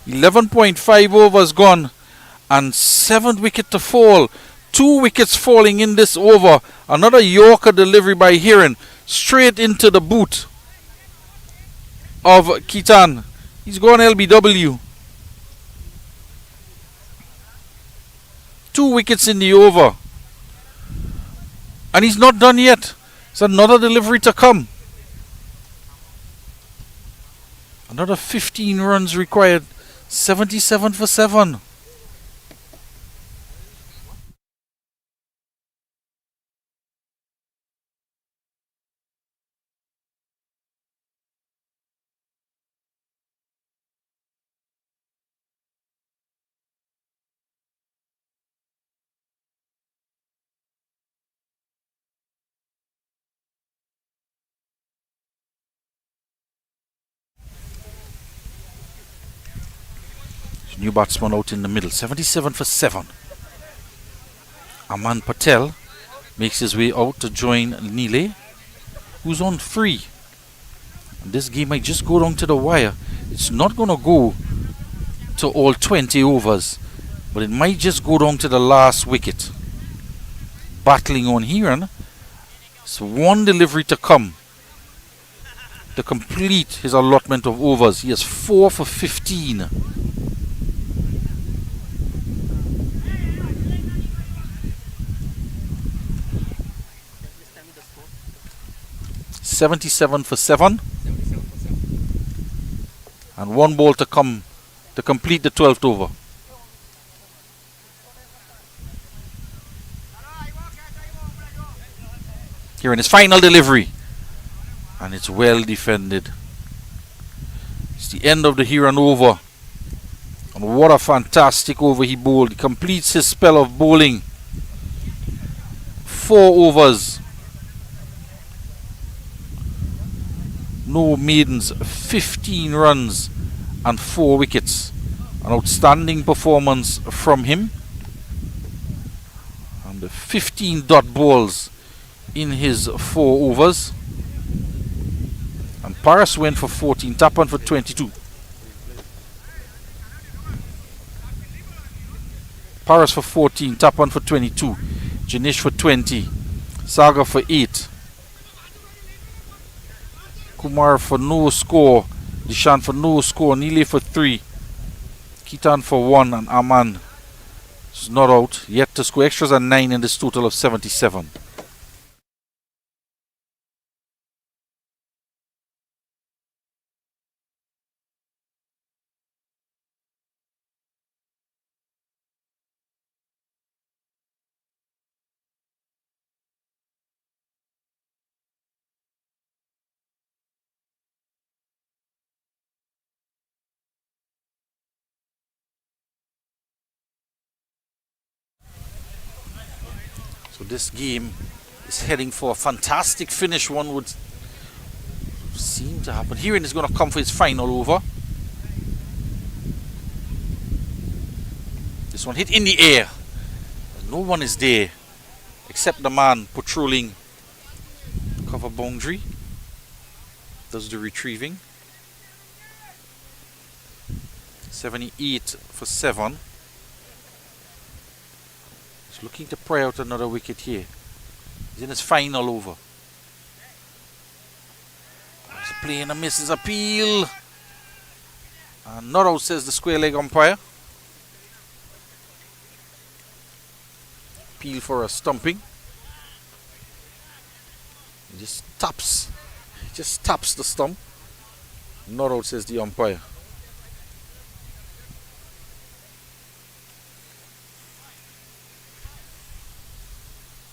11.5 overs gone and 7th wicket to fall. 2 wickets falling in this over. Another Yorker delivery by Hiran straight into the boot of Keaton. He's gone LBW. 2 wickets in the over. And he's not done yet. There's another delivery to come. Another 15 runs required. 77 for 7. New batsman out in the middle. 77 for 7. Aman Patel makes his way out to join Nile, who's on 3. And this game might just go down to the wire. It's not going to go to all 20 overs, but it might just go down to the last wicket. Battling on Hiran. So 1 delivery to come to complete his allotment of overs. He has 4 for 15. 77 for 7. And 1 ball to come to complete the 12th over. Here in his final delivery. And it's well defended. It's the end of the Hiran over. And what a fantastic over he bowled. He completes his spell of bowling. 4 overs. No maidens, 15 runs and 4 wickets. An outstanding performance from him. And 15 dot balls in his 4 overs. And Paris went for 14, Tapan for 22. Paris for 14, Tapan for 22. Janish for 20. Saga for 8. Kumar for no score. Dishan for no score. Neely for 3. Kitan for 1. And Aman is not out. Yet to score extras and 9 in this total of 77. So this game is heading for a fantastic finish, one would seem to happen. Heron is going to come for his final over. This one hit in the air. No one is there except the man patrolling cover boundary. Does the retrieving. 78 for 7. He's looking to pry out another wicket here. He's in his final over. He's playing a misses appeal. And not out, says the square leg umpire. Appeal for a stumping. He just taps. He just taps the stump. Not out, says the umpire.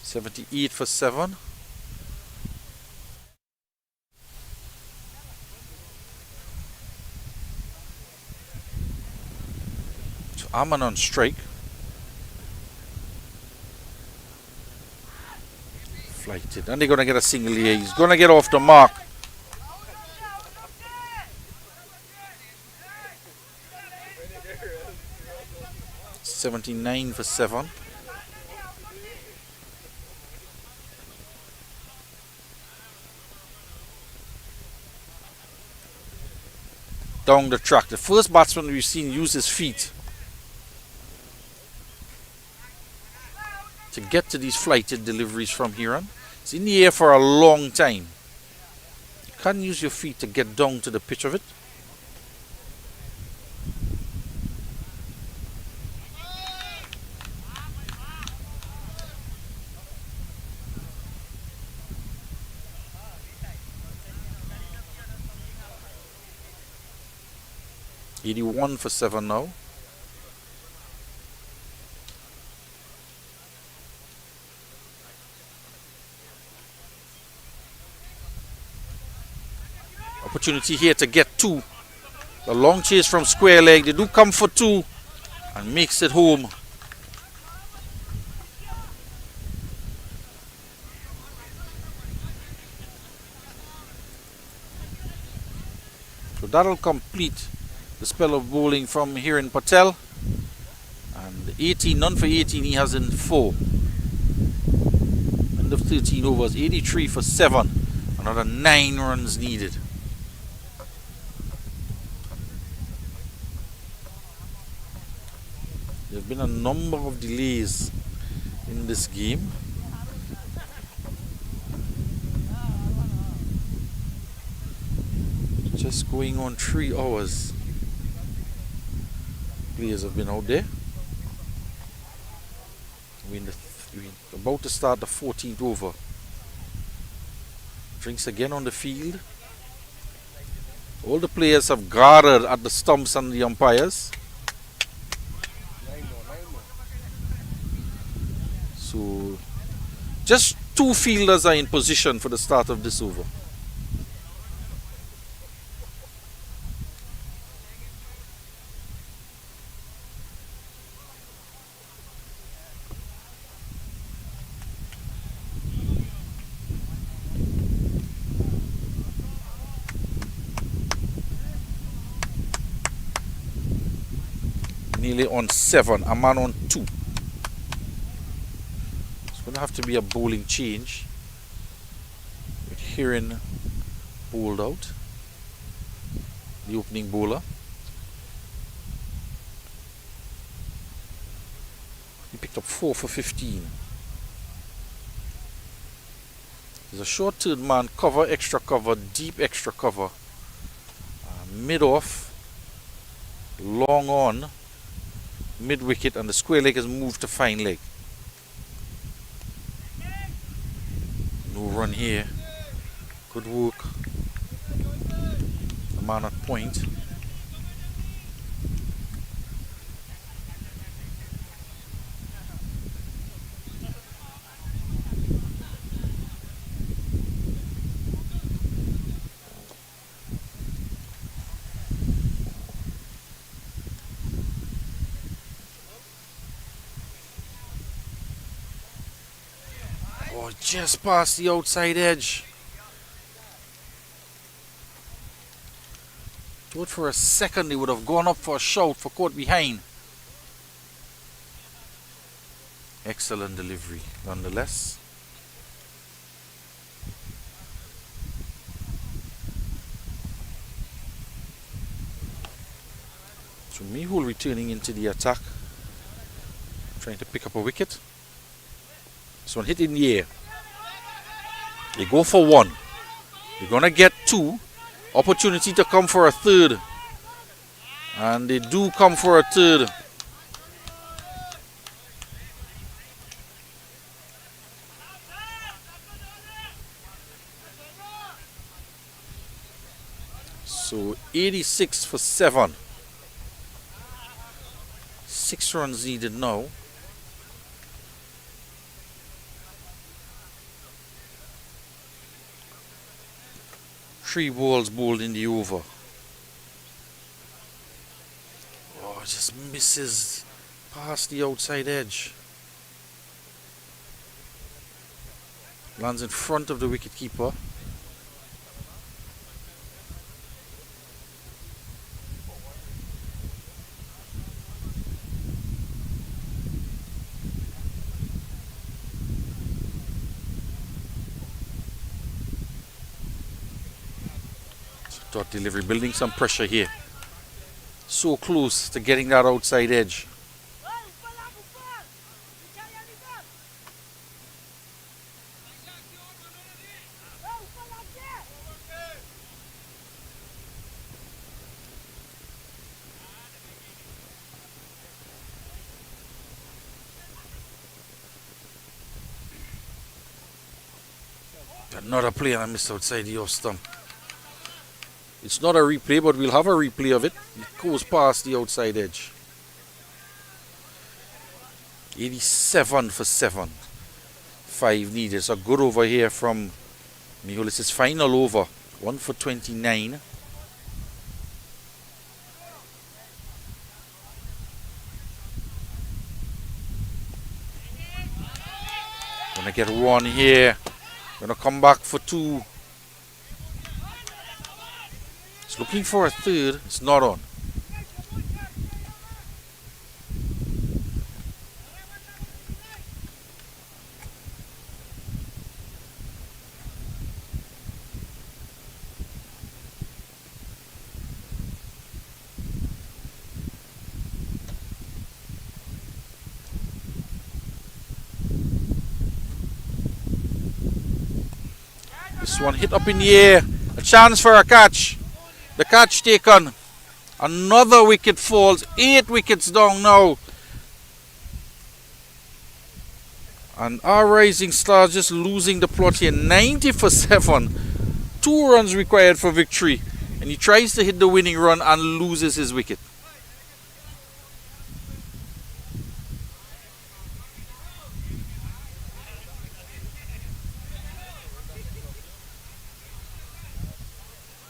$78 for 7. So Aman on strike. Flighted. And they're going to get a single here. He's going to get off the mark. $79 for 7. Down the track. The first batsman we've seen use his feet to get to these flighted deliveries from Heron. It's in the air for a long time. You can't use your feet to get down to the pitch of it. $81 for 7 now. Opportunity here to get 2. The long chase from square leg. They do come for 2 and makes it home. So that'll complete the spell of bowling from Hiren Patel. And 18, none for 18 he has in 4. End of 13 overs, 83 for 7. Another 9 runs needed. There have been a number of delays in this game. Just going on 3 hours. Players have been out there. We're about to start the 14th over. Drinks again on the field. All the players have gathered at the stumps and the umpires. So just 2 fielders are in position for the start of this over. nearly on 7, a man on 2. It's going to have to be a bowling change with Heron bowled out, the opening bowler. He picked up 4 for 15. There's a short third man, cover, extra cover, deep extra cover, mid off, long on, mid wicket, and the square leg has moved to fine leg. No run here. Good work. The man at point. Oh, just past the outside edge. Thought for a second he would have gone up for a shout for caught behind. Excellent delivery nonetheless. So Mehul returning into the attack, trying to pick up a wicket. This one hit in the air. They go for 1. They're gonna get 2. Opportunity to come for a third. And they do come for a third. So 86 for 7. 6 runs needed now. Three balls bowled in the over. Oh, just misses past the outside edge. Lands in front of the wicketkeeper. Dot delivery, building some pressure here. So close to getting that outside edge. Another play and I missed outside the off stump. It's not a replay, but we'll have a replay of it. It goes past the outside edge. 87 for 7. 5 needed. It's a good over here from Mehul. It's his final over. 1 for 29. Gonna get 1 here. Gonna come back for 2. Looking for a third, it's not on. This one hit up in the air, a chance for a catch. The catch taken. Another wicket falls. 8 wickets down now. And our rising stars just losing the plot here. 90 for 7. 2 runs required for victory. And he tries to hit the winning run and loses his wicket.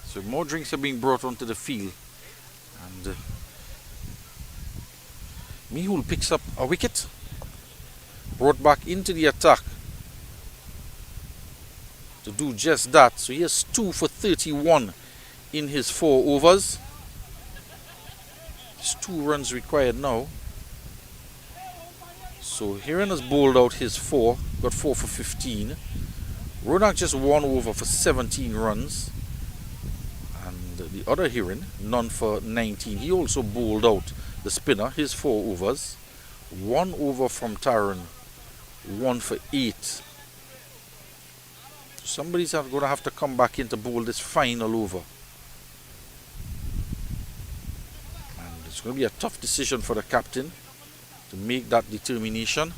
So more drinks are being brought onto the field. And Mehul picks up a wicket. Brought back into the attack to do just that. So he has 2 for 31 in his 4 overs. It's 2 runs required now. So Hiran has bowled out his 4, got 4 for 15. Ronak just 1 over for 17 runs. And the other Hiran, none for 19. He also bowled out the spinner, his 4 overs. 1 over from Taran, 1 for 8. Somebody's going to have to come back in to bowl this final over. And it's going to be a tough decision for the captain to make that determination.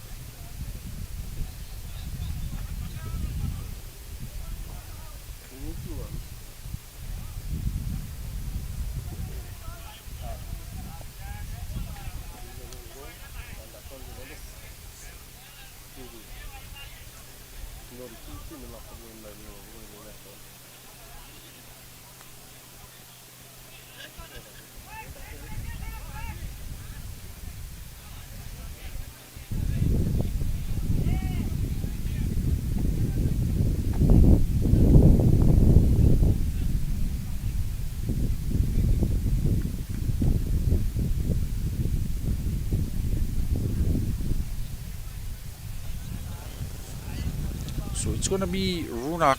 So it's going to be Ronak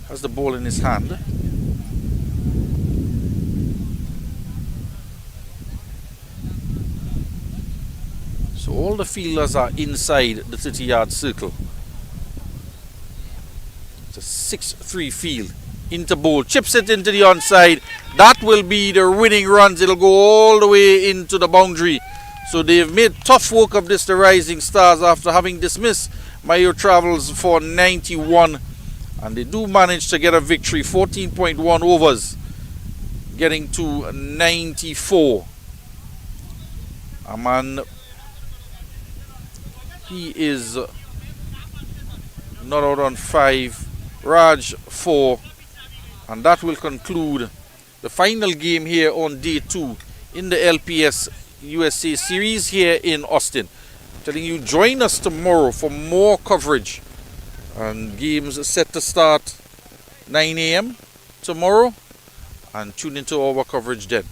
has the ball in his hand. So all the fielders are inside the 30-yard circle. It's a 6-3 field. Into bowl, chips it into the onside. That will be the winning runs. It'll go all the way into the boundary. So they've made tough work of this, the Rising Stars, after having dismissed MAYUR Travels for 91. And they do manage to get a victory, 14.1 overs, getting to 94. Aman, he is not out on 5. Raj 4. And that will conclude the final game here on day 2 in the LPS USA series here in Austin. Telling you, join us tomorrow for more coverage. And games set to start 9 a.m. tomorrow. And tune into our coverage then.